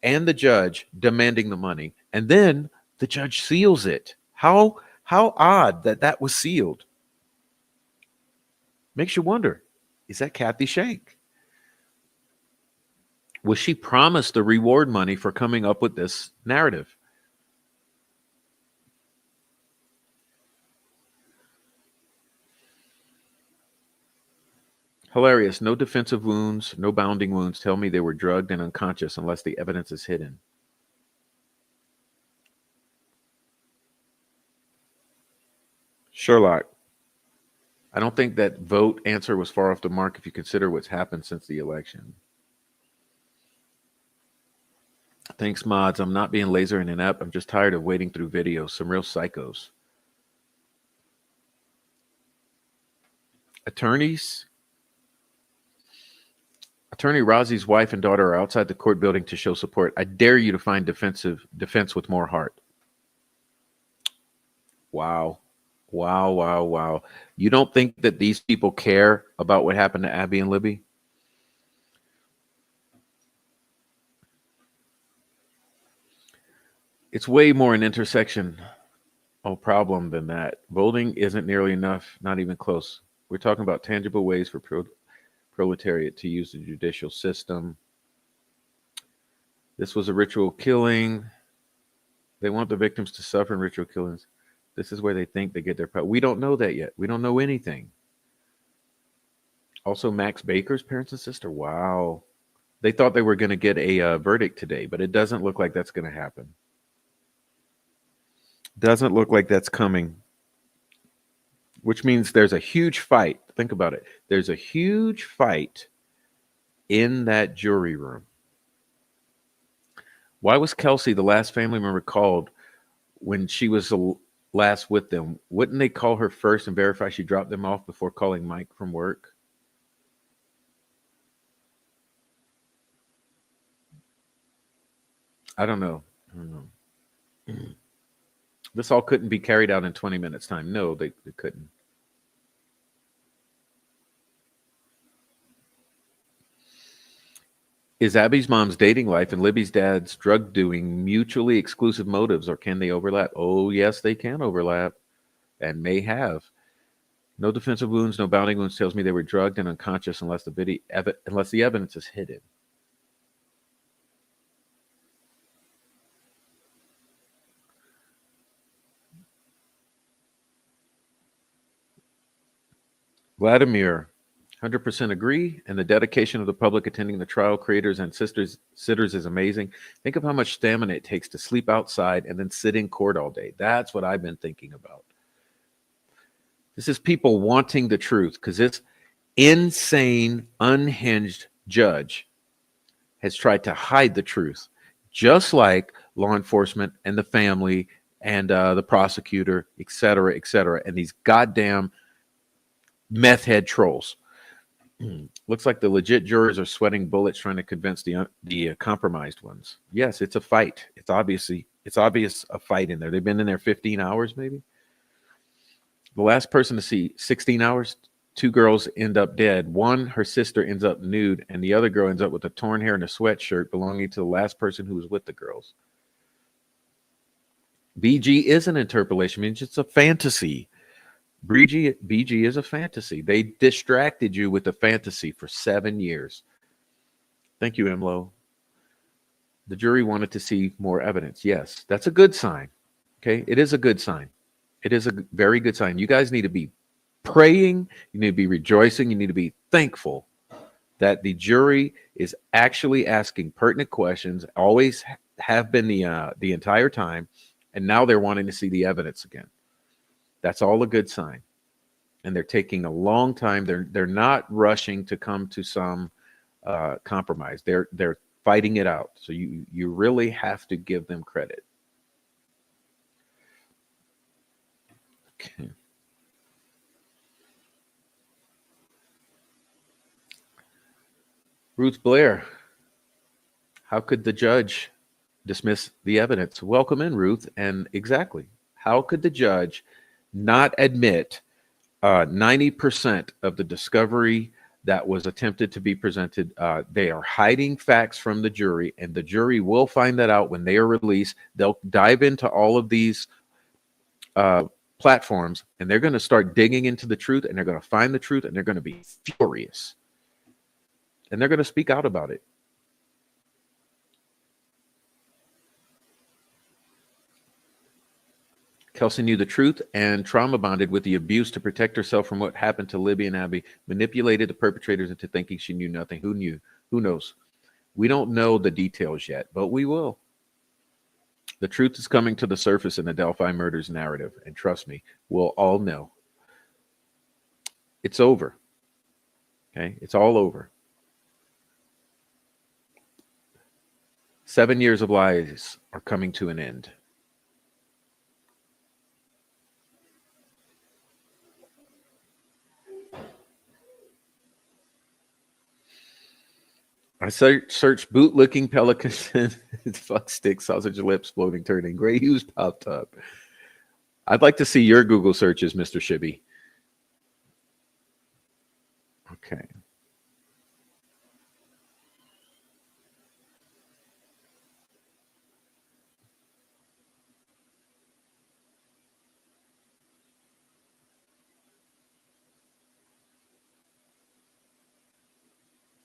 and the judge demanding the money. And then the judge seals it. How odd that that was sealed. Makes you wonder, is that Kathy Shank? Was she promised the reward money for coming up with this narrative? Hilarious. No defensive wounds, no bounding wounds. Tell me they were drugged and unconscious unless the evidence is hidden. Sherlock. I don't think that vote answer was far off the mark if you consider what's happened since the election. Thanks, mods. I'm not being laser and inept. I'm just tired of waiting through videos. Some real psychos. Attorneys. Attorney Razi's wife and daughter are outside the court building to show support. I dare you to find defense with more heart. Wow. Wow, wow, wow. You don't think that these people care about what happened to Abby and Libby? It's way more an intersection problem than that. Voting isn't nearly enough, not even close. We're talking about tangible ways for proletariat to use the judicial system. This was a ritual killing. They want the victims to suffer in ritual killings. This is where they think they get their power. We don't know that yet. We don't know anything. Also, Max Baker's parents and sister. Wow. They thought they were going to get a verdict today, but it doesn't look like that's going to happen. Doesn't look like that's coming, which means there's a huge fight. Think about it. There's a huge fight in that jury room. Why was Kelsi the last family member called when she was the last with them? Wouldn't they call her first and verify she dropped them off before calling Mike from work? I don't know. This all couldn't be carried out in 20 minutes time. No, they couldn't. Is Abby's mom's dating life and Libby's dad's drug doing mutually exclusive motives, or can they overlap? Oh, yes, they can overlap and may have. No defensive wounds, no bounding wounds tells me they were drugged and unconscious unless the evidence is hidden. Vladimir, 100% agree. And the dedication of the public attending the trial, creators and sitters is amazing. Think of how much stamina it takes to sleep outside and then sit in court all day. That's what I've been thinking about. This is people wanting the truth because this insane, unhinged judge has tried to hide the truth, just like law enforcement and the family and the prosecutor, et cetera, and these goddamn meth head trolls. Looks like the legit jurors are sweating bullets trying to convince the compromised ones. Yes, it's a fight. It's obvious a fight in there. They've been in there 15 hours, maybe. The last person to see 16 hours, two girls end up dead. One, her sister, ends up nude, and the other girl ends up with a torn hair and a sweatshirt belonging to the last person who was with the girls. BG is an interpolation. I mean, it's a fantasy. BG is a fantasy. They distracted you with a fantasy for 7 years. Thank you, Emlo. The jury wanted to see more evidence. Yes, that's a good sign. Okay, it is a good sign. It is a very good sign. You guys need to be praying. You need to be rejoicing. You need to be thankful that the jury is actually asking pertinent questions. Always have been the entire time, and now they're wanting to see the evidence again. That's all a good sign. And they're taking a long time. They're not rushing to come to some compromise. They're fighting it out. So you really have to give them credit. Okay. Ruth Blair, how could the judge dismiss the evidence? Welcome in, Ruth. And exactly, how could the judge not admit 90% of the discovery that was attempted to be presented? They are hiding facts from the jury, and the jury will find that out when they are released. They'll dive into all of these platforms, and they're going to start digging into the truth, and they're going to find the truth, and they're going to be furious. And they're going to speak out about it. Kelsi knew the truth and trauma bonded with the abuse to protect herself from what happened to Libby and Abby, manipulated the perpetrators into thinking she knew nothing. Who knew? Who knows? We don't know the details yet, but we will. The truth is coming to the surface in the Delphi murders narrative, and trust me, we'll all know. It's over. Okay? It's all over. 7 years of lies are coming to an end. I searched bootlicking pelicans and fuck stick, sausage lips, floating turning. Gray Hughes popped up. I'd like to see your Google searches, Mr. Shibby. Okay.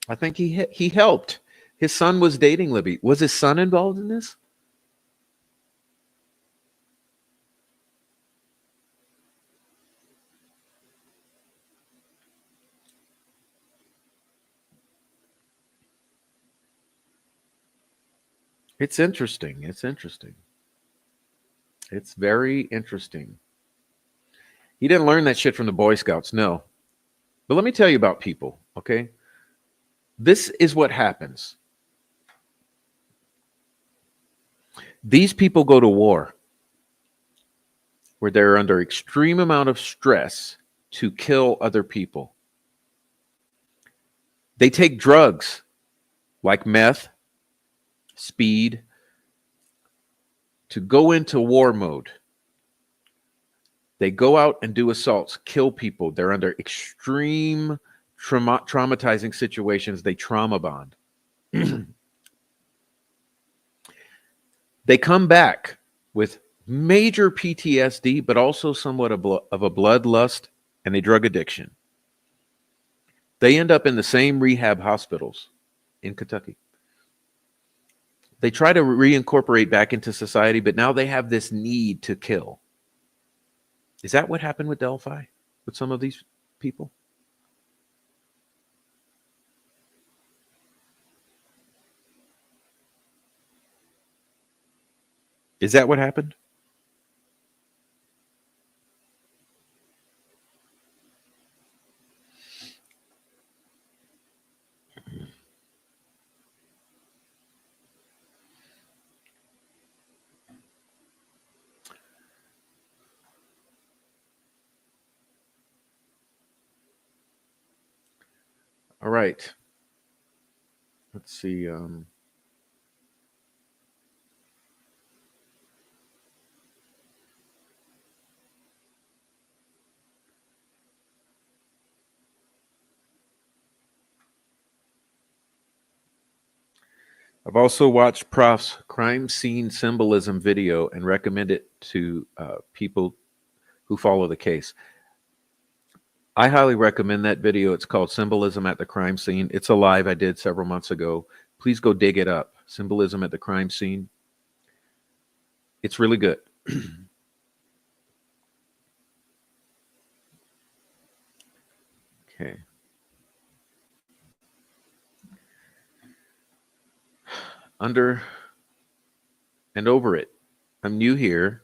I think he helped. His son was dating Libby. Was his son involved in this? It's interesting. It's interesting. It's very interesting. He didn't learn that shit from the Boy Scouts, no. But let me tell you about people, okay? This is what happens. These people go to war where they're under extreme amount of stress to kill other people. They take drugs like meth, speed, to go into war mode. They go out and do assaults, kill people. They're under extreme traumatizing situations. They trauma bond. They come back with major PTSD, but also somewhat of a bloodlust and a drug addiction. They end up in the same rehab hospitals in Kentucky. They try to reincorporate back into society, but now they have this need to kill. Is that what happened with Delphi, with some of these people? Is that what happened? All right. Let's see. I've also watched Prof's crime scene symbolism video and recommend it to people who follow the case. I highly recommend that video. It's called Symbolism at the Crime Scene. It's a live I did several months ago. Please go dig it up. Symbolism at the Crime Scene. It's really good. Okay. Under and over it. I'm new here.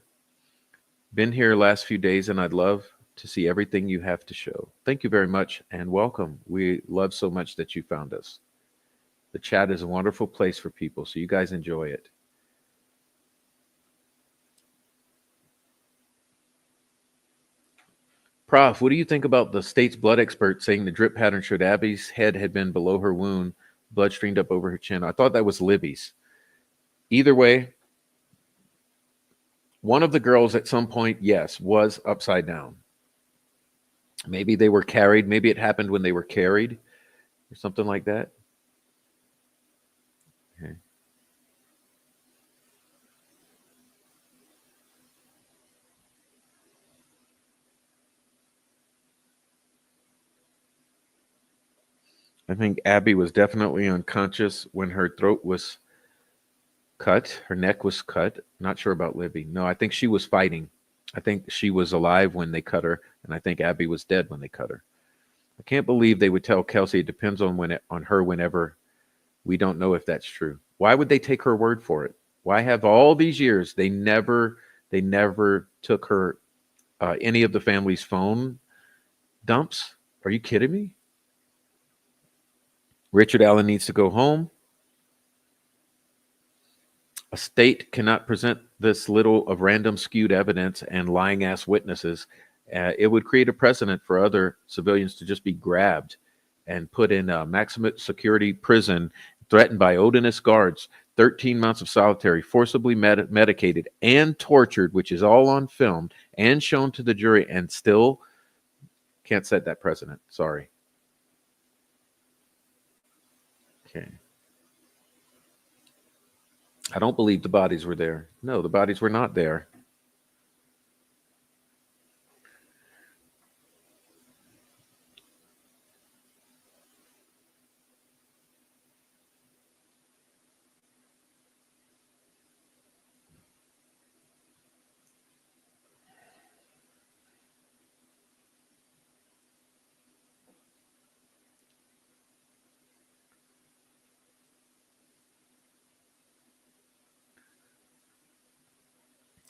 Been here last few days, and I'd love to see everything you have to show. Thank you very much and welcome. We love so much that you found us. The chat is a wonderful place for people, so you guys enjoy it. Prof, what do you think about the state's blood expert saying the drip pattern showed Abby's head had been below her wound, blood streamed up over her chin? I thought that was Libby's. Either way, one of the girls at some point, yes, was upside down. Maybe they were carried. Maybe it happened when they were carried or something like that. Okay. I think Abby was definitely unconscious when her throat was cut. Her neck was cut. Not sure about Libby. No, I think she was fighting. I think she was alive when they cut her, and I think Abby was dead when they cut her. I can't believe they would tell Kelsi it depends on her whenever. We don't know if that's true. Why would they take her word for it? Why have all these years they never took her any of the family's phone dumps? Are you kidding me? Richard Allen needs to go home. A state cannot present this little of random skewed evidence and lying ass witnesses. It would create a precedent for other civilians to just be grabbed and put in a maximum security prison, threatened by Odinist guards, 13 months of solitary, forcibly medicated and tortured, which is all on film and shown to the jury, and still can't set that precedent. Sorry. Okay. I don't believe the bodies were there. No, the bodies were not there.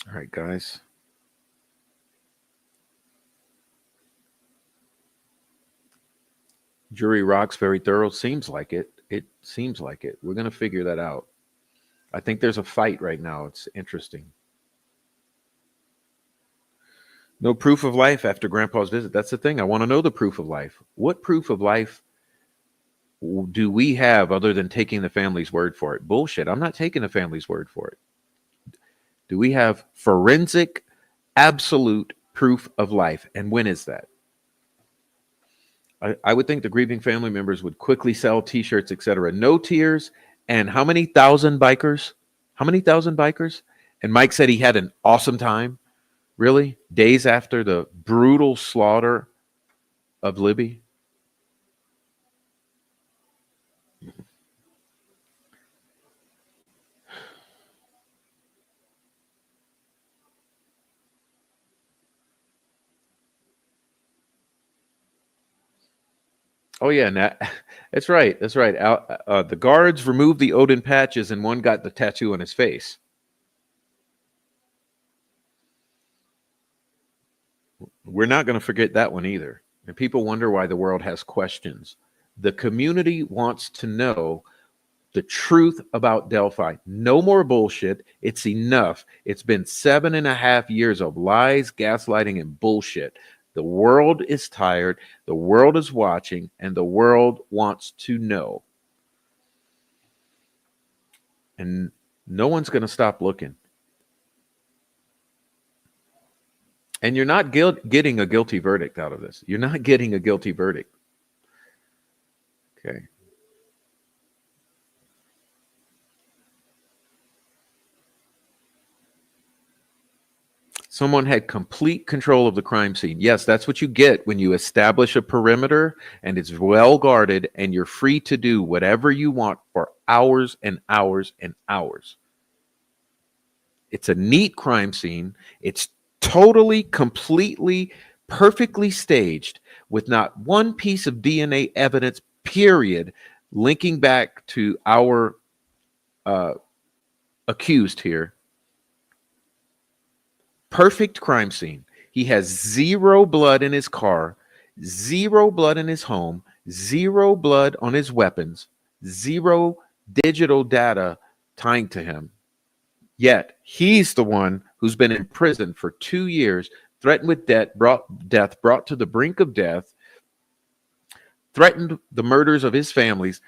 All right, guys. Jury rocks very thorough. Seems like it. It seems like it. We're going to figure that out. I think there's a fight right now. It's interesting. No proof of life after Grandpa's visit. That's the thing. I want to know the proof of life. What proof of life do we have other than taking the family's word for it? Bullshit. I'm not taking the family's word for it. Do we have forensic, absolute proof of life? And when is that? I would think the grieving family members would quickly sell T-shirts, etc. No tears, and how many thousand bikers? How many thousand bikers? And Mike said he had an awesome time. Really? Days after the brutal slaughter of Libby? Oh yeah, that's right. That's right. The guards removed the Odin patches, and one got the tattoo on his face. We're not going to forget that one either. And people wonder why the world has questions. The community wants to know the truth about Delphi. No more bullshit. It's enough. It's been 7.5 years of lies, gaslighting, and bullshit. The world is tired. The world is watching, and the world wants to know. And no one's going to stop looking. And you're not getting a guilty verdict out of this. You're not getting a guilty verdict. Okay. Someone had complete control of the crime scene. Yes, that's what you get when you establish a perimeter and it's well guarded and you're free to do whatever you want for hours and hours and hours. It's a neat crime scene. It's totally, completely, perfectly staged with not one piece of DNA evidence, period, linking back to our accused here. Perfect crime scene. He has zero blood in his car, zero blood in his home, zero blood on his weapons, zero digital data tying to him. Yet he's the one who's been in prison for 2 years, threatened with death, brought to the brink of death, threatened the murders of his families,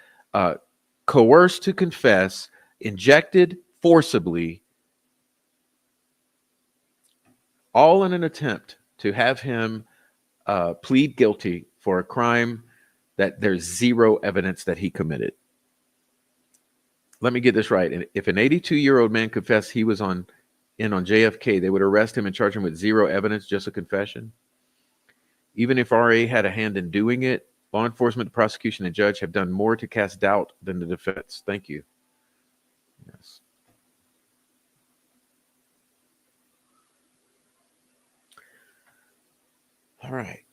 coerced to confess, injected forcibly, all in an attempt to have him plead guilty for a crime that there's zero evidence that he committed. Let me get this right. If an 82-year-old man confessed he was on JFK, they would arrest him and charge him with zero evidence, just a confession. Even if RA had a hand in doing it, law enforcement, the prosecution, and judge have done more to cast doubt than the defense. Thank you. Yes. All right.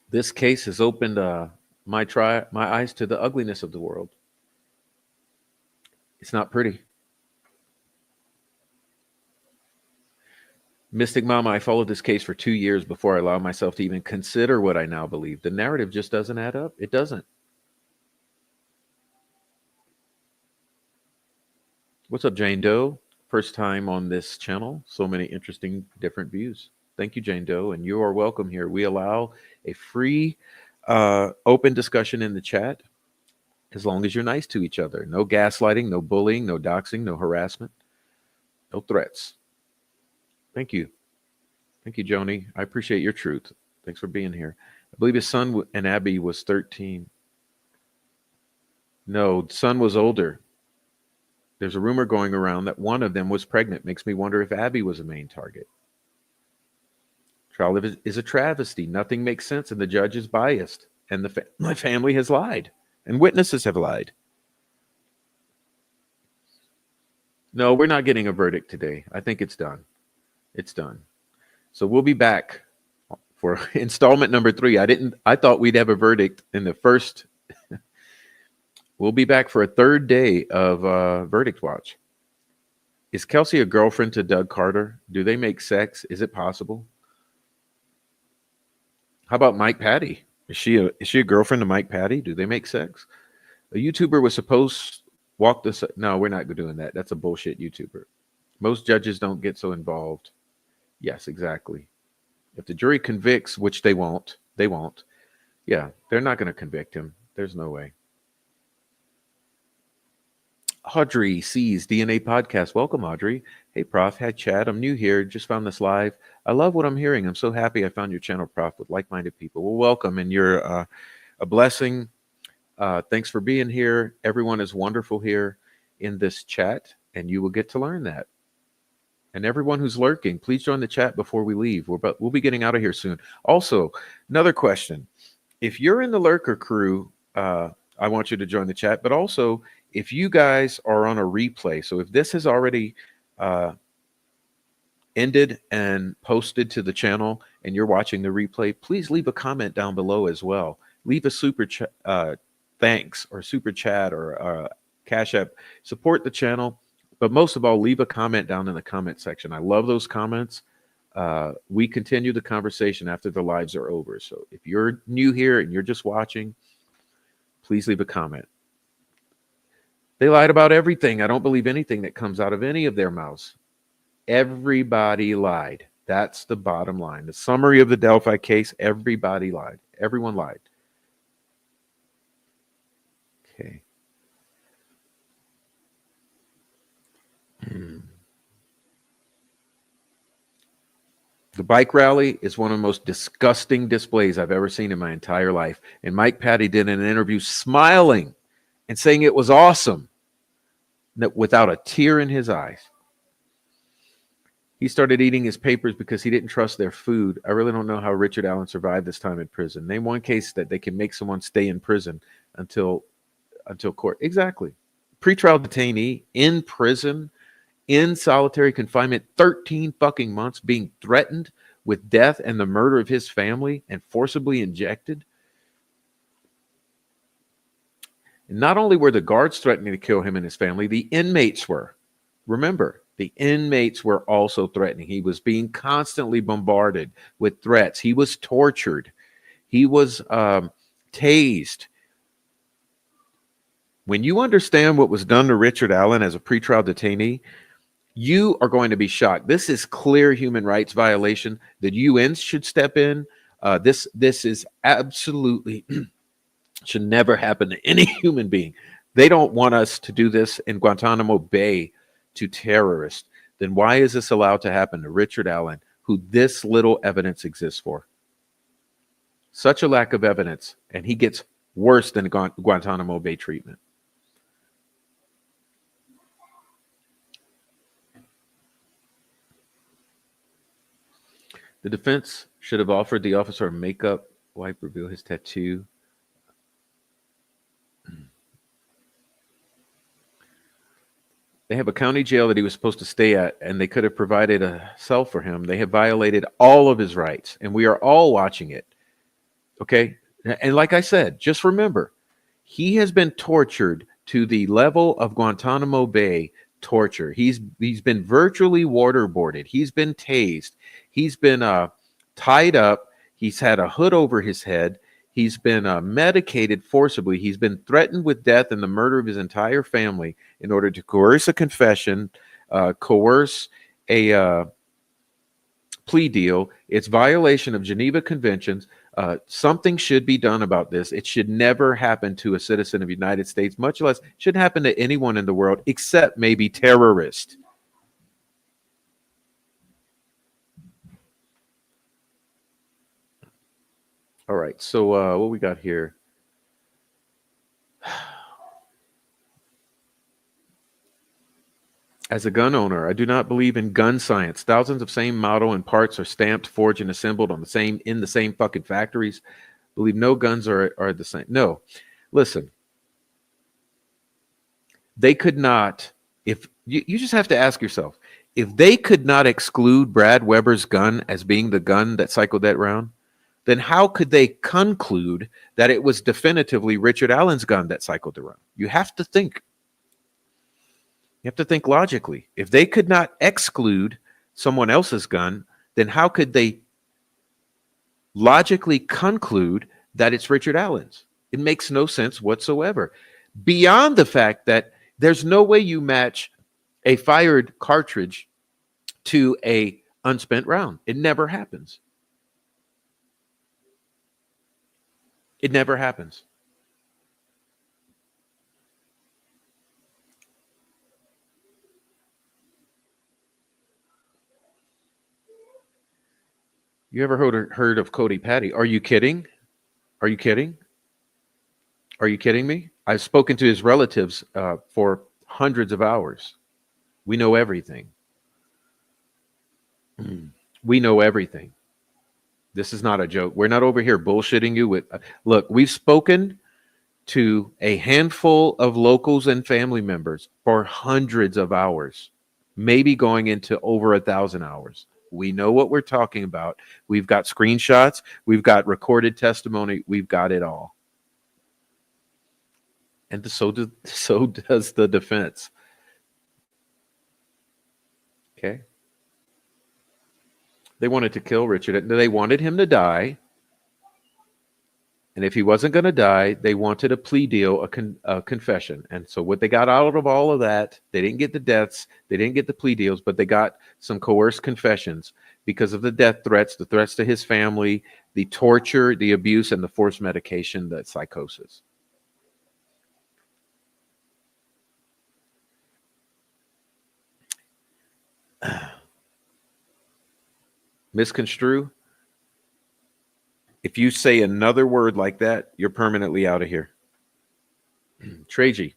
This case has opened my eyes to the ugliness of the world. It's not pretty. Mystic Mama, I followed this case for 2 years before I allowed myself to even consider what I now believe. The narrative just doesn't add up. It doesn't. What's up, Jane Doe? First time on this channel. So many interesting, different views. Thank you, Jane Doe, and you are welcome here. We allow a free, open discussion in the chat as long as you're nice to each other. No gaslighting, no bullying, no doxing, no harassment, no threats. Thank you. Thank you, Joni. I appreciate your truth. Thanks for being here. I believe his son and Abby was 13. No, son was older. There's a rumor going around that one of them was pregnant. Makes me wonder if Abby was a main target. Trial is a travesty. Nothing makes sense, and the judge is biased. And my family has lied, and witnesses have lied. No, we're not getting a verdict today. I think it's done. It's done. So we'll be back for installment number 3. I thought we'd have a verdict in the first. We'll be back for a third day of Verdict Watch. Is Kelsi a girlfriend to Doug Carter? Do they make sex? Is it possible? How about Mike Patty? Is she a girlfriend to Mike Patty? Do they make sex? A YouTuber was supposed walk this. No, we're not doing that. That's a bullshit YouTuber. Most judges don't get so involved. Yes, exactly. If the jury convicts, which they won't. Yeah, they're not going to convict him. There's no way. Audrey sees DNA podcast. Welcome, Audrey. Hey, Prof. Had chat. I'm new here. Just found this live. I love what I'm hearing. I'm so happy I found your channel, Prof, with like-minded people. Well, welcome, and you're a blessing. Thanks for being here. Everyone is wonderful here in this chat, and you will get to learn that. And everyone who's lurking, please join the chat before we leave. We'll be getting out of here soon. Also, another question. If you're in the lurker crew, I want you to join the chat. But also, if you guys are on a replay, so if this has already ended and posted to the channel and you're watching the replay, please leave a comment down below as well. Leave a super thanks or super chat or Cash App. Support the channel. But most of all, leave a comment down in the comment section. I love those comments. We continue the conversation after the lives are over. So if you're new here and you're just watching, please leave a comment. They lied about everything. I don't believe anything that comes out of any of their mouths. Everybody lied. That's the bottom line. The summary of the Delphi case, everybody lied. Everyone lied. Okay. The bike rally is one of the most disgusting displays I've ever seen in my entire life. And Mike Patty did an interview smiling and saying it was awesome without a tear in his eyes. He started eating his papers because he didn't trust their food. I really don't know how Richard Allen survived this time in prison. Name one case that they can make someone stay in prison until court. Exactly. Pretrial detainee in prison, in solitary confinement, 13 fucking months, being threatened with death and the murder of his family and forcibly injected. And not only were the guards threatening to kill him and his family, the inmates were. Remember, the inmates were also threatening. He was being constantly bombarded with threats. He was tortured. He was tased. When you understand what was done to Richard Allen as a pretrial detainee, you are going to be shocked. This is clear human rights violation. The UN should step in. This is absolutely should never happen to any human being. They don't want us to do this in Guantanamo Bay to terrorists. Then why is this allowed to happen to Richard Allen, who this little evidence exists for? Such a lack of evidence, and he gets worse than Guantanamo Bay treatment. The defense should have offered the officer a makeup wipe, reveal his tattoo. They have a county jail that he was supposed to stay at, and they could have provided a cell for him. They have violated all of his rights, and we are all watching it. Okay? And like I said, just remember, he has been tortured to the level of Guantanamo Bay torture. He's been virtually waterboarded. He's been tased. He's been tied up. He's had a hood over his head. He's been medicated forcibly. He's been threatened with death and the murder of his entire family in order to coerce a confession, coerce a plea deal. It's violation of Geneva Conventions. Something should be done about this. It should never happen to a citizen of the United States, much less should happen to anyone in the world except maybe terrorists. All right, so what we got here? As a gun owner, I do not believe in gun science. Thousands of same model and parts are stamped, forged, and assembled in the same fucking factories. Believe no guns are the same. No, listen. They could not. If you just have to ask yourself, If they could not exclude Brad Weber's gun as being the gun that cycled that round, then how could they conclude that it was definitively Richard Allen's gun that cycled the round? You have to think. You have to think logically. If they could not exclude someone else's gun, then how could they logically conclude that it's Richard Allen's? It makes no sense whatsoever. Beyond the fact that there's no way you match a fired cartridge to a unspent round. It never happens. It never happens. You ever heard of Cody Patty? Are you kidding? Are you kidding? Are you kidding me? I've spoken to his relatives for hundreds of hours. We know everything. We know everything. This is not a joke. We're not over here bullshitting you with. Look, we've spoken to a handful of locals and family members for hundreds of hours, maybe going into over 1,000 hours. We know what we're talking about. We've got screenshots. We've got recorded testimony. We've got it all. And so does the defense. Okay. They wanted to kill Richard. They wanted him to die. And if he wasn't going to die, they wanted a plea deal, a confession. And so what they got out of all of that, they didn't get the deaths, they didn't get the plea deals, but they got some coerced confessions because of the death threats, the threats to his family, the torture, the abuse, and the forced medication, the psychosis. Misconstrue. If you say another word like that, you're permanently out of here. Tragy,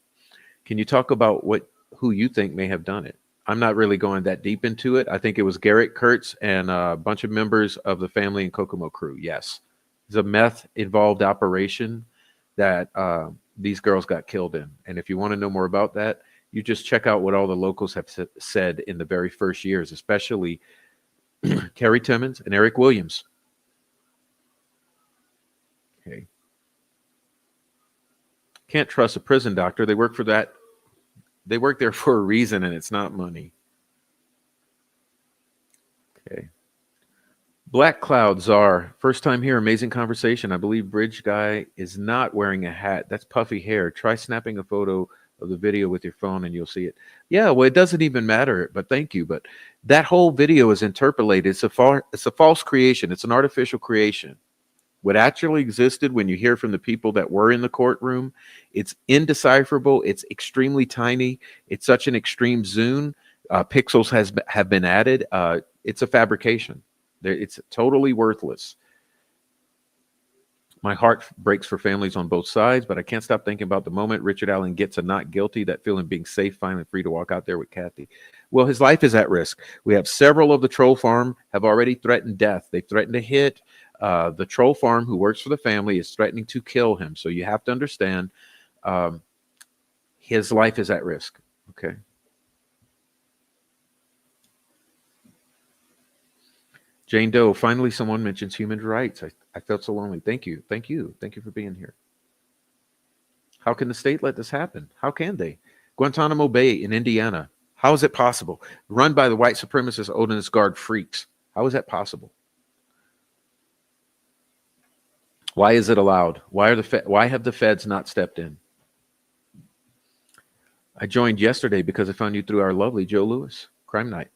can you talk about who you think may have done it? I'm not really going that deep into it. I think it was Garrett Kurtz and a bunch of members of the family and Kokomo crew. Yes. It's a meth-involved operation that these girls got killed in. And if you want to know more about that, you just check out what all the locals have said in the very first years, especially Kerry Timmons and Eric Williams. Okay. Can't trust a prison doctor. They work for that. They work there for a reason, and it's not money. Okay. Black Cloud Czar, first time here, amazing conversation. I believe Bridge Guy is not wearing a hat. That's puffy hair. Try snapping a photo of the video with your phone and you'll see it. Yeah, well, it doesn't even matter, but thank you. But that whole video is interpolated. It's a false creation. It's an artificial creation. What actually existed, when you hear from the people that were in the courtroom, it's indecipherable. It's extremely tiny. It's such an extreme zoom. Pixels have been added. It's a fabrication. It's totally worthless. My heart breaks for families on both sides, but I can't stop thinking about the moment Richard Allen gets a not guilty, that feeling being safe, finally free to walk out there with Kathy. Well, his life is at risk. We have several of the troll farm have already threatened death. They threatened to hit. The troll farm who works for the family is threatening to kill him. So you have to understand his life is at risk. Okay. Jane Doe, finally someone mentions human rights. I felt so lonely. Thank you. Thank you. Thank you for being here. How can the state let this happen? How can they? Guantanamo Bay in Indiana. How is it possible? Run by the white supremacist Odinist Guard freaks. How is that possible? Why is it allowed? Why have the feds not stepped in? I joined yesterday because I found you through our lovely Joe Lewis, Crime Night.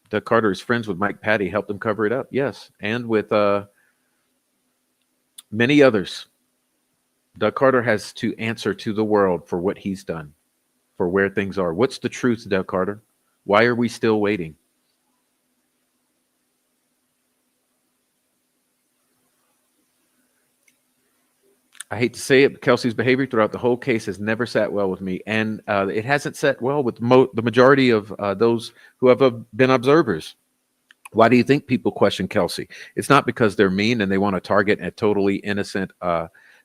Doug Carter is friends with Mike Patty, helped him cover it up. Yes. And with many others. Doug Carter has to answer to the world for what he's done, for where things are. What's the truth, Doug Carter? Why are we still waiting? I hate to say it, but Kelsi's behavior throughout the whole case has never sat well with me. And it hasn't sat well with the majority of those who have been observers. Why do you think people question Kelsi? It's not because they're mean and they want to target a totally innocent,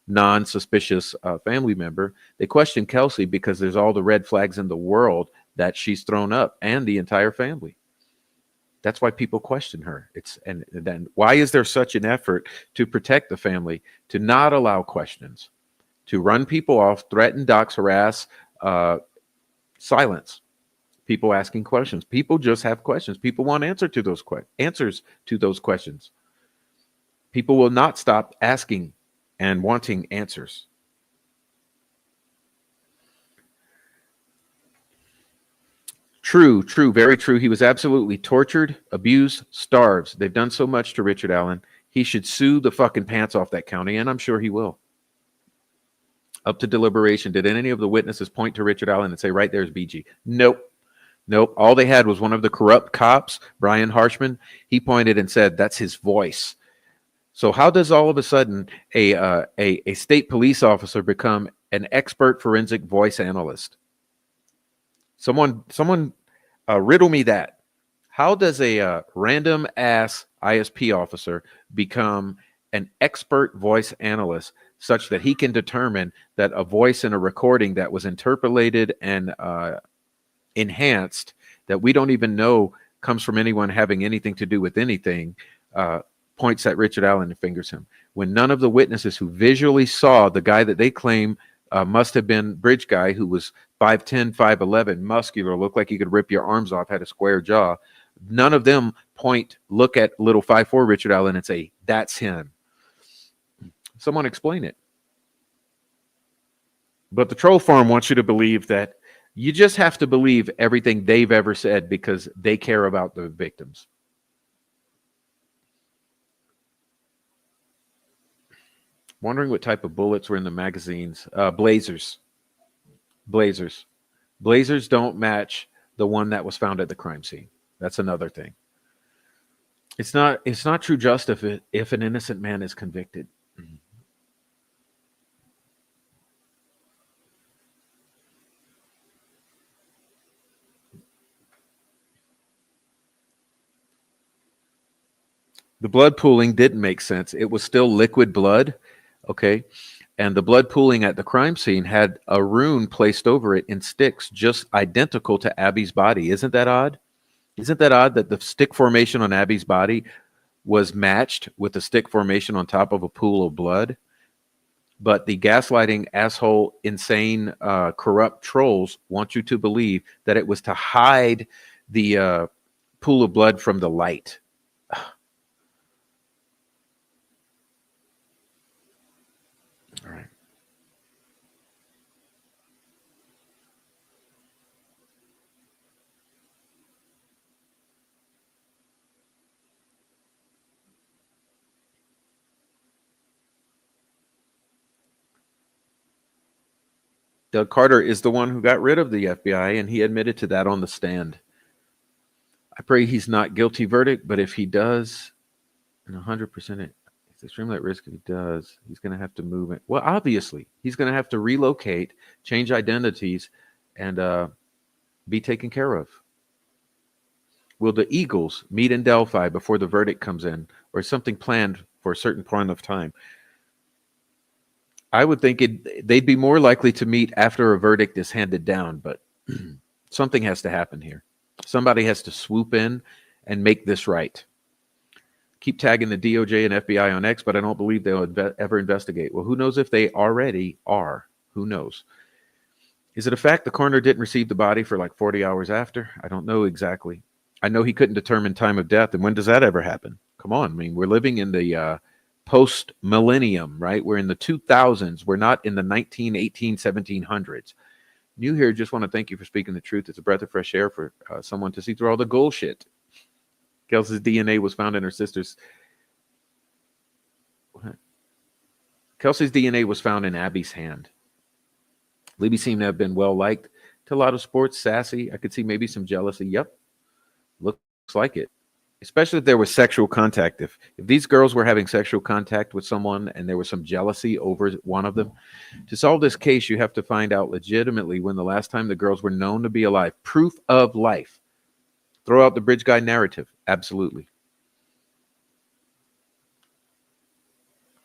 non-suspicious family member. They question Kelsi because there's all the red flags in the world that she's thrown up, and the entire family. That's why people question her. And then why is there such an effort to protect the family, to not allow questions, to run people off, threaten, dox, harass, silence people asking questions? People just have questions. People want answers to those questions. People will not stop asking and wanting answers. True, very true. He was absolutely tortured, abused, starved. They've done so much to Richard Allen. He should sue the fucking pants off that county, and I'm sure he will. Up to deliberation, did any of the witnesses point to Richard Allen and say, right there's BG? Nope. All they had was one of the corrupt cops, Brian Harshman. He pointed and said, that's his voice. So how does all of a sudden a state police officer become an expert forensic voice analyst? Someone riddle me that. How does a random ass ISP officer become an expert voice analyst such that he can determine that a voice in a recording that was interpolated and enhanced, that we don't even know comes from anyone having anything to do with anything, points at Richard Allen and fingers him, when none of the witnesses who visually saw the guy that they claim must have been Bridge Guy, who was 5'10", 5'11", muscular, looked like he could rip your arms off, had a square jaw. None of them look at little 5'4" Richard Allen and say, that's him. Someone explain it. But the troll farm wants you to believe that you just have to believe everything they've ever said because they care about the victims. Wondering what type of bullets were in the magazines. Blazers. Blazers don't match the one that was found at the crime scene. That's another thing. It's not true justice if an innocent man is convicted. The blood pooling didn't make sense. It was still liquid blood, okay? And the blood pooling at the crime scene had a rune placed over it in sticks just identical to Abby's body. Isn't that odd? Isn't that odd that the stick formation on Abby's body was matched with the stick formation on top of a pool of blood? But the gaslighting, asshole, insane, corrupt trolls want you to believe that it was to hide the pool of blood from the light. All right. Doug Carter is the one who got rid of the FBI, and he admitted to that on the stand. I pray he's not guilty verdict, but if he does, and 100%, it's extremely at risk if he does, he's going to have to move it. Well, obviously, he's going to have to relocate, change identities, and be taken care of. Will the Eagles meet in Delphi before the verdict comes in, or something planned for a certain point of time? I would think they'd be more likely to meet after a verdict is handed down, but something has to happen here. Somebody has to swoop in and make this right. Keep tagging the DOJ and FBI on X, but I don't believe they'll ever investigate. Well, who knows if they already are? Who knows? Is it a fact the coroner didn't receive the body for like 40 hours after? I don't know exactly. I know he couldn't determine time of death, and when does that ever happen? Come on, I mean, we're living in the post-millennium, right? We're in the 2000s. We're not in the 1918, 1700s. New here, just want to thank you for speaking the truth. It's a breath of fresh air for someone to see through all the bullshit. Kelsi's DNA was found in her sister's. What? Kelsi's DNA was found in Abby's hand. Libby seemed to have been well liked. To a lot of sports, sassy. I could see maybe some jealousy. Yep, looks like it. Especially if there was sexual contact. If these girls were having sexual contact with someone and there was some jealousy over one of them, to solve this case, you have to find out legitimately when the last time the girls were known to be alive. Proof of life. Throw out the bridge guy narrative. Absolutely.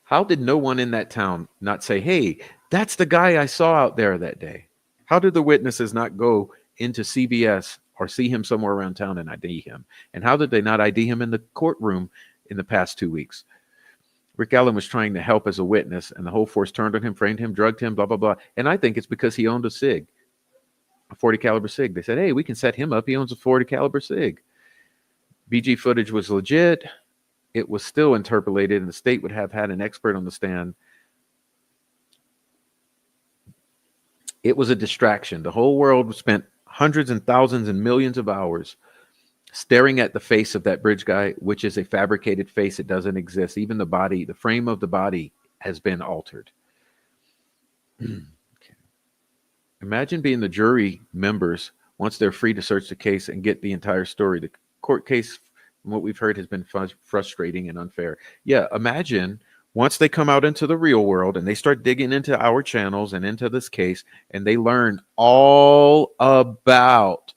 How did no one in that town not say, hey, that's the guy I saw out there that day? How did the witnesses not go into CVS or see him somewhere around town and ID him? And how did they not ID him in the courtroom in the past 2 weeks? Rick Allen was trying to help as a witness, and the whole force turned on him, framed him, drugged him, blah, blah, blah. And I think it's because he owned a SIG, a 40 caliber SIG. They said, hey, we can set him up. He owns a 40 caliber SIG. BG footage was legit. It was still interpolated, and the state would have had an expert on the stand. It was a distraction. The whole world spent hundreds and thousands and millions of hours staring at the face of that bridge guy, which is a fabricated face. It doesn't exist. Even the body, the frame of the body has been altered. Okay. Imagine being the jury members once they're free to search the case and get the entire story. The court case, from what we've heard, has been frustrating and unfair. Yeah, imagine once they come out into the real world and they start digging into our channels and into this case, and they learn all about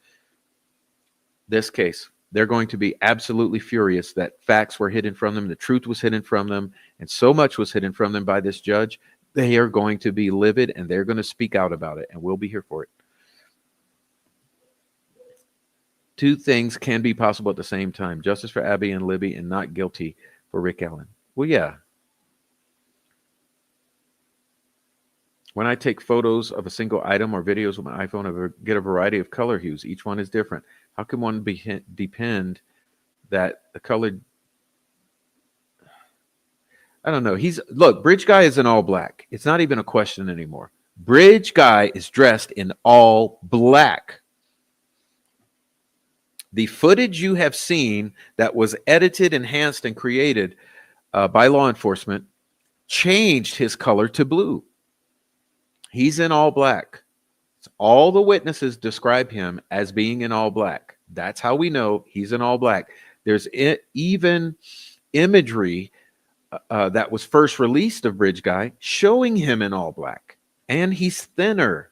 this case, they're going to be absolutely furious that facts were hidden from them, the truth was hidden from them, and so much was hidden from them by this judge. They are going to be livid, and they're going to speak out about it, and we'll be here for it. Two things can be possible at the same time: justice for Abby and Libby, and not guilty for Rick Allen. Well, yeah. When I take photos of a single item or videos with my iPhone, I get a variety of color hues. Each one is different. How can one depend that the colored... I don't know. Look, Bridge Guy is in all black. It's not even a question anymore. Bridge Guy is dressed in all black. The footage you have seen that was edited, enhanced, and created by law enforcement changed his color to blue. He's in all black. All the witnesses describe him as being in all black. That's how we know he's in all black. There's even imagery that was first released of Bridge Guy showing him in all black. And he's thinner.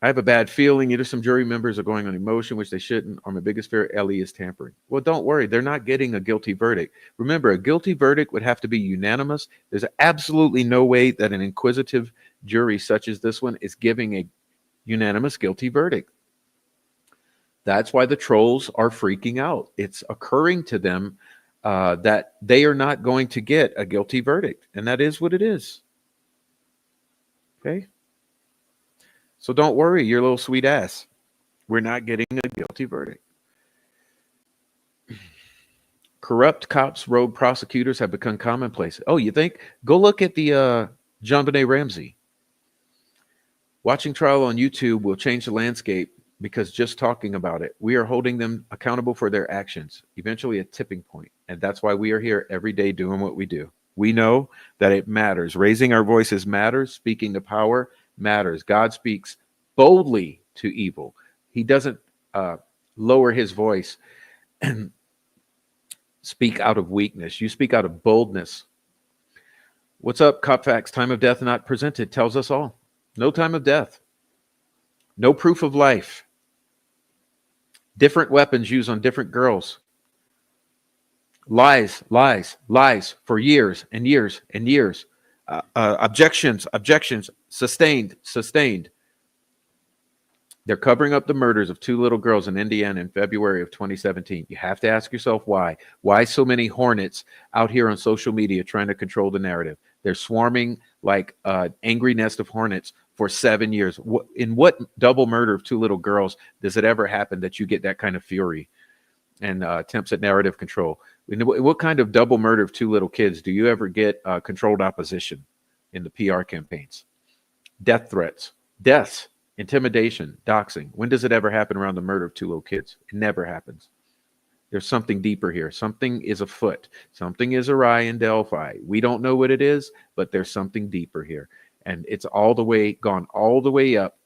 I have a bad feeling either some jury members are going on emotion, which they shouldn't, or my biggest fear, Ellie is tampering. Well, don't worry. They're not getting a guilty verdict. Remember, a guilty verdict would have to be unanimous. There's absolutely no way that an inquisitive jury such as this one is giving a unanimous guilty verdict. That's why the trolls are freaking out. It's occurring to them that they are not going to get a guilty verdict. And that is what it is. Okay? So don't worry, your little sweet ass. We're not getting a guilty verdict. Corrupt cops, rogue prosecutors have become commonplace. Oh, you think? Go look at the JonBenet Ramsey. Watching trial on YouTube will change the landscape because just talking about it, we are holding them accountable for their actions, eventually a tipping point. And that's why we are here every day doing what we do. We know that it matters. Raising our voices matters. Speaking to power matters. God speaks boldly to evil. He doesn't lower his voice and speak out of weakness. You speak out of boldness. What's up, Cop Facts? Time of death not presented tells us all. No time of death. No proof of life. Different weapons used on different girls. Lies, lies, lies for years and years and years. Objections, sustained. They're covering up the murders of 2 little girls in Indiana in February of 2017. You have to ask yourself why. Why so many hornets out here on social media trying to control the narrative? They're swarming like an angry nest of hornets for 7 years. In what double murder of 2 little girls does it ever happen that you get that kind of fury and attempts at narrative control? In what kind of double murder of 2 little kids do you ever get controlled opposition in the PR campaigns? Death threats, deaths, intimidation, doxing. When does it ever happen around the murder of 2 little kids? It never happens. There's something deeper here. Something is afoot. Something is awry in Delphi. We don't know what it is, but there's something deeper here. And it's gone all the way up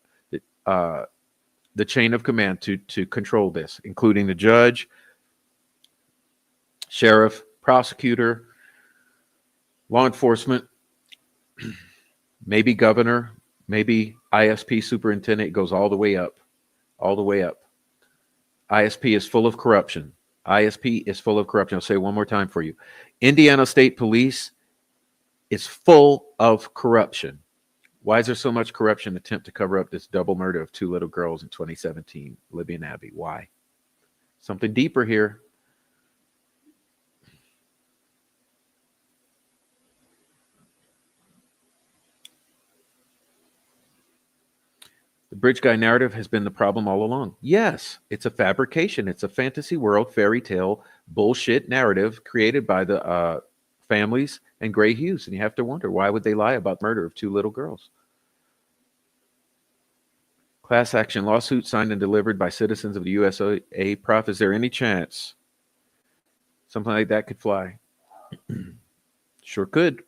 the chain of command to control this, including the judge, sheriff, prosecutor, law enforcement, maybe governor, maybe ISP superintendent. It goes all the way up, all the way up. ISP is full of corruption. ISP is full of corruption. I'll say it one more time for you. Indiana State Police is full of corruption. Why is there so much corruption attempt to cover up this double murder of two little girls in 2017, Libby and Abby? Why? Something deeper here. The bridge guy narrative has been the problem all along. Yes, it's a fabrication. It's a fantasy world, fairy tale, bullshit narrative created by the families and Gray Hughes. And you have to wonder, why would they lie about the murder of two little girls? Class action lawsuit signed and delivered by citizens of the USA. Prof, is there any chance something like that could fly? Sure could.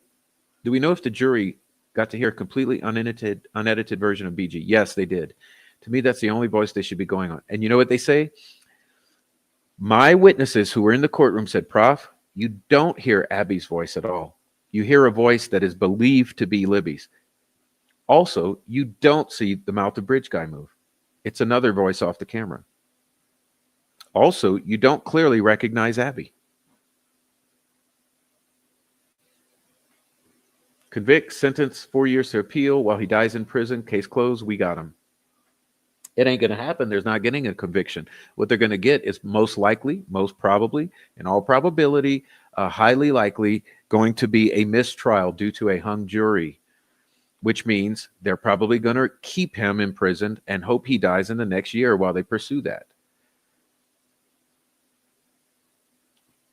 Do we know if the jury got to hear a completely unedited version of BG? Yes, they did. To me, that's the only voice they should be going on. And you know what they say? My witnesses who were in the courtroom said, Prof, you don't hear Abby's voice at all. You hear a voice that is believed to be Libby's. Also, you don't see the mouth of bridge guy move. It's another voice off the camera. Also, you don't clearly recognize Abby. Convict, sentence, 4 years to appeal while he dies in prison. Case closed. We got him. It ain't going to happen. There's not getting a conviction. What they're going to get is most likely, most probably, in all probability, highly likely going to be a mistrial due to a hung jury, which means they're probably going to keep him imprisoned and hope he dies in the next year while they pursue that.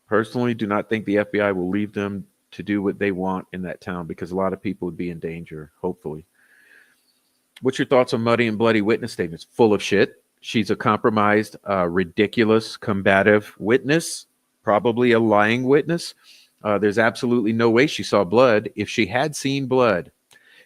Personally, do not think the FBI will leave them to do what they want in that town, because a lot of people would be in danger, hopefully. What's your thoughts on Muddy and Bloody witness statements? Full of shit. She's a compromised, ridiculous, combative witness, probably a lying witness. There's absolutely no way she saw blood. If she had seen blood,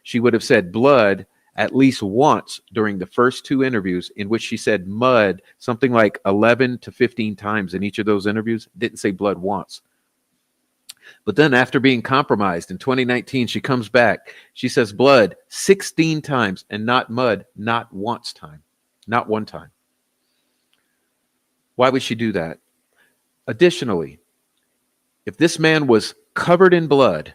she would have said blood at least once during the first two interviews, in which she said mud something like 11 to 15 times in each of those interviews. Didn't say blood once. But then after being compromised in 2019, she comes back. She says blood 16 times and not mud, not once time, not one time. Why would she do that? Additionally, if this man was covered in blood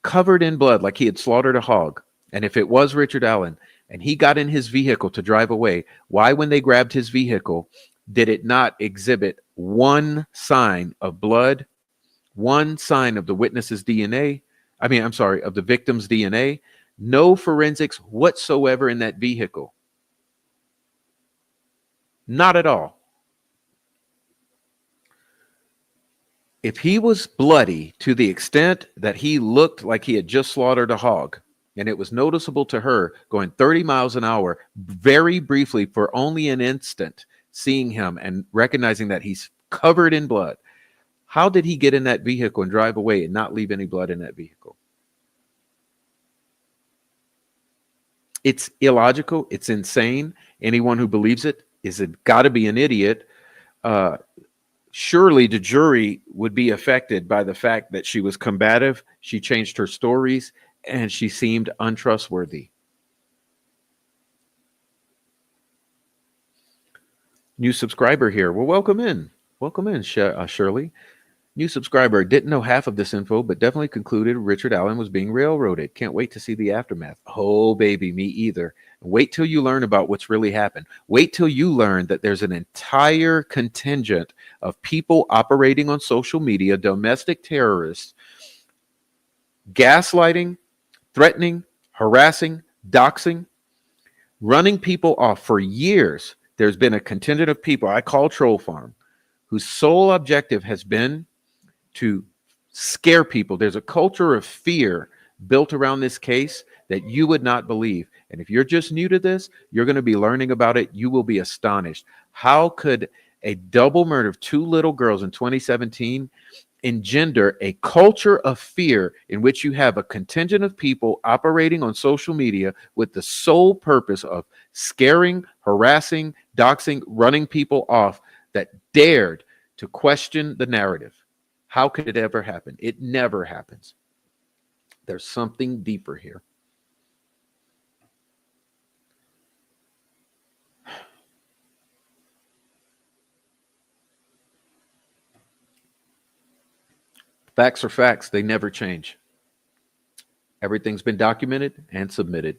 like he had slaughtered a hog, and if it was Richard Allen and he got in his vehicle to drive away, why, when they grabbed his vehicle, did it not exhibit one sign of blood, one sign of the witness's DNA? Of the victim's DNA. No forensics whatsoever in that vehicle. Not at all. If he was bloody to the extent that he looked like he had just slaughtered a hog, and it was noticeable to her going 30 miles an hour, very briefly for only an instant, seeing him and recognizing that he's covered in blood, how did he get in that vehicle and drive away and not leave any blood in that vehicle? It's illogical. It's insane. Anyone who believes it is got to be an idiot. Surely the jury would be affected by the fact that she was combative, she changed her stories, and she seemed untrustworthy. New subscriber here. Well, welcome in. Welcome in, Shirley. New subscriber. Didn't know half of this info, but definitely concluded Richard Allen was being railroaded. Can't wait to see the aftermath. Oh, baby, me either. Wait till you learn about what's really happened. Wait till you learn that there's an entire contingent of people operating on social media, domestic terrorists, gaslighting, threatening, harassing, doxing, running people off for years. There's been a contingent of people I call Troll Farm, whose sole objective has been to scare people. There's a culture of fear built around this case that you would not believe. And if you're just new to this, you're going to be learning about it. You will be astonished. How could a double murder of two little girls in 2017 engender a culture of fear in which you have a contingent of people operating on social media with the sole purpose of scaring, harassing, doxing, running people off that dared to question the narrative? How could it ever happen? It never happens. There's something deeper here. Facts are facts. They never change. Everything's been documented and submitted.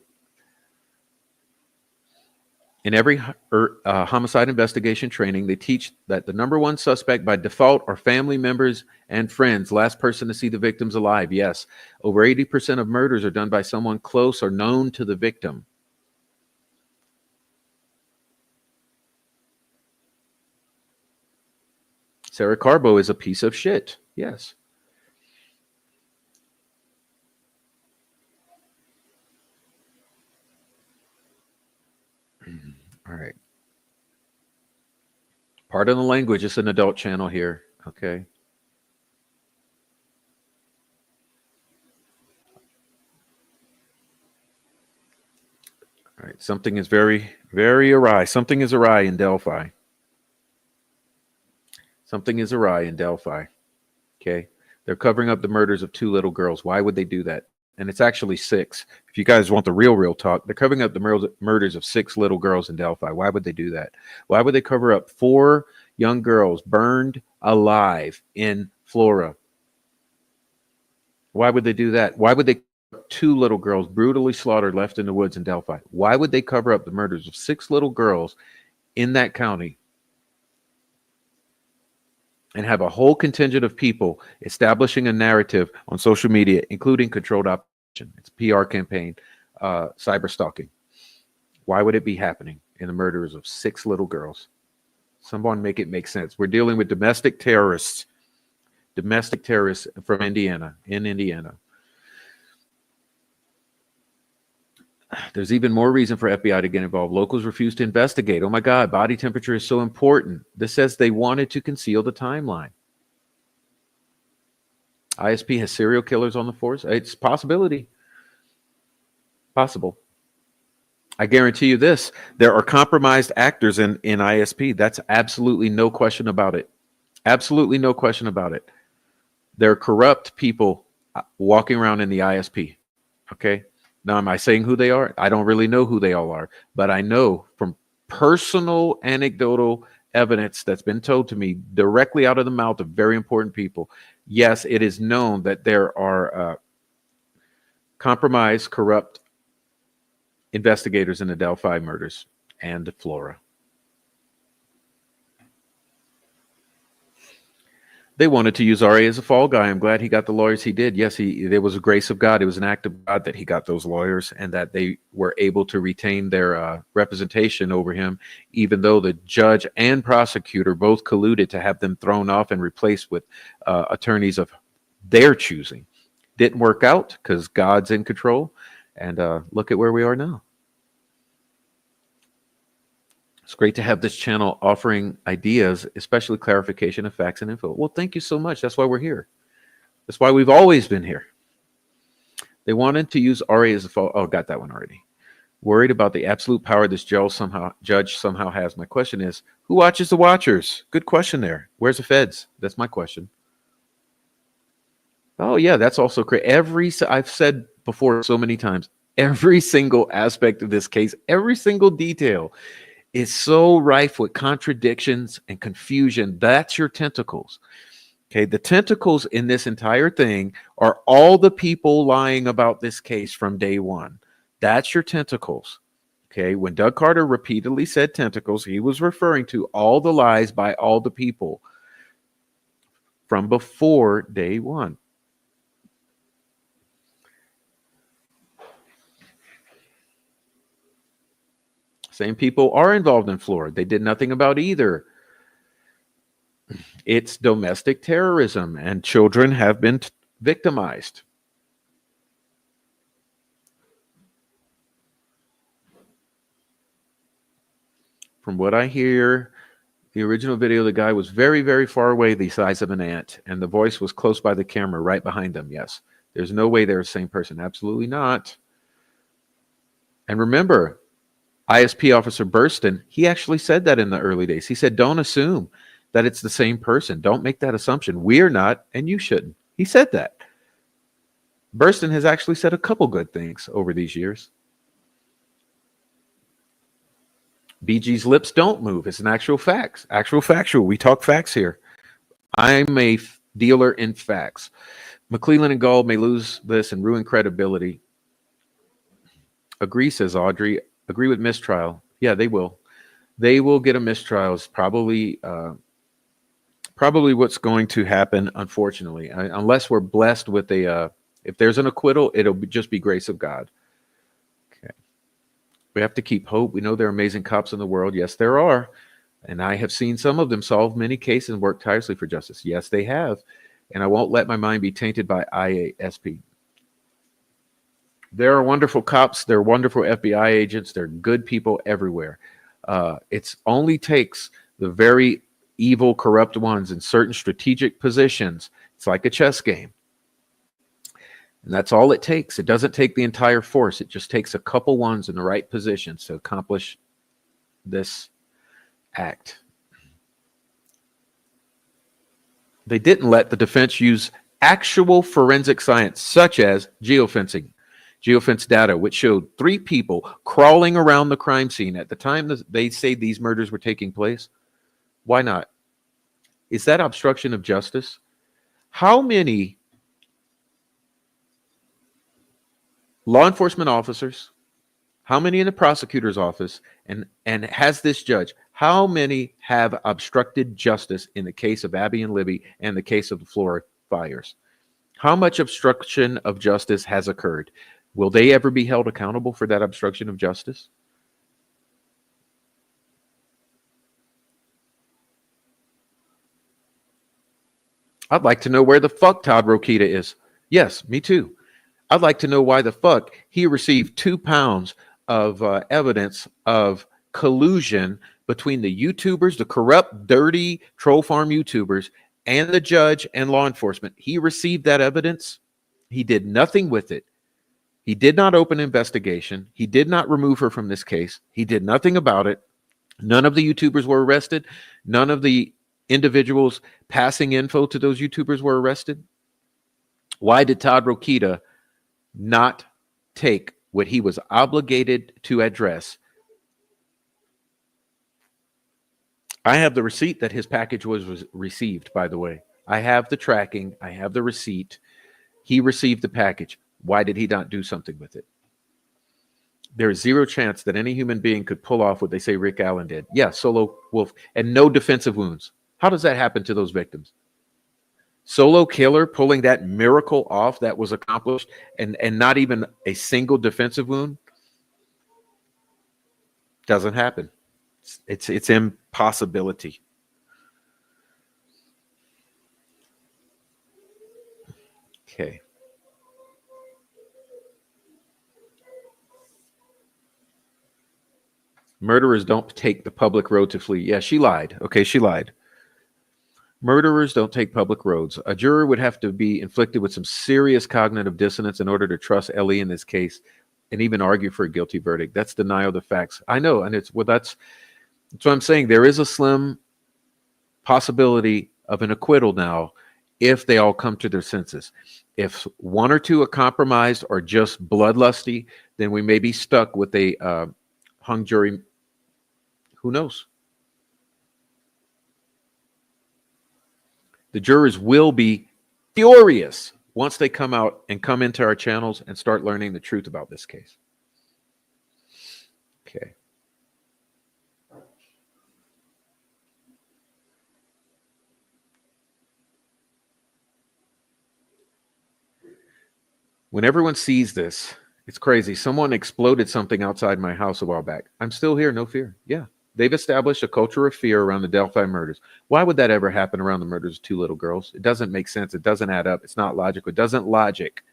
In every homicide investigation training, they teach that the number one suspect by default are family members and friends, last person to see the victims alive. Yes, over 80% of murders are done by someone close or known to the victim. Sarah Carbo is a piece of shit. Yes. All right. Pardon the language. It's an adult channel here. Okay. All right. Something is very, very awry. Something is awry in Delphi. Something is awry in Delphi. Okay. They're covering up the murders of 2 little girls. Why would they do that? And it's actually 6. If you guys want the real talk, they're covering up the murders of 6 little girls in Delphi. Why would they do that? Why would they cover up 4 young girls burned alive in Flora? Why would they do that? Why would they 2 little girls brutally slaughtered, left in the woods in Delphi? Why would they cover up the murders of 6 little girls in that county and have a whole contingent of people establishing a narrative on social media, including controlled opposition? It's a PR campaign, cyber stalking. Why would it be happening in the murders of 6 little girls? Someone make it make sense. We're dealing with domestic terrorists from Indiana, in Indiana. There's even more reason for FBI to get involved. Locals refuse to investigate. Oh my God, body temperature is so important. This says they wanted to conceal the timeline. ISP has serial killers on the force. It's a possibility. Possible. I guarantee you this. There are compromised actors in ISP. That's absolutely no question about it. Absolutely no question about it. There are corrupt people walking around in the ISP. Okay. Now, am I saying who they are? I don't really know who they all are, but I know from personal anecdotal evidence that's been told to me directly out of the mouth of very important people. Yes, it is known that there are compromised, corrupt investigators in the Delphi murders and Flora. They wanted to use RA as a fall guy. I'm glad he got the lawyers he did. Yes, there was a grace of God. It was an act of God that he got those lawyers and that they were able to retain their representation over him, even though the judge and prosecutor both colluded to have them thrown off and replaced with attorneys of their choosing. Didn't work out because God's in control. And look at where we are now. It's great to have this channel offering ideas, especially clarification of facts and info. Well, thank you so much. That's why we're here. That's why we've always been here. They wanted to use RA as a fall. Oh, got that one already. Worried about the absolute power this judge somehow has. My question is, who watches the watchers? Good question there. Where's the feds? That's my question. Oh, yeah, that's also great. I've said before so many times, every single aspect of this case, every single detail is so rife with contradictions and confusion. That's your tentacles. Okay, the tentacles in this entire thing are all the people lying about this case from day one. That's your tentacles. Okay, when Doug Carter repeatedly said tentacles, he was referring to all the lies by all the people from before day one. Same people are involved in Florida. They did nothing about either. It's domestic terrorism, and children have been victimized. From what I hear, the original video, the guy was very, very far away, the size of an ant, and the voice was close by the camera, right behind them. Yes, there's no way they're the same person. Absolutely not. And remember, ISP Officer Burston, he actually said that in the early days. He said, don't assume that it's the same person. Don't make that assumption. We're not, and you shouldn't. He said that. Burston has actually said a couple good things over these years. BG's lips don't move. It's an actual factual. We talk facts here. I'm a dealer in facts. McClellan and Gall may lose this and ruin credibility. Agree, says Audrey. Agree with mistrial. Yeah, they will. They will get a mistrial. It's probably what's going to happen, unfortunately, unless we're blessed with a. If there's an acquittal, just be grace of God. Okay. We have to keep hope. We know there are amazing cops in the world. Yes, there are. And I have seen some of them solve many cases and work tirelessly for justice. Yes, they have. And I won't let my mind be tainted by IASP. There are wonderful cops. There are wonderful FBI agents. There are good people everywhere. It only takes the very evil, corrupt ones in certain strategic positions. It's like a chess game. And that's all it takes. It doesn't take the entire force. It just takes a couple ones in the right positions to accomplish this act. They didn't let the defense use actual forensic science, such as geofence data, which showed 3 people crawling around the crime scene at the time they say these murders were taking place. Why not? Is that obstruction of justice? How many law enforcement officers, how many in the prosecutor's office, and has this judge, how many have obstructed justice in the case of Abby and Libby and the case of the Florida fires? How much obstruction of justice has occurred? Will they ever be held accountable for that obstruction of justice? I'd like to know where the fuck Todd Rokita is. Yes, me too. I'd like to know why the fuck he received 2 pounds of evidence of collusion between the YouTubers, the corrupt, dirty troll farm YouTubers, and the judge and law enforcement. He received that evidence. He did nothing with it. He did not open an investigation. He did not remove her from this case. He did nothing about it. None of the YouTubers were arrested. None of the individuals passing info to those YouTubers were arrested. Why did Todd Rokita not take what he was obligated to address? I have the receipt that his package was received, by the way. I have the tracking. I have the receipt. He received the package. Why did he not do something with it? There is zero chance that any human being could pull off what they say Rick Allen did. Yeah, solo wolf and no defensive wounds. How does that happen to those victims? Solo killer pulling that miracle off that was accomplished and not even a single defensive wound? Doesn't happen. It's impossibility. Okay. Murderers don't take the public road to flee. Yeah, she lied. Okay, she lied. Murderers don't take public roads. A juror would have to be inflicted with some serious cognitive dissonance in order to trust Ellie in this case and even argue for a guilty verdict. That's denial of the facts. I know, and that's what I'm saying. There is a slim possibility of an acquittal now if they all come to their senses. If 1 or 2 are compromised or just bloodlusty, then we may be stuck with a hung jury. Who knows? The jurors will be furious once they come out and come into our channels and start learning the truth about this case. Okay. When everyone sees this, it's crazy. Someone exploded something outside my house a while back. I'm still here, no fear. Yeah. They've established a culture of fear around the Delphi murders. Why would that ever happen around the murders of 2 little girls? It doesn't make sense. It doesn't add up. It's not logical. It doesn't logic.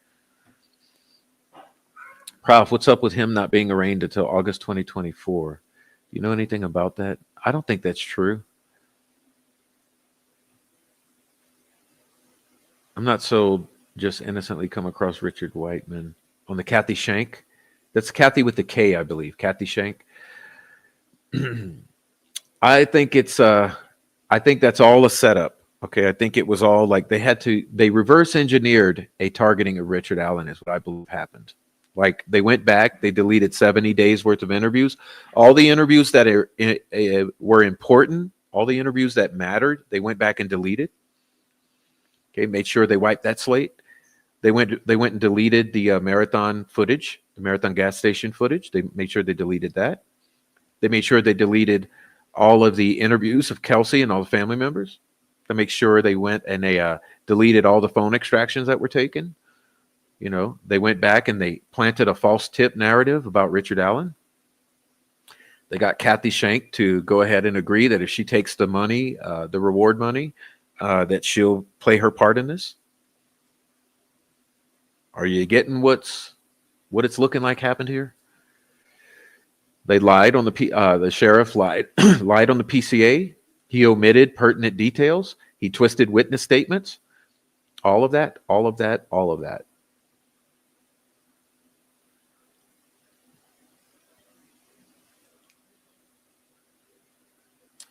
Prof, what's up with him not being arraigned until August 2024? You know anything about that? I don't think that's true. I'm not so just innocently come across Richard Whiteman on the Kathy Shank. That's Kathy with the K, I believe. Kathy Shank. I think that's all a setup. Okay. I think it was all like they reverse engineered a targeting of Richard Allen is what I believe happened. Like they went back, they deleted 70 days worth of interviews. All the interviews that were important, all the interviews that mattered, they went back and deleted. Okay. Made sure they wiped that slate. They went and deleted the marathon footage, the marathon gas station footage. They made sure they deleted that. They made sure they deleted all of the interviews of Kelsi and all the family members. To make sure they went and they deleted all the phone extractions that were taken. You know, they went back and they planted a false tip narrative about Richard Allen. They got Kathy Shank to go ahead and agree that if she takes the money, the reward money, that she'll play her part in this. Are you getting what it's looking like happened here? They lied on the sheriff lied lied on the PCA. He omitted pertinent details. He twisted witness statements. All of that, all of that, all of that.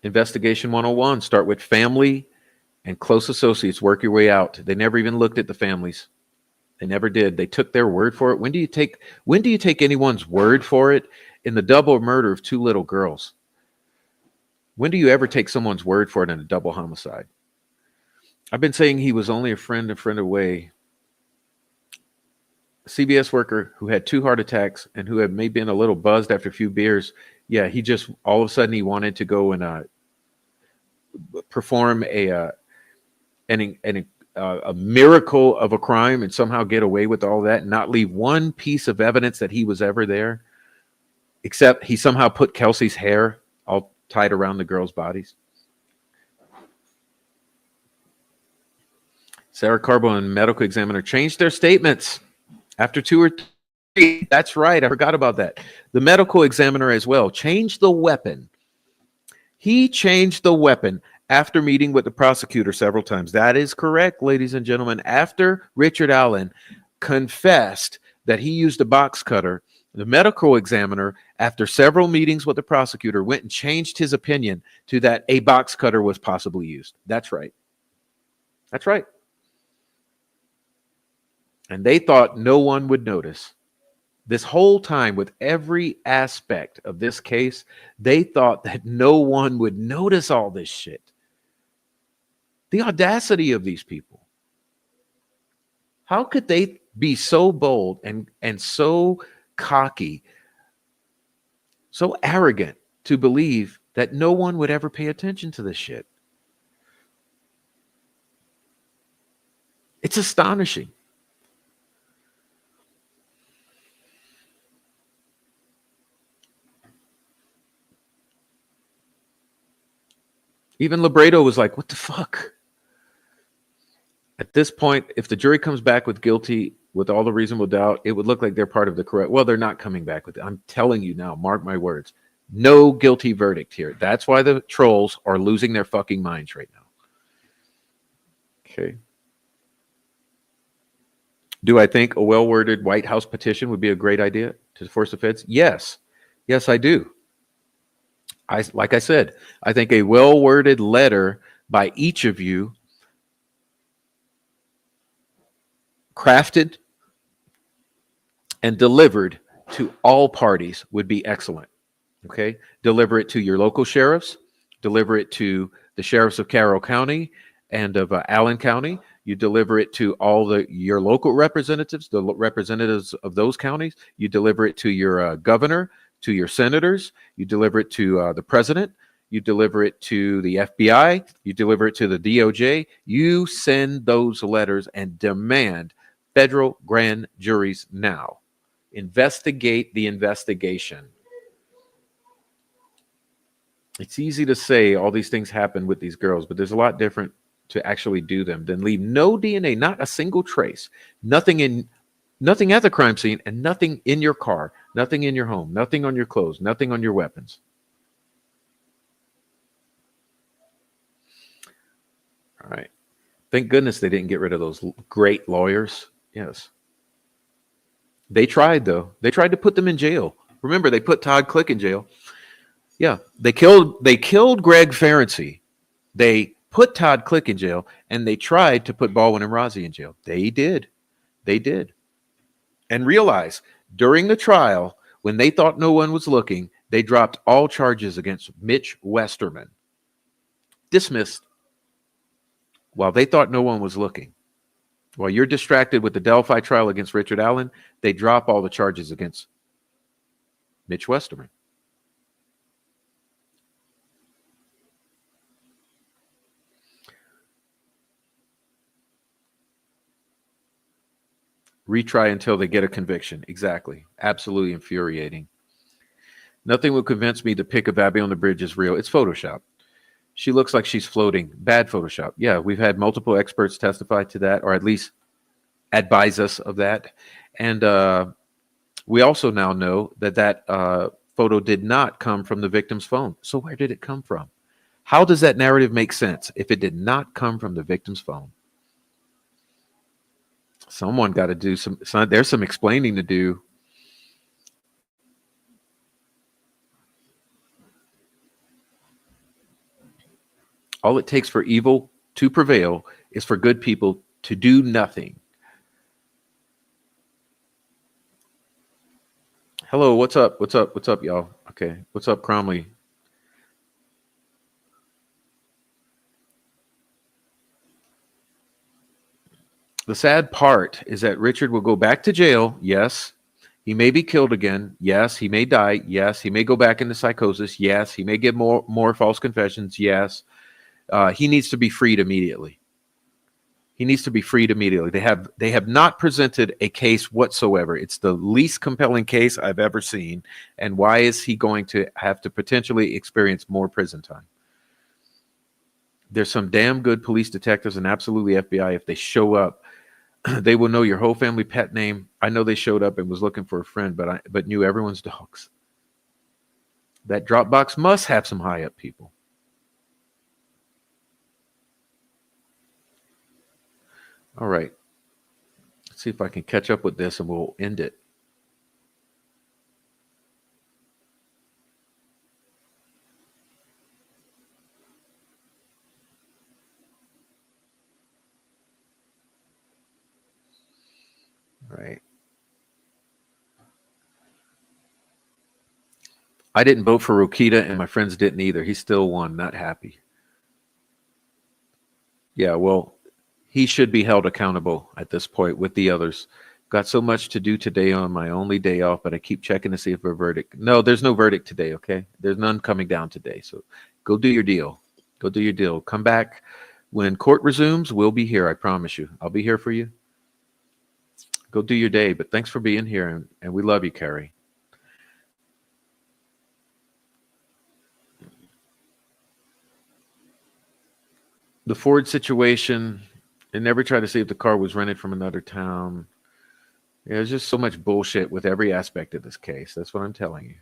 Investigation 101, start with family and close associates, work your way out. They never even looked at the families. They never did. They took their word for it. When do you take anyone's word for it in the double murder of 2 little girls? When do you ever take someone's word for it in a double homicide? I've been saying he was only a friend away. A CBS worker who had 2 heart attacks and who had maybe been a little buzzed after a few beers. Yeah, he just all of a sudden he wanted to go and perform a miracle of a crime and somehow get away with all that and not leave one piece of evidence that he was ever there, except he somehow put Kelsi's hair all tied around the girls' bodies. Sarah Carbo and medical examiner changed their statements after 2 or 3. That's right. I forgot about that. The medical examiner as well changed the weapon. He changed the weapon after meeting with the prosecutor several times. That is correct, ladies and gentlemen. After Richard Allen confessed that he used a box cutter, the medical examiner, after several meetings with the prosecutor, went and changed his opinion to that a box cutter was possibly used. That's right. That's right. And they thought no one would notice. This whole time, with every aspect of this case, they thought that no one would notice all this shit. The audacity of these people. How could they be so bold and so cocky, so arrogant to believe that no one would ever pay attention to this shit? It's astonishing. Even Libredo was like, what the fuck? At this point, if the jury comes back with guilty with all the reasonable doubt, it would look like they're part of the correct. Well, they're not coming back with it. I'm telling you now, mark my words. No guilty verdict here. That's why the trolls are losing their fucking minds right now. Okay. Do I think a well-worded White House petition would be a great idea to force the feds? Yes. Yes, I do. Like I said, I think a well-worded letter by each of you, crafted and delivered to all parties, would be excellent. Okay? Deliver it to your local sheriffs, deliver it to the sheriffs of Carroll County and of Allen County. You deliver it to all your local representatives, the representatives of those counties. You deliver it to your governor, to your senators. You deliver it to the president. You deliver it to the FBI. You deliver it to the DOJ. You send those letters and demand federal grand juries now. Investigate the investigation. It's easy to say all these things happen with these girls, but there's a lot different to actually do them than leave no DNA, not a single trace, nothing at the crime scene, and nothing in your car, nothing in your home, nothing on your clothes, nothing on your weapons. All right. Thank goodness they didn't get rid of those great lawyers. Yes. They tried, though. They tried to put them in jail. Remember, they put Todd Click in jail. Yeah. They killed Greg Ferenczi. They put Todd Click in jail, and they tried to put Baldwin and Rozzi in jail. They did. They did. And realize, during the trial, when they thought no one was looking, they dropped all charges against Mitch Westerman. Dismissed while they thought no one was looking. While you're distracted with the Delphi trial against Richard Allen, they drop all the charges against Mitch Westerman. Retry until they get a conviction. Exactly. Absolutely infuriating. Nothing will convince me the pic of Abby on the bridge is real. It's Photoshop. She looks like she's floating. Bad Photoshop. Yeah, we've had multiple experts testify to that, or at least advise us of that. And we also now know that that photo did not come from the victim's phone. So where did it come from? How does that narrative make sense if it did not come from the victim's phone? Someone got to do there's some explaining to do. All it takes for evil to prevail is for good people to do nothing. Hello, what's up? What's up? What's up, y'all? Okay, what's up, Cromley? The sad part is that Richard will go back to jail. Yes. He may be killed again. Yes. He may die. Yes. He may go back into psychosis. Yes. He may give more false confessions. Yes. He needs to be freed immediately. He needs to be freed immediately. They have not presented a case whatsoever. It's the least compelling case I've ever seen. And why is he going to have to potentially experience more prison time? There's some damn good police detectives and absolutely FBI. If they show up, they will know your whole family pet name. I know they showed up and was looking for a friend, but knew everyone's dogs. That Dropbox must have some high up people. All right. Let's see if I can catch up with this and we'll end it. All right. I didn't vote for Rokita and my friends didn't either. He still won. Not happy. Yeah, well, he should be held accountable at this point with the others. Got so much to do today on my only day off, but I keep checking to see if a verdict. No, there's no verdict today, okay? There's none coming down today. So go do your deal. Go do your deal. Come back when court resumes. We'll be here. I promise you. I'll be here for you. Go do your day. But thanks for being here. And we love you, Carrie. The Ford situation, and never try to see if the car was rented from another town. Yeah, there's just so much bullshit with every aspect of this case. That's what I'm telling you.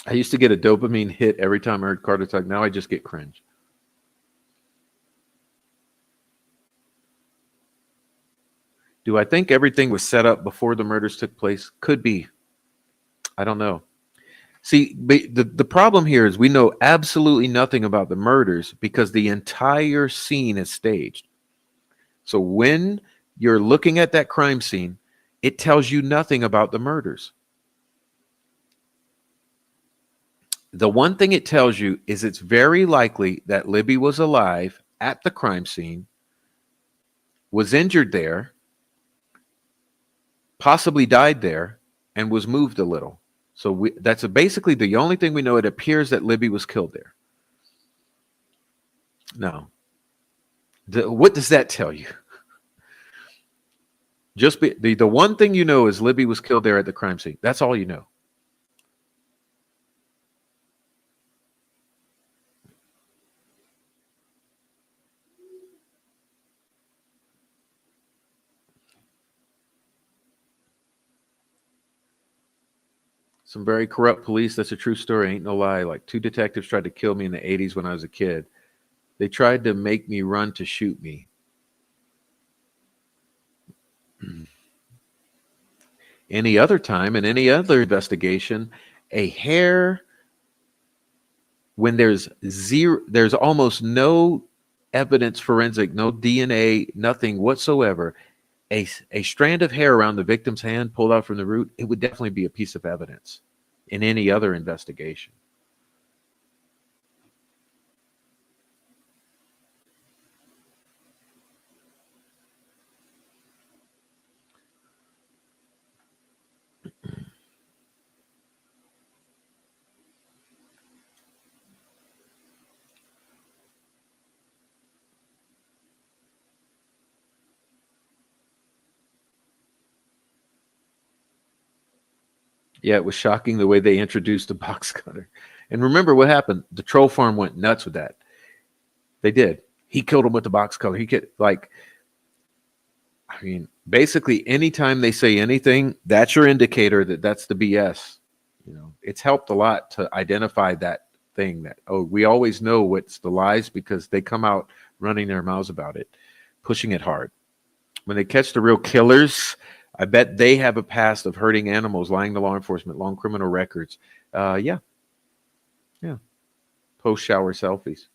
I used to get a dopamine hit every time I heard Carter talk. Now I just get cringe. Do I think everything was set up before the murders took place? Could be. I don't know. See, the problem here is we know absolutely nothing about the murders because the entire scene is staged. So when you're looking at that crime scene, it tells you nothing about the murders. The one thing it tells you is it's very likely that Libby was alive at the crime scene, was injured there, possibly died there, and was moved a little. So that's basically the only thing we know. It appears that Libby was killed there. No. What does that tell you? Just the one thing you know is Libby was killed there at the crime scene. That's all you know. Some very corrupt police. That's a true story. Ain't no lie. Like 2 detectives tried to kill me in the 80s when I was a kid. They tried to make me run to shoot me. Any other time in any other investigation, a hair, when there's almost no evidence, forensic, no DNA, nothing whatsoever, a strand of hair around the victim's hand pulled out from the root, it would definitely be a piece of evidence in any other investigation. Yeah, it was shocking the way they introduced the box cutter. And remember what happened? The troll farm went nuts with that. They did. He killed him with the box cutter. He could like, I mean, basically anytime they say anything, that's your indicator that that's the BS. It's helped a lot to identify that thing that, oh, we always know what's the lies because they come out running their mouths about it, pushing it hard. When they catch the real killers, I bet they have a past of hurting animals, lying to law enforcement, long criminal records. Yeah, yeah. Post shower selfies.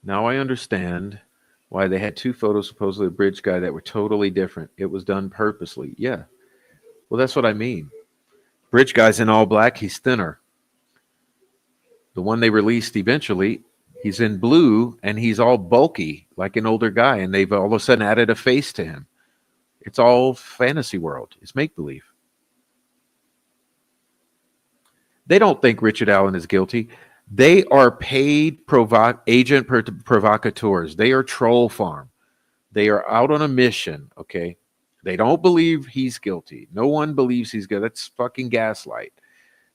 Now I understand why they had two photos, supposedly a bridge guy, that were totally different. It was done purposely. Yeah. Well, that's what I mean. Bridge guy's in all black. He's thinner. The one they released eventually, he's in blue and he's all bulky, like an older guy. And they've all of a sudden added a face to him. It's all fantasy world. It's make believe. They don't think Richard Allen is guilty. They are paid agent provocateurs. They are troll farm. They are out on a mission. Okay. They don't believe he's guilty. No one believes he's guilty. That's fucking gaslight.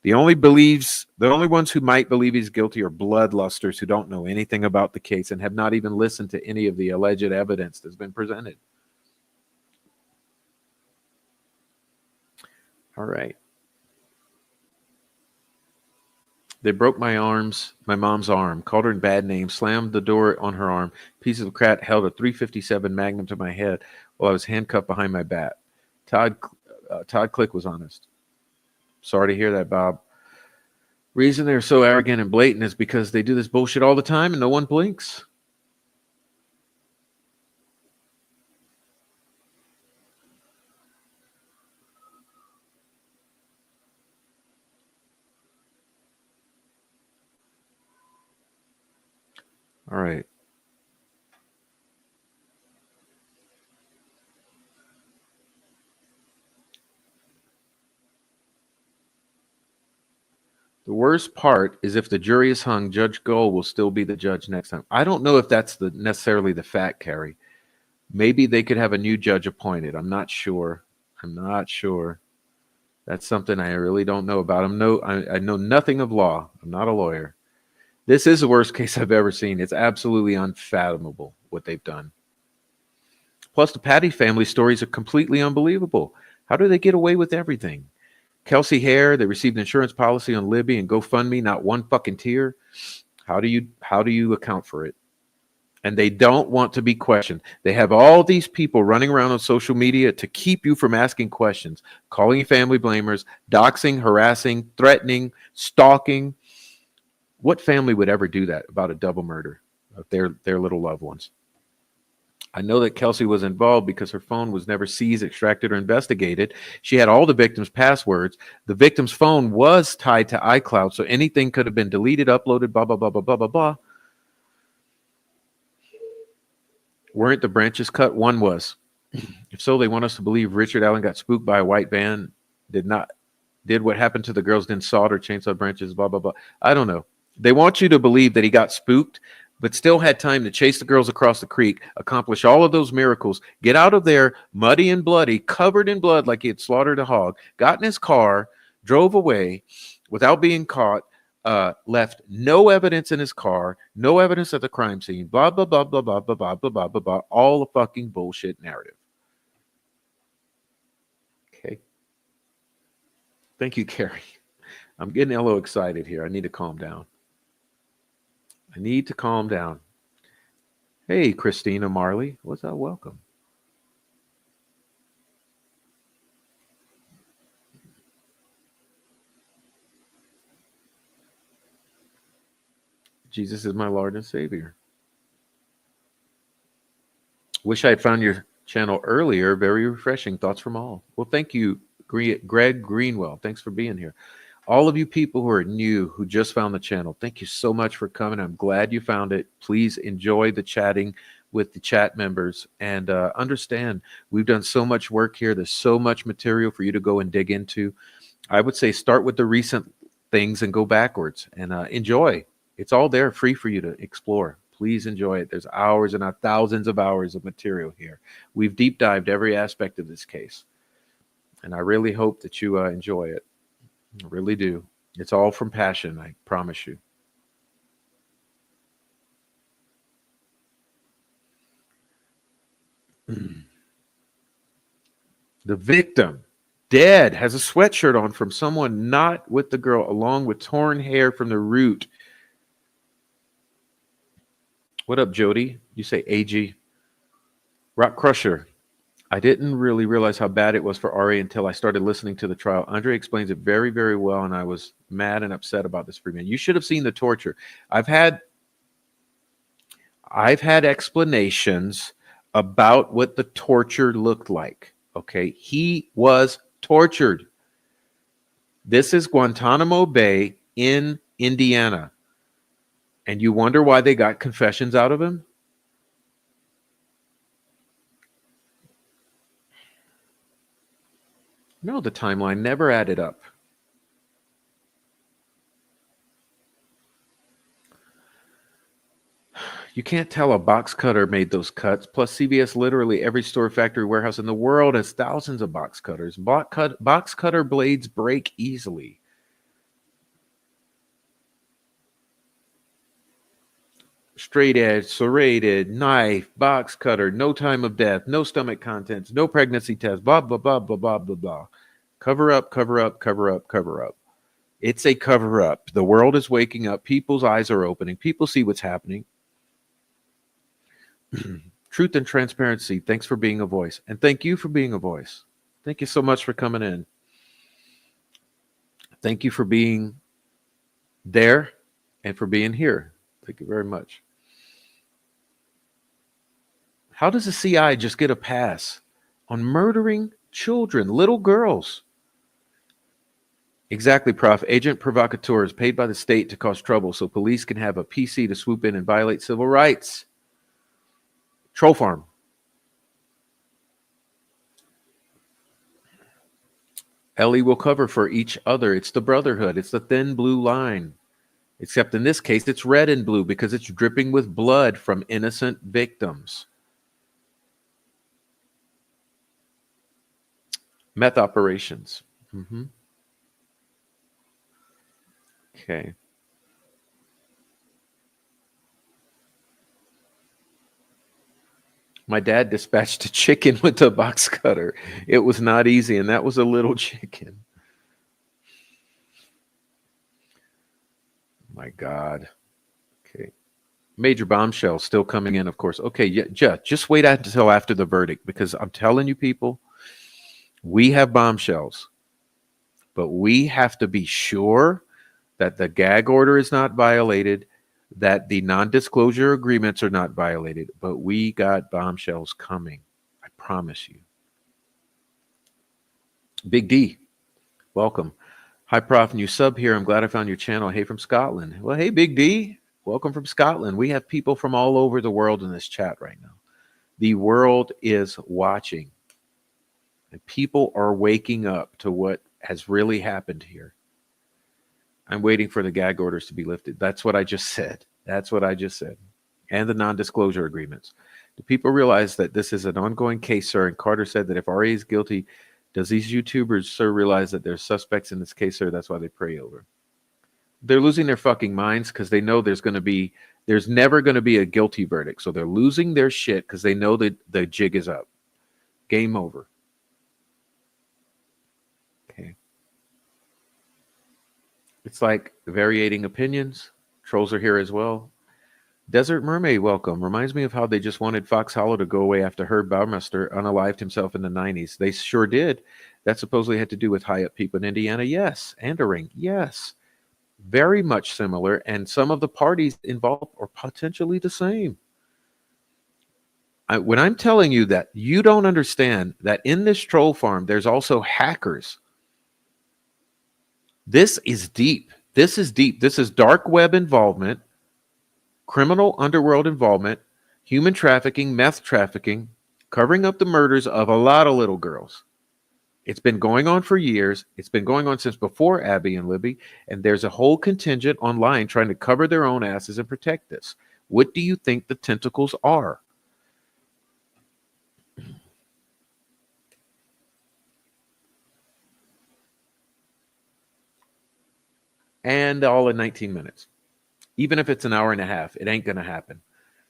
The only ones who might believe he's guilty are bloodlusters who don't know anything about the case and have not even listened to any of the alleged evidence that's been presented. All right. They broke my mom's arm, called her in bad names, slammed the door on her arm. Pieces of crap held a 357 Magnum to my head while I was handcuffed behind my back. Todd Click was honest. Sorry to hear that, Bob. Reason they're so arrogant and blatant is because they do this bullshit all the time and no one blinks. All right. The worst part is if the jury is hung, Judge Gull will still be the judge next time. I don't know if that's necessarily the fact, Carrie. Maybe they could have a new judge appointed. I'm not sure. That's something I really don't know about. I know nothing of law. I'm not a lawyer. This is the worst case I've ever seen. It's absolutely unfathomable what they've done. Plus, the Patty family stories are completely unbelievable. How do they get away with everything? Kelsi Hare, they received an insurance policy on Libby and GoFundMe, not one fucking tear. How do you account for it? And they don't want to be questioned. They have all these people running around on social media to keep you from asking questions, calling you family blamers, doxing, harassing, threatening, stalking. What family would ever do that about a double murder of their little loved ones? I know that Kelsi was involved because her phone was never seized, extracted, or investigated. She had all the victims' passwords. The victim's phone was tied to iCloud, so anything could have been deleted, uploaded, blah, blah, blah, blah, blah, blah, blah. Weren't the branches cut? One was. If so, they want us to believe Richard Allen got spooked by a white van, did what happened to the girls, then sawed or chainsaw branches, blah, blah, blah. I don't know. They want you to believe that he got spooked, but still had time to chase the girls across the creek, accomplish all of those miracles, get out of there muddy and bloody, covered in blood like he had slaughtered a hog, got in his car, drove away without being caught, left no evidence in his car, no evidence at the crime scene, blah, blah, blah, blah, blah, blah, blah, blah, blah, blah, blah, all a fucking bullshit narrative. Okay. Thank you, Carrie. I'm getting a little excited here. I need to calm down. Hey, Christina Marley. What's up? Welcome. Jesus is my Lord and Savior. Wish I had found your channel earlier. Very refreshing. Thoughts from all. Well, thank you, Greg Greenwell. Thanks for being here. All of you people who are new, who just found the channel, thank you so much for coming. I'm glad you found it. Please enjoy the chatting with the chat members and understand we've done so much work here. There's so much material for you to go and dig into. I would say start with the recent things and go backwards and enjoy. It's all there free for you to explore. Please enjoy it. There's hours and thousands of hours of material here. We've deep dived every aspect of this case. And I really hope that you enjoy it. I really do. It's all from passion, I promise you. The victim, dead, has a sweatshirt on from someone not with the girl, along with torn hair from the root. What up, Jody? You say AG. Rock Crusher. I didn't really realize how bad it was for Ari until I started listening to the trial. Andre explains it very, very well, and I was mad and upset about this free man. You should have seen the torture. I've had explanations about what the torture looked like. Okay, he was tortured. This is Guantanamo Bay in Indiana. And you wonder why they got confessions out of him? No, the timeline never added up. You can't tell a box cutter made those cuts. Plus, CVS, literally every store, factory, warehouse in the world has thousands of box cutters. Box cutter blades break easily. Straight edge, serrated, knife, box cutter, no time of death, no stomach contents, no pregnancy test, blah, blah, blah, blah, blah, blah, blah. Cover up, cover up, cover up, cover up. It's a cover up. The world is waking up. People's eyes are opening. People see what's happening. Truth and transparency. Thanks for being a voice. And thank you for being a voice. Thank you so much for coming in. Thank you for being there and for being here. Thank you very much. How does a CI just get a pass on murdering children, little girls? Exactly, Prof. Agent provocateur is paid by the state to cause trouble so police can have a PC to swoop in and violate civil rights. Troll farm. Ellie will cover for each other. It's the brotherhood. It's the thin blue line. Except in this case, it's red and blue because it's dripping with blood from innocent victims. Meth operations. Okay. My dad dispatched a chicken with a box cutter. It was not easy, and that was a little chicken. My God. Okay. Major bombshell still coming in, of course. Okay, yeah, just wait until after the verdict, because I'm telling you, people, we have bombshells, but we have to be sure that the gag order is not violated, that the non-disclosure agreements are not violated, but we got bombshells coming. I promise you. Big D, welcome. Hi, Prof. New sub here. I'm glad I found your channel. Hey, from Scotland. Well, hey, Big D. Welcome from Scotland. We have people from all over the world in this chat right now. The world is watching. And people are waking up to what has really happened here. I'm waiting for the gag orders to be lifted. That's what I just said. That's what I just said. And the non-disclosure agreements. Do people realize that this is an ongoing case, sir? And Carter said that if RA is guilty, does these YouTubers, sir, realize that there's suspects in this case, sir? That's why they pray over. They're losing their fucking minds because they know there's never going to be a guilty verdict. So they're losing their shit because they know that the jig is up. Game over. Okay. It's like varying opinions. Trolls are here as well. Desert Mermaid, welcome. Reminds me of how they just wanted Fox Hollow to go away after Herb Baumeister unalived himself in the 90s. They sure did. That supposedly had to do with high up people in Indiana. Yes. Andering. Yes. Very much similar. And some of the parties involved are potentially the same. When I'm telling you that, you don't understand that in this troll farm, there's also hackers. This is deep. This is deep. This is dark web involvement, criminal underworld involvement, human trafficking, meth trafficking, covering up the murders of a lot of little girls. It's been going on for years. It's been going on since before Abby and Libby, and there's a whole contingent online trying to cover their own asses and protect this. What do you think the tentacles are? And all in 19 minutes. Even if it's an hour and a half, it ain't going to happen.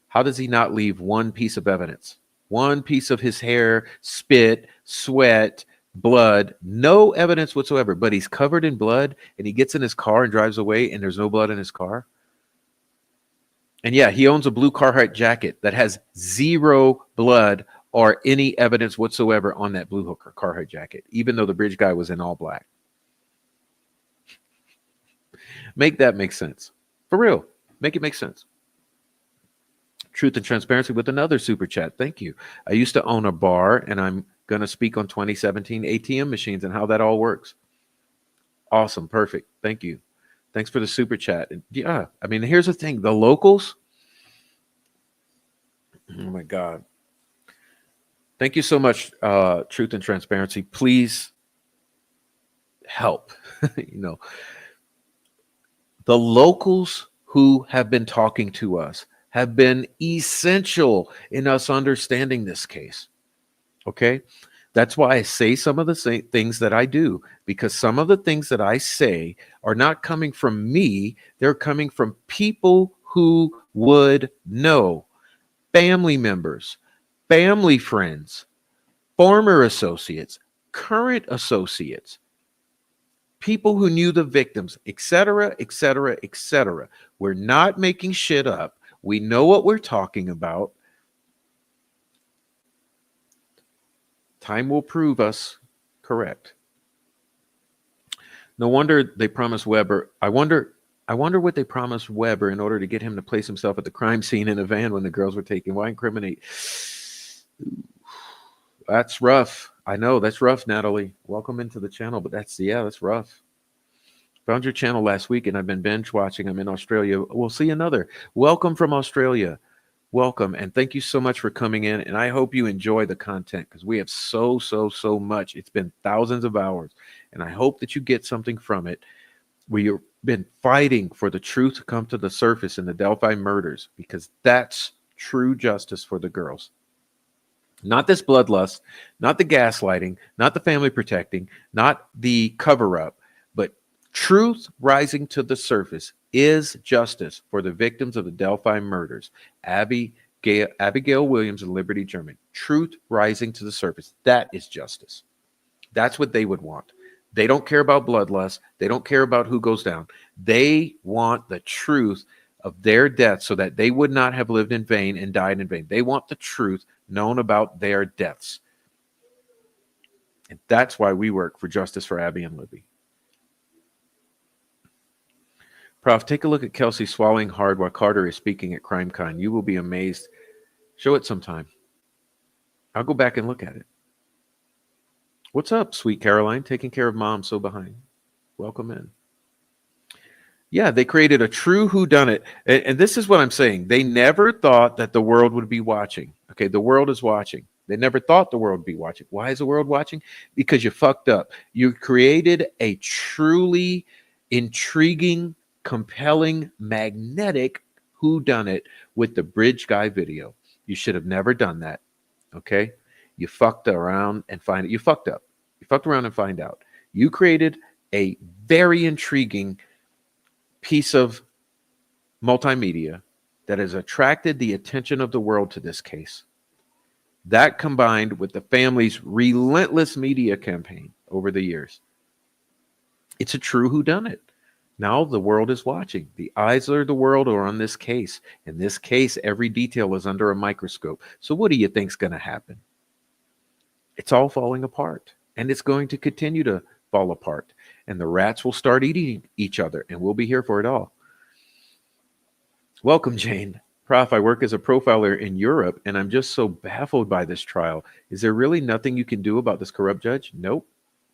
How does he not leave one piece of evidence? One piece of his hair, spit, sweat, blood, no evidence whatsoever, but he's covered in blood and he gets in his car and drives away and there's no blood in his car. And yeah, he owns a blue Carhartt jacket that has zero blood or any evidence whatsoever on that blue Carhartt jacket, even though the bridge guy was in all black. Make that make sense. For real. Make it make sense. Truth and Transparency with another super chat. Thank you. I used to own a bar and I'm going to speak on 2017 ATM machines and how that all works. Awesome. Perfect. Thank you. Thanks for the super chat. And yeah, I mean, here's the thing. The locals. Oh my God. Thank you so much, Truth and Transparency. Please help. The locals who have been talking to us have been essential in us understanding this case. Okay? That's why I say some of the things that I do, because some of the things that I say are not coming from me. They're coming from people who would know. Family members, family friends, former associates, current associates, people who knew the victims, etc., etc., etc. We're not making shit up. We know what we're talking about. Time will prove us correct. No wonder they promised Weber. I wonder what they promised Weber in order to get him to place himself at the crime scene in a van when the girls were taken. Why incriminate? That's rough. I know that's rough, Natalie. Welcome into the channel, but that's rough. Found your channel last week and I've been binge watching. I'm in Australia. We'll see another. Welcome from Australia. Welcome. And thank you so much for coming in. And I hope you enjoy the content because we have so much. It's been thousands of hours. And I hope that you get something from it. We've been fighting for the truth to come to the surface in the Delphi murders because that's true justice for the girls. Not this bloodlust, not the gaslighting, not the family protecting, not the cover-up, but truth rising to the surface is justice for the victims of the Delphi murders. Abigail Williams and Liberty German. Truth rising to the surface. That is justice. That's what they would want. They don't care about bloodlust. They don't care about who goes down. They want the truth of their deaths so that they would not have lived in vain and died in vain. They want the truth known about their deaths. And that's why we work for justice for Abby and Libby. Prof, take a look at Kelsi swallowing hard while Carter is speaking at CrimeCon. You will be amazed. Show it sometime. I'll go back and look at it. What's up, sweet Caroline? Taking care of mom so behind. Welcome in. Yeah, they created a true whodunit. And this is what I'm saying. They never thought that the world would be watching. Okay, the world is watching. They never thought the world would be watching. Why is the world watching? Because you fucked up. You created a truly intriguing, compelling, magnetic whodunit with the bridge guy video. You should have never done that. Okay? You fucked around and find it. You fucked up. You fucked around and find out. You created a very intriguing piece of multimedia that has attracted the attention of the world to this case. That combined with the family's relentless media campaign over the years. It's a true whodunit. Now the world is watching. The eyes of the world are on this case. In this case, every detail is under a microscope. So what do you think's going to happen? It's all falling apart. And it's going to continue to fall apart. And the rats will start eating each other. And we'll be here for it all. Welcome, Jane. Prof, I work as a profiler in Europe, and I'm just so baffled by this trial. Is there really nothing you can do about this corrupt judge? Nope.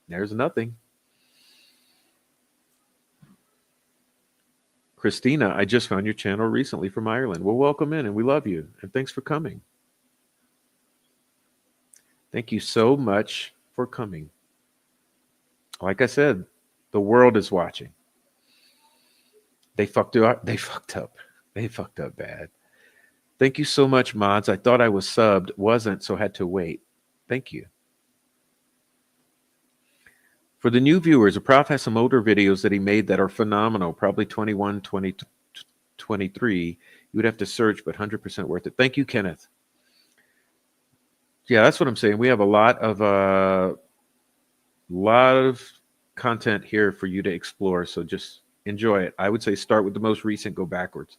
There's nothing. Christina, I just found your channel recently from Ireland. Well, welcome in, and we love you. And thanks for coming. Thank you so much for coming. Like I said, the world is watching. They fucked up. They fucked up. They fucked up bad. Thank you so much, mods. I thought I was subbed, wasn't, so had to wait. Thank you. For the new viewers, the prof has some older videos that he made that are phenomenal, probably 21, 20, 23. You would have to search, but 100% worth it. Thank you, Kenneth. Yeah, that's what I'm saying. We have a lot of content here for you to explore, so just enjoy it. I would say start with the most recent, go backwards.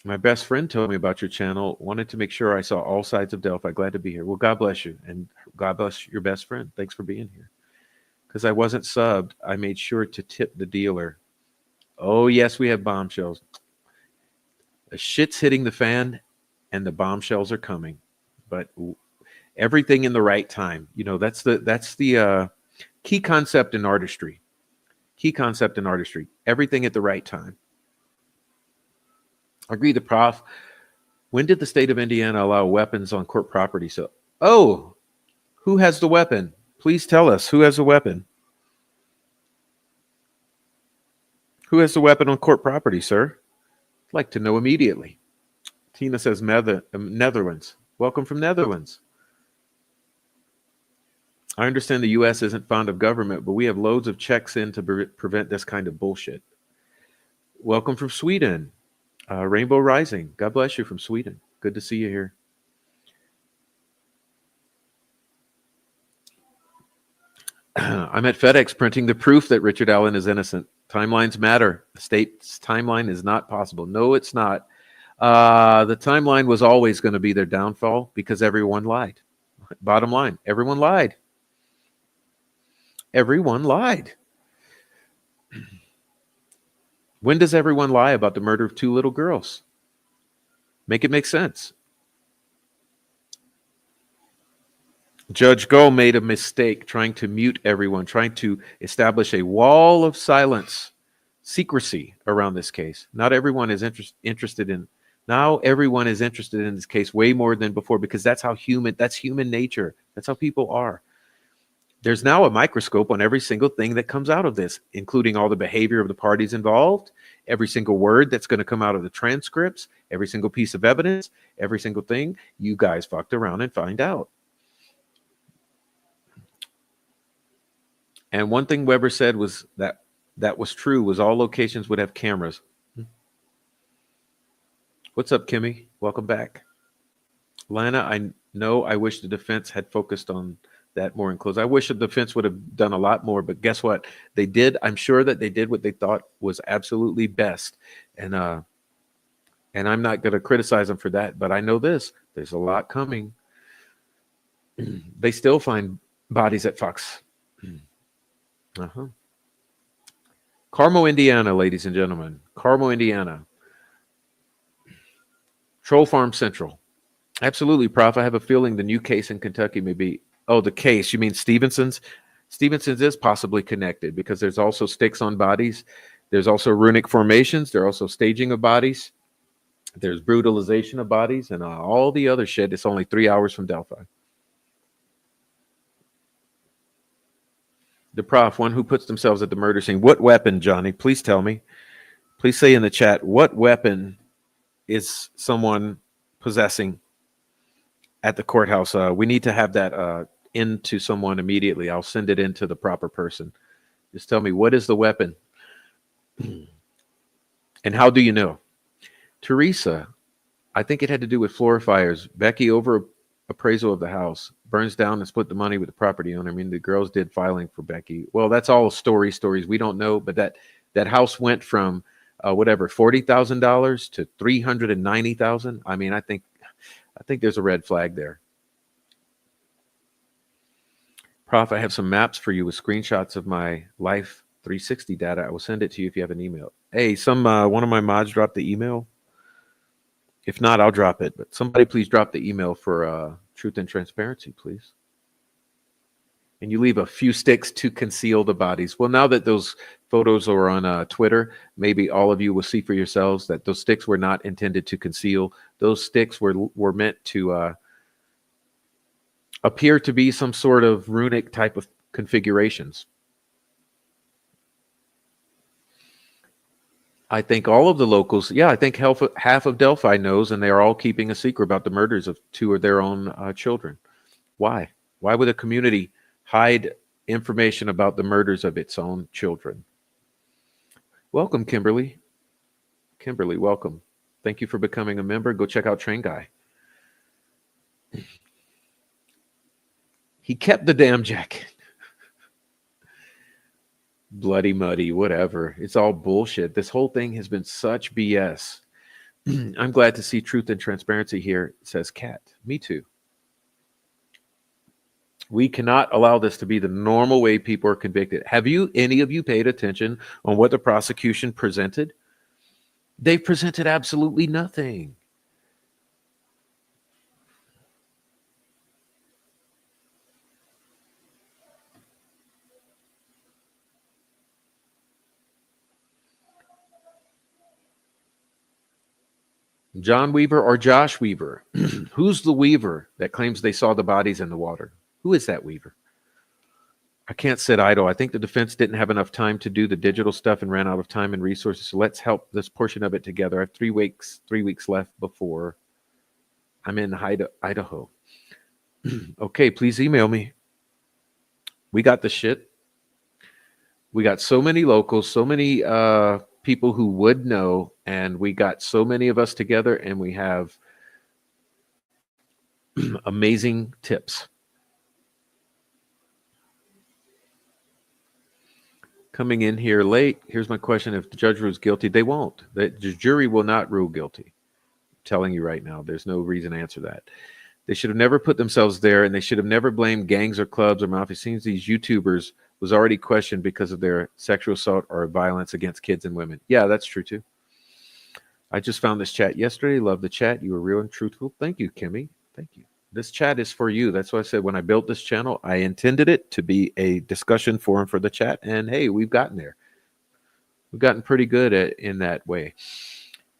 My best friend told me about your channel, wanted to make sure I saw all sides of Delphi. Glad to be here. Well, God bless you, and God bless your best friend. Thanks for being here. Because I wasn't subbed, I made sure to tip the dealer. Oh, yes, we have bombshells. The shit's hitting the fan, and the bombshells are coming. But everything in the right time. You know, that's the key concept in artistry. Key concept in artistry. Everything at the right time. I agree, the prof. When did the state of Indiana allow weapons on court property? So, oh, who has the weapon? Please tell us who has the weapon. Who has the weapon on court property, sir? I'd like to know immediately. Tina says Netherlands. Welcome from Netherlands. I understand the U.S. isn't fond of government, but we have loads of checks in to prevent this kind of bullshit. Welcome from Sweden. Rainbow Rising. God bless you from Sweden. Good to see you here. I'm at FedEx printing the proof that Richard Allen is innocent. Timelines matter. The state's timeline is not possible. No, it's not. The timeline was always going to be their downfall because everyone lied. Bottom line, everyone lied. Everyone lied. When does everyone lie about the murder of 2 little girls? Make it make sense. Judge Go made a mistake trying to mute everyone, trying to establish a wall of silence, secrecy around this case. Not everyone is interested in. Now everyone is interested in this case way more than before because that's human nature. That's how people are. There's now a microscope on every single thing that comes out of this, including all the behavior of the parties involved, every single word that's going to come out of the transcripts, every single piece of evidence, every single thing. You guys fucked around and find out. And one thing Weber said was that was true, was all locations would have cameras. What's up, Kimmy? Welcome back. Lana, I know I wish the defense had focused on that more in close. I wish the defense would have done a lot more, but guess what? They did. I'm sure that they did what they thought was absolutely best. And I'm not going to criticize them for that, but I know this. There's a lot coming. They still find bodies at Fox. Carmel, Indiana, ladies and gentlemen. Carmel, Indiana. Troll Farm Central. Absolutely, Prof. I have a feeling the new case in Kentucky may be... Oh, the case. You mean Stevenson's? Stevenson's is possibly connected because there's also sticks on bodies. There's also runic formations. There's also staging of bodies. There's brutalization of bodies and all the other shit. It's only 3 hours from Delphi. The prof, one who puts themselves at the murder scene. What weapon, Johnny? Please tell me. Please say in the chat, what weapon is someone possessing at the courthouse? We need to have that into someone immediately. I'll send it into the proper person. Just tell me, what is the weapon? And how do you know? Teresa, I think it had to do with floor fires. Becky, over appraisal of the house, burns down and split the money with the property owner. I mean, the girls did filing for Becky. Well, that's all stories. We don't know, but that house went from $40,000 to $390,000. I mean, I think there's a red flag there. Prof, I have some maps for you with screenshots of my Life 360 data. I will send it to you if you have an email. Hey, one of my mods dropped the email. If not, I'll drop it. But somebody please drop the email for Truth and Transparency, please. And you leave a few sticks to conceal the bodies. Well, now that those photos are on Twitter, maybe all of you will see for yourselves that those sticks were not intended to conceal. Those sticks were meant to appear to be some sort of runic type of configurations. I think all of the locals, yeah, I think half of Delphi knows, and they're all keeping a secret about the murders of two of their own children. Why? Why would a community hide information about the murders of its own children? Welcome, Kimberly. Kimberly, welcome. Thank you for becoming a member. Go check out Train Guy. He kept the damn jacket. Bloody muddy, whatever. It's all bullshit. This whole thing has been such BS. I'm glad to see truth and transparency here, says Kat. Me too. We cannot allow this to be the normal way people are convicted. Have you, any of you, paid attention on what the prosecution presented? They've presented absolutely nothing. John Weaver or Josh Weaver? Who's the Weaver that claims they saw the bodies in the water? Who is that Weaver? I can't sit idle. I think the defense didn't have enough time to do the digital stuff and ran out of time and resources. So let's help this portion of it together. I have 3 weeks left before I'm in Idaho. Okay, please email me. We got the shit. We got so many locals, so many people who would know, and we got so many of us together, and we have amazing tips. Coming in here late, here's my question. If the judge rules guilty, they won't. The jury will not rule guilty. I'm telling you right now, there's no reason to answer that. They should have never put themselves there, and they should have never blamed gangs or clubs or mafia. It seems these YouTubers was already questioned because of their sexual assault or violence against kids and women. Yeah, that's true too. I just found this chat yesterday. Love the chat. You were real and truthful. Thank you, Kimmy. Thank you. This chat is for you. That's why I said when I built this channel, I intended it to be a discussion forum for the chat. And hey, we've gotten there. We've gotten pretty good in that way.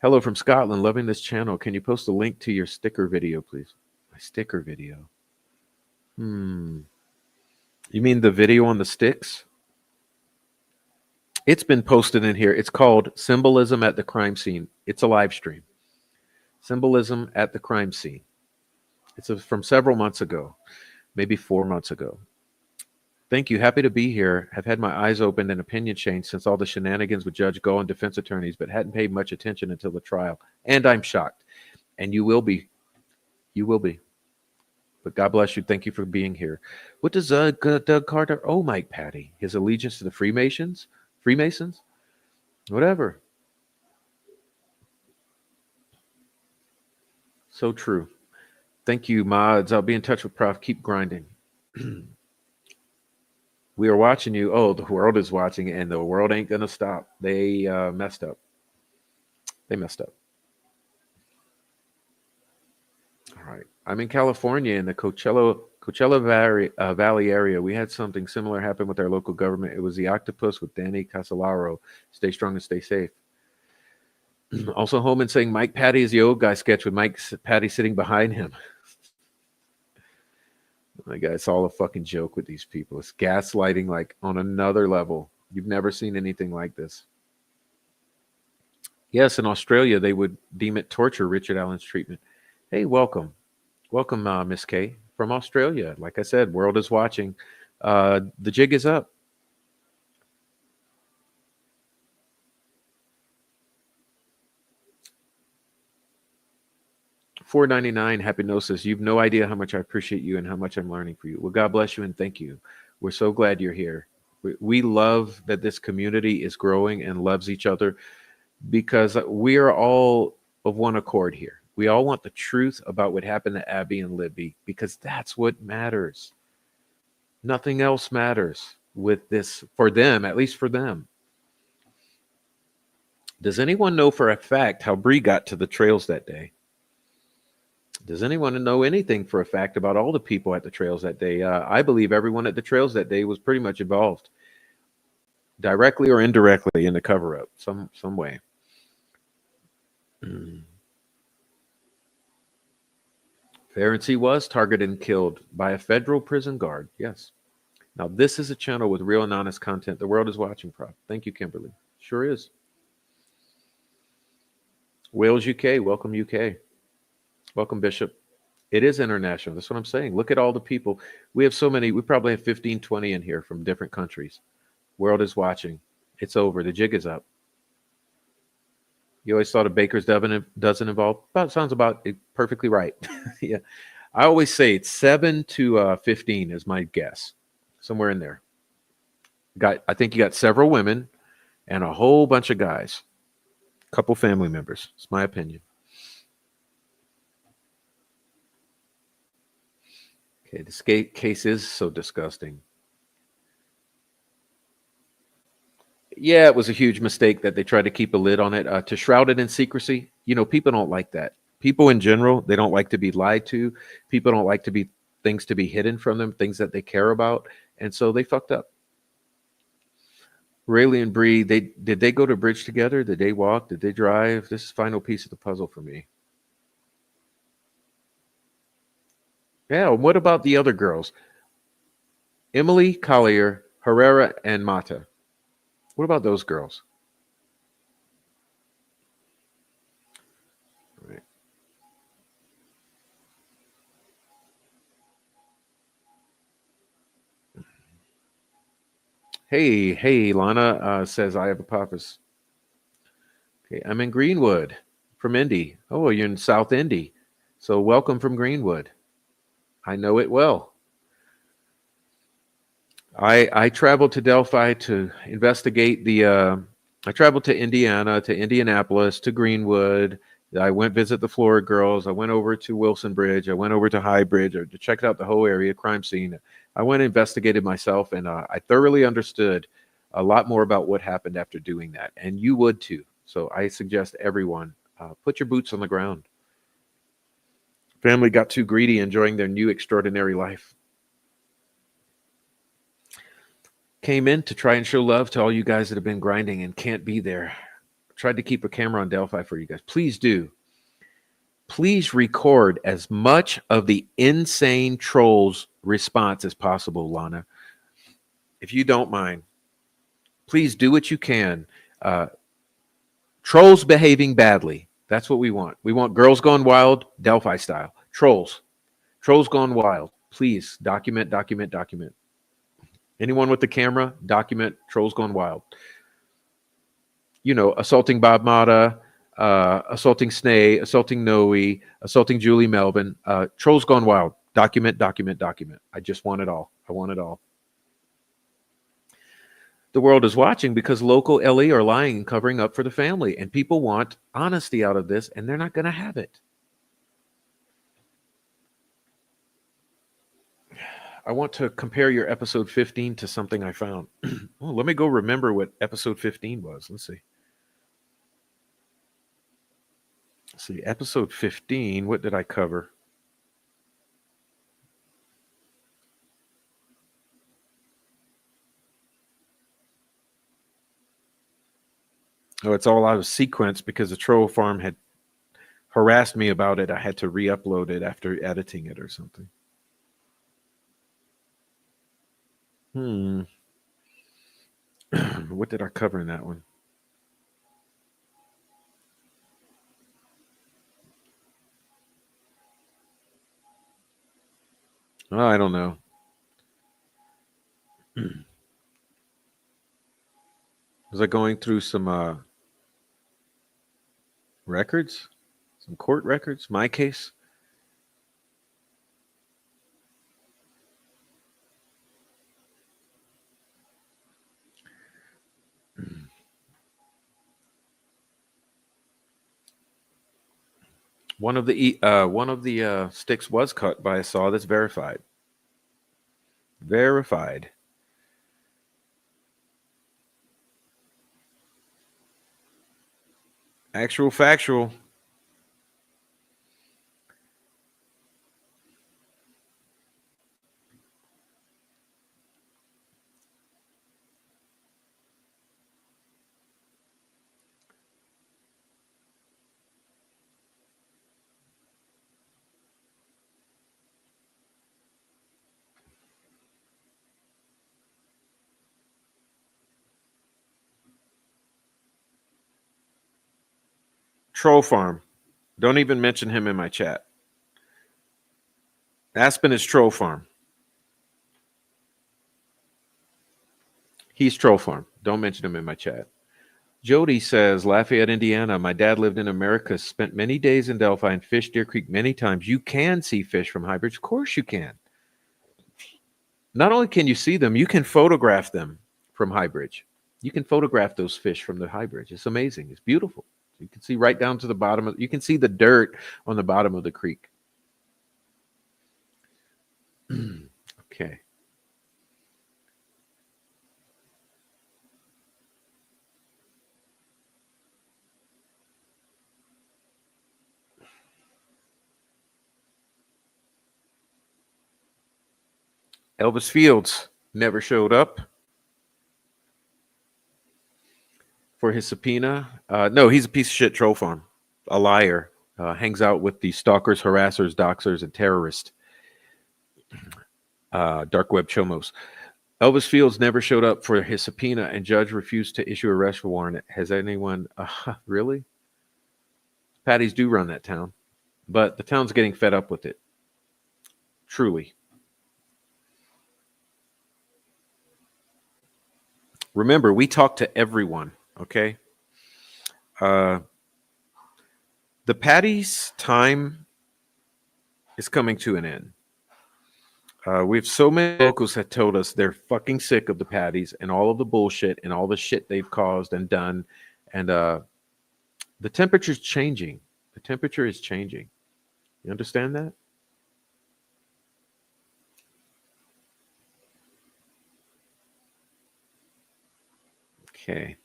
Hello from Scotland. Loving this channel. Can you post a link to your sticker video, please? My sticker video. You mean the video on the sticks? It's been posted in here. It's called Symbolism at the Crime Scene. It's a live stream. Symbolism at the Crime Scene. It's from several months ago, maybe 4 months ago. Thank you. Happy to be here. Have had my eyes opened and opinion changed since all the shenanigans with Judge Go and defense attorneys, but hadn't paid much attention until the trial. And I'm shocked. And you will be. You will be. But God bless you. Thank you for being here. What does Doug Carter? Oh, Mike Patty. His allegiance to the Freemasons? Whatever. So true. Thank you, mods. I'll be in touch with Prof. Keep grinding. We are watching you. Oh, the world is watching, and the world ain't going to stop. They messed up. They messed up. All right. I'm in California in the Coachella Valley area. We had something similar happen with our local government. It was the octopus with Danny Casolaro. Stay strong and stay safe. Also, Holman saying Mike Patty is the old guy sketch with Mike Patty sitting behind him. My God, it's all a fucking joke with these people. It's gaslighting like on another level. You've never seen anything like this. Yes, in Australia, they would deem it torture, Richard Allen's treatment. Hey, welcome. Welcome, Miss K from Australia. Like I said, world is watching. The jig is up. $4.99 Happinosis. You've no idea how much I appreciate you and how much I'm learning for you. Well, God bless you and thank you. We're so glad you're here. We love that this community is growing and loves each other because we are all of one accord here. We all want the truth about what happened to Abby and Libby because that's what matters. Nothing else matters with this for them, at least for them. Does anyone know for a fact how Bree got to the trails that day? Does anyone know anything for a fact about all the people at the trails that day? I believe everyone at the trails that day was pretty much involved, directly or indirectly, in the cover-up, some way. Ferenczi was targeted and killed by a federal prison guard. Yes. Now, this is a channel with real and honest content. The world is watching, Prof. Thank you, Kimberly. Sure is. Wales, UK. Welcome, UK. Welcome, Bishop. It is international. That's what I'm saying. Look at all the people. We have so many. We probably have 15, 20 in here from different countries. World is watching. It's over. The jig is up. You always thought a baker's dozen involve. About sounds about perfectly right. Yeah, I always say it's 7 to 15 is my guess, somewhere in there. I think you got several women and a whole bunch of guys, a couple family members. It's my opinion. Okay, this case is so disgusting. Yeah, it was a huge mistake that they tried to keep a lid on it to shroud it in secrecy. People don't like that. People in general, they don't like to be lied to. People don't like to be things to be hidden from them, things that they care about, and so they fucked up. Rayleigh and Bree, did they go to bridge together? Did they walk? Did they drive? This is final piece of the puzzle for me. Yeah, what about the other girls? Emily, Collier, Herrera, and Mata. What about those girls? Right. Hey, Lana says I have a purpose. Okay, I'm in Greenwood from Indy. Oh, you're in South Indy. So welcome from Greenwood. I know it well. I traveled to Delphi to investigate I traveled to Indiana, to Indianapolis, to Greenwood. I went visit the Florida girls. I went over to Wilson Bridge. I went over to High Bridge to check out the whole area, crime scene. I went and investigated myself, and I thoroughly understood a lot more about what happened after doing that. And you would too. So I suggest everyone put your boots on the ground. Family got too greedy enjoying their new extraordinary life. Came in to try and show love to all you guys that have been grinding and can't be there. Tried to keep a camera on Delphi for you guys. Please do. Please record as much of the insane trolls response as possible, Lana. If you don't mind, please do what you can. Trolls behaving badly. That's what we want. We want girls gone wild, Delphi style. Trolls. Trolls gone wild. Please document, document, document. Anyone with the camera, document trolls gone wild. Assaulting Bob Mata, assaulting Snay, assaulting Noe, assaulting Julie Melvin. Trolls gone wild. Document, document, document. I just want it all. I want it all. The world is watching because local LE are lying and covering up for the family, and people want honesty out of this, and they're not going to have it. I want to compare your episode 15 to something I found. Oh, let me go remember what episode 15 was. Let's see. Episode 15, what did I cover? Oh, it's all out of sequence because the troll farm had harassed me about it. I had to re-upload it after editing it or something. What did I cover in that one? Oh, I don't know. Was I going through some records? Some court records? My case? One of the sticks was cut by a saw that's verified. Verified. Actual factual. Troll Farm. Don't even mention him in my chat. Aspen is Troll Farm. He's Troll Farm. Don't mention him in my chat. Jody says, Lafayette, Indiana. My dad lived in America, spent many days in Delphi, and fished Deer Creek many times. You can see fish from hybrids. Of course you can. Not only can you see them, you can photograph them from high bridge. You can photograph those fish from the high bridge. It's amazing. It's beautiful. You can see right down to the bottom of, you can see the dirt on the bottom of the creek. Okay. Elvis Fields never showed up for his subpoena. No, he's a piece of shit troll farm, a liar, hangs out with the stalkers, harassers, doxers, and terrorists, dark web chomos. Elvis Fields never showed up for his subpoena, and judge refused to issue arrest warrant. Has anyone really? Patties do run that town, but the town's getting fed up with it. Truly. Remember, we talk to everyone, okay? The Patties' time is coming to an end. We have so many locals that told us they're fucking sick of the Patties and all of the bullshit and all the shit they've caused and done. And the temperature's changing. The temperature is changing. You understand that? Okay.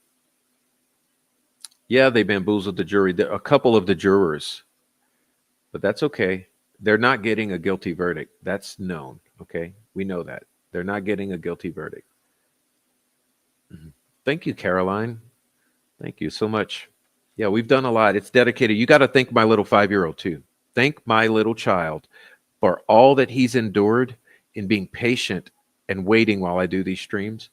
Yeah, they bamboozled the jury. A couple of the jurors, but that's okay. They're not getting a guilty verdict. That's known. Okay, we know that they're not getting a guilty verdict. Thank you, Caroline. Thank you so much. Yeah, we've done a lot. It's dedicated. You got to thank my little 5-year-old too. Thank my little child for all that he's endured in being patient and waiting while I do these streams.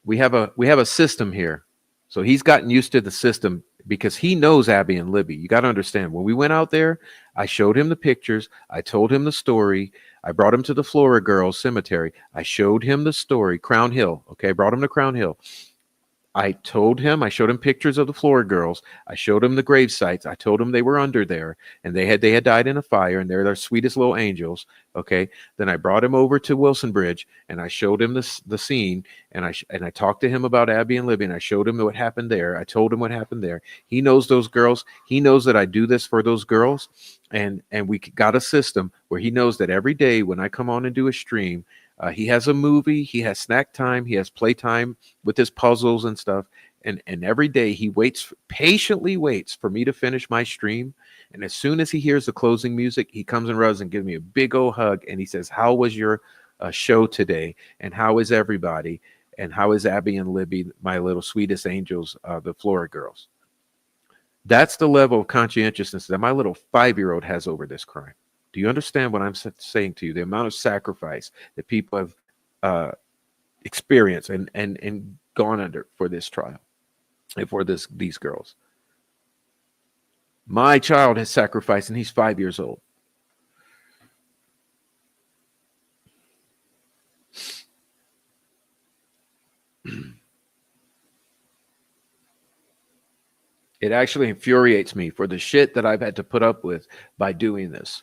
We have a system here. So he's gotten used to the system because he knows Abby and Libby. You got to understand, when we went out there, I showed him the pictures. I told him the story. I brought him to the Flora Girls Cemetery. I showed him the story, Crown Hill. Okay, I brought him to Crown Hill. I showed him pictures of the Flora Girls. I showed him the grave sites. I told him they were under there and they had died in a fire and they're their sweetest little angels. Okay. Then I brought him over to Wilson Bridge and I showed him the scene and I talked to him about Abby and Libby and I showed him what happened there. I told him what happened there. He knows those girls. He knows that I do this for those girls. And we got a system where he knows that every day when I come on and do a stream, he has a movie, he has snack time, he has playtime with his puzzles and stuff. And every day he patiently waits for me to finish my stream. And as soon as he hears the closing music, he comes and runs and gives me a big old hug. And he says, how was your show today? And how is everybody? And how is Abby and Libby, my little sweetest angels, the Flora Girls? That's the level of conscientiousness that my little 5-year-old has over this crime. Do you understand what I'm saying to you? The amount of sacrifice that people have experienced and gone under for this trial and for these girls. My child has sacrificed, and he's 5 years old. It actually infuriates me for the shit that I've had to put up with by doing this.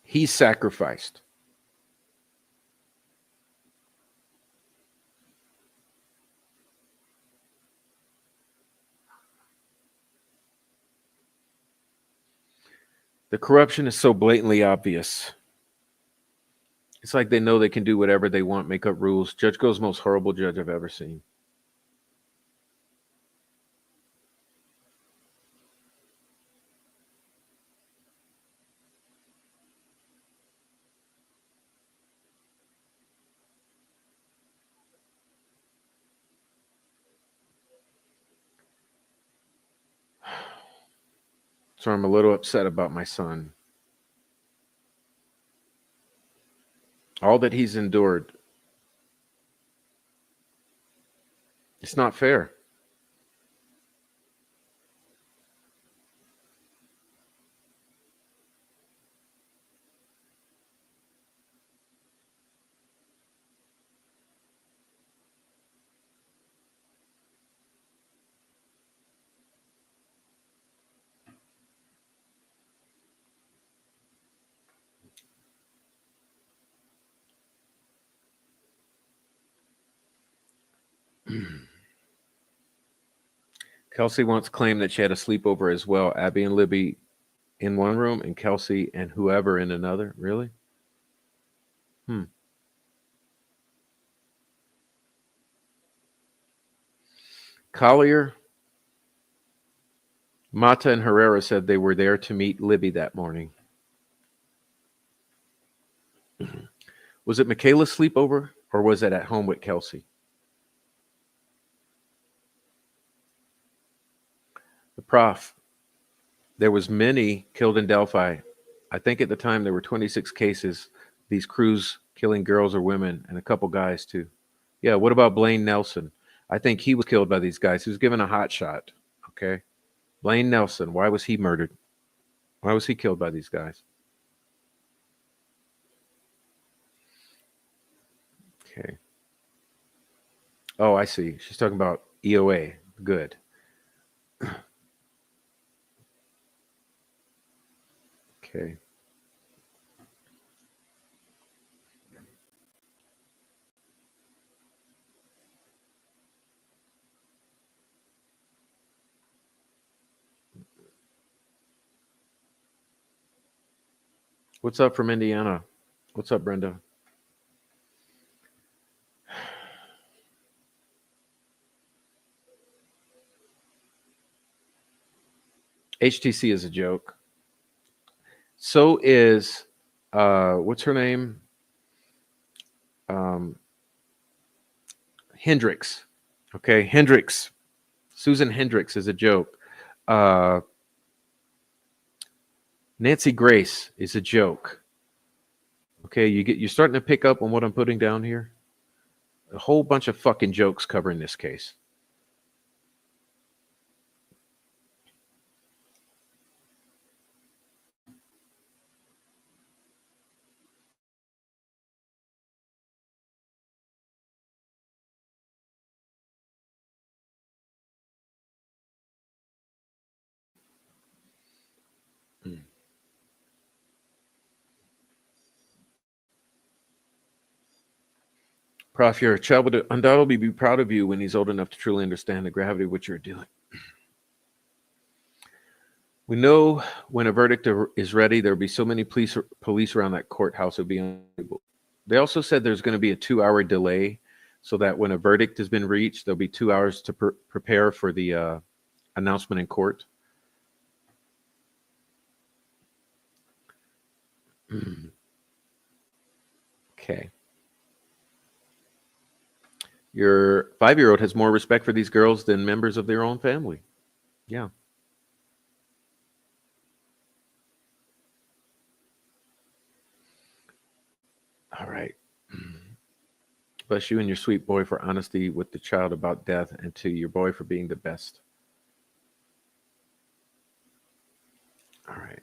He's sacrificed. The corruption is so blatantly obvious. It's like they know they can do whatever they want, make up rules. Judge Go's most horrible judge I've ever seen. So I'm a little upset about my son. All that he's endured. It's not fair. Kelsi once claimed that she had a sleepover as well. Abby and Libby in one room and Kelsi and whoever in another. Really? Hmm. Collier, Mata, and Herrera said they were there to meet Libby that morning. Was it Michaela's sleepover or was it at home with Kelsi? The prof, there was many killed in Delphi. I think at the time there were 26 cases, these crews killing girls or women and a couple guys too. Yeah, what about Blaine Nelson? I think he was killed by these guys. He was given a hot shot. Okay. Blaine Nelson, why was he murdered? Why was he killed by these guys? Okay. Oh, I see. She's talking about EOA. Good. Okay. What's up from Indiana? What's up, Brenda? HTC is a joke. So is what's her name? Um, Hendricks. Okay, Hendricks. Susan Hendricks is a joke. Uh, Nancy Grace is a joke. Okay, you're starting to pick up on what I'm putting down here. A whole bunch of fucking jokes covering this case. Prof, your child would undoubtedly be proud of you when he's old enough to truly understand the gravity of what you're doing. We know when a verdict is ready, there'll be so many police around that courthouse, it'll be unbelievable. They also said there's going to be a 2-hour delay so that when a verdict has been reached, there'll be 2 hours to prepare for the announcement in court. Okay. Your 5-year-old has more respect for these girls than members of their own family. Yeah. All right. Bless you and your sweet boy for honesty with the child about death, and to your boy for being the best. All right.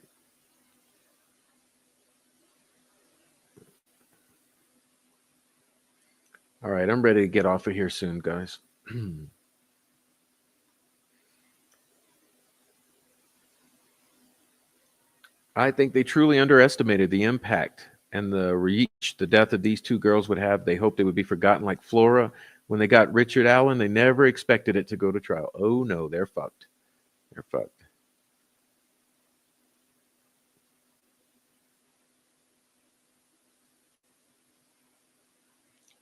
All right. I'm ready to get off of here soon, guys. I think they truly underestimated the impact and the reach the death of these two girls would have. They hoped they would be forgotten like Flora. When they got Richard Allen, they never expected it to go to trial. Oh no, they're fucked. They're fucked.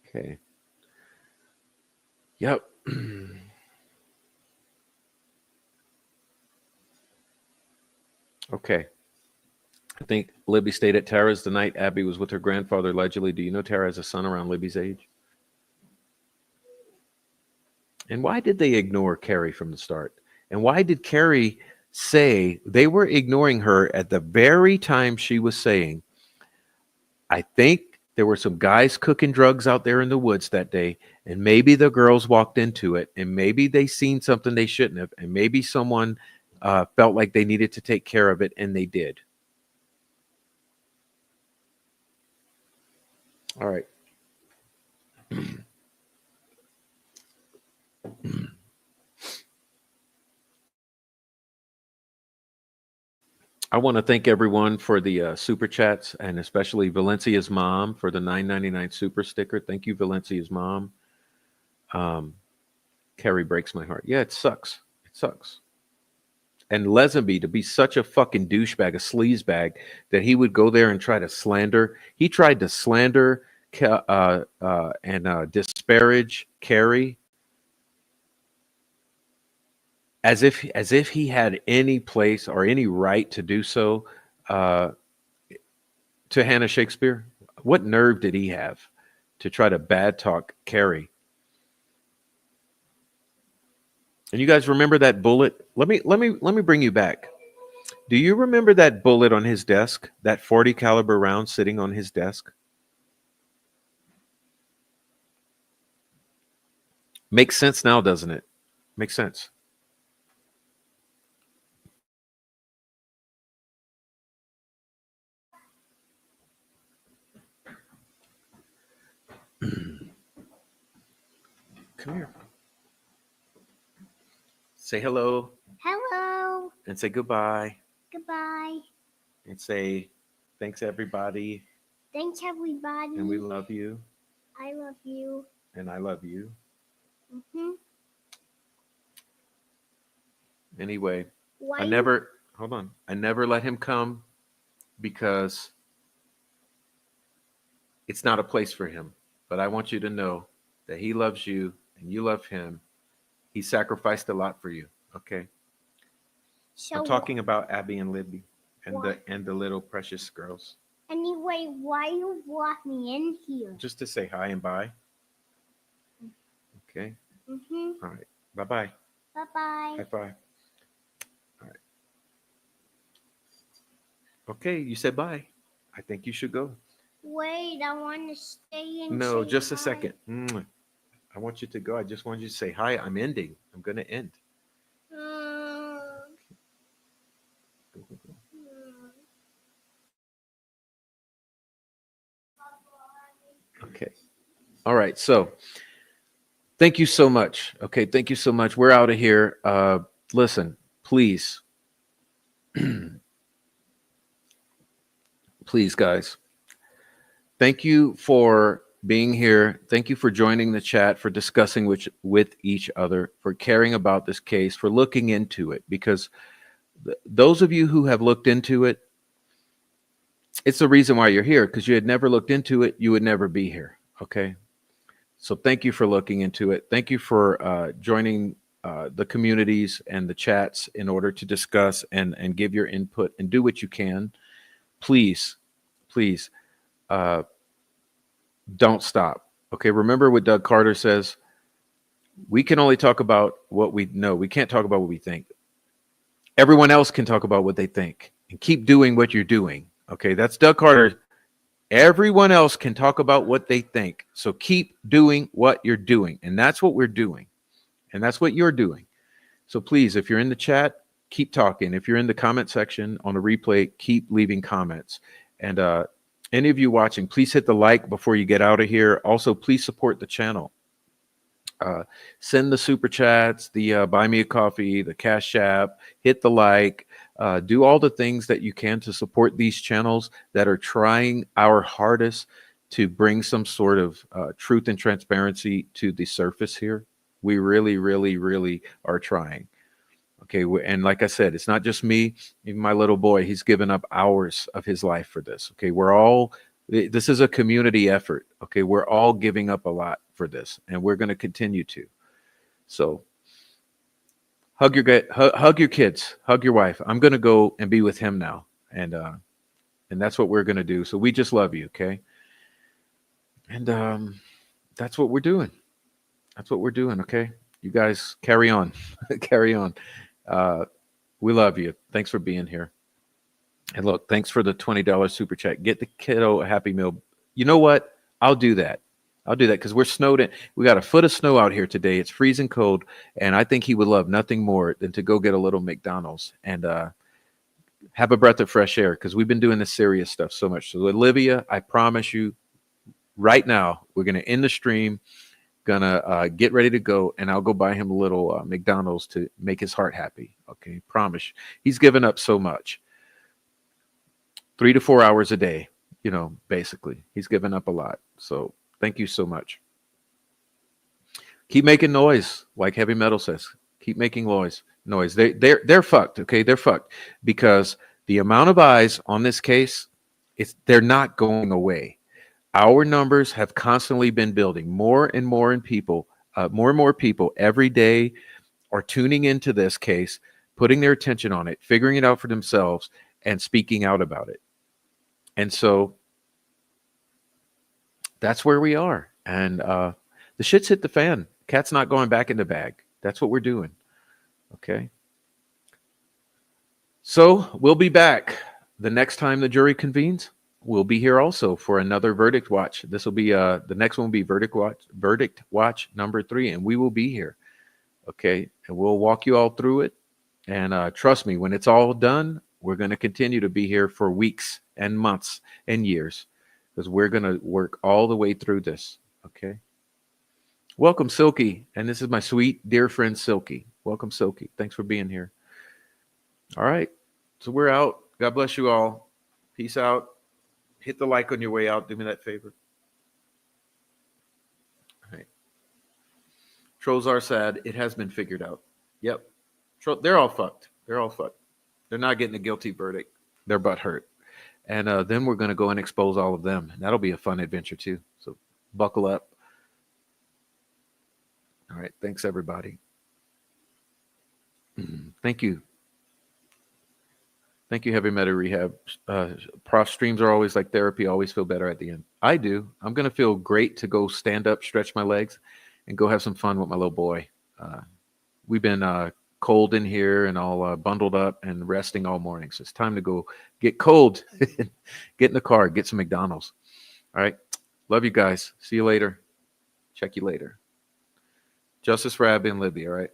Okay. Yep. Okay. I think Libby stayed at Tara's the night Abby was with her grandfather, allegedly. Do you know Tara has a son around Libby's age? And why did they ignore Carrie from the start? And why did Carrie say they were ignoring her at the very time she was saying, I think there were some guys cooking drugs out there in the woods that day, And maybe the girls walked into it, and maybe they seen something they shouldn't have, and maybe someone felt like they needed to take care of it, and they did. All right. I want to thank everyone for the super chats, and especially Valencia's mom for the $9.99 super sticker. Thank you, Valencia's mom. Carrie breaks my heart. Yeah, it sucks. It sucks. And Lesenby to be such a fucking douchebag, a sleazebag, that he would go there and try to slander. He tried to slander and disparage Carrie as if he had any place or any right to do so uh, to Hannah Shakespeare. What nerve did he have to try to bad talk Carrie? And you guys remember that bullet? Let me bring you back. Do you remember that bullet on his desk? That 40 caliber round sitting on his desk? Makes sense now, doesn't it? Makes sense. Come here. Say hello. Hello. And say goodbye. Goodbye. And say thanks everybody. Thanks everybody. And we love you. I love you. And I love you. Mm-hmm. Anyway, Why I never let him come because it's not a place for him. But I want you to know that he loves you and you love him. He sacrificed a lot for you. Okay. So I'm talking about Abby and Libby and Why? the little precious girls. Anyway, why you brought me in here? Just to say hi and bye. Okay. Mm-hmm. All right. Bye-bye. Bye-bye. High five. All right. Okay, you said bye. I think you should go. Wait, I want to stay and No, say just a hi. second. I want you to go. I just want you to say hi. I'm ending. I'm going to end. Go, go, go. Okay. All right. So thank you so much. Okay. Thank you so much. We're out of here. Listen, please. Please, guys. Thank you for being here. Thank you for joining the chat, for discussing with each other, for caring about this case, for looking into it. Because those of you who have looked into it, it's the reason why you're here, because you had never looked into it, you would never be here. Okay. So thank you for looking into it. Thank you for joining the communities and the chats in order to discuss and give your input and do what you can. Please, please don't stop. Okay. Remember what Doug Carter says. We can only talk about what we know. We can't talk about what we think. Everyone else can talk about what they think and keep doing what you're doing. Okay. That's Doug Carter. Everyone else can talk about what they think. So keep doing what you're doing. And that's what we're doing. And that's what you're doing. So please, if you're in the chat, keep talking. If you're in the comment section on the replay, keep leaving comments. And any of you watching, please hit the like before you get out of here. Also, please support the channel. Send the super chats, the buy me a coffee, the Cash App, hit the like, do all the things that you can to support these channels that are trying our hardest to bring some sort of truth and transparency to the surface here. We really, really, really are trying. Okay. And like I said, it's not just me, even my little boy, he's given up hours of his life for this. Okay. This is a community effort. Okay. We're all giving up a lot for this and we're going to continue to. So hug your kids, hug your wife. I'm going to go and be with him now. And that's what we're going to do. So we just love you. Okay. And that's what we're doing. That's what we're doing. Okay. You guys carry on, carry on. We love you. Thanks for being here. And look, thanks for the $20 super chat. Get the kiddo a Happy Meal. You know what? I'll do that. I'll do that because we're snowed in. We got a foot of snow out here today. It's freezing cold, and I think he would love nothing more than to go get a little McDonald's and have a breath of fresh air because we've been doing this serious stuff so much. So, Olivia, I promise you, right now, we're going to end the stream, gonna get ready to go, and I'll go buy him a little McDonald's to make his heart happy. Okay, promise. He's given up so much, 3 to 4 hours a day. Basically, he's given up a lot. So thank you so much. Keep making noise, like heavy metal says. Keep making noise. They're fucked. Okay, they're fucked because the amount of eyes on this case, they're not going away. Our numbers have constantly been building. More and more people every day are tuning into this case, putting their attention on it, figuring it out for themselves, and speaking out about it. And so that's where we are. And the shit's hit the fan. Cat's not going back in the bag. That's what we're doing. Okay. So we'll be back the next time the jury convenes. We'll be here also for another verdict watch. This will be the next one will be verdict watch number 3, and we will be here. Okay, and we'll walk you all through it. And trust me, when it's all done, we're going to continue to be here for weeks and months and years because we're going to work all the way through this. Okay. Welcome, Silky, and this is my sweet dear friend Silky. Welcome, Silky. Thanks for being here. All right, so we're out. God bless you all. Peace out. Hit the like on your way out. Do me that favor. All right. Trolls are sad. It has been figured out. Yep. They're all fucked. They're all fucked. They're not getting a guilty verdict. They're butt hurt. And then we're going to go and expose all of them. And that'll be a fun adventure too. So buckle up. All right. Thanks, everybody. Thank you. Thank you, Heavy Metal Rehab. Prof streams are always like therapy. Always feel better at the end. I do. I'm going to feel great to go stand up, stretch my legs, and go have some fun with my little boy. We've been cold in here and all bundled up and resting all morning. So it's time to go get cold, get in the car, get some McDonald's. All right. Love you guys. See you later. Check you later. Justice for Abby and Libby. All right.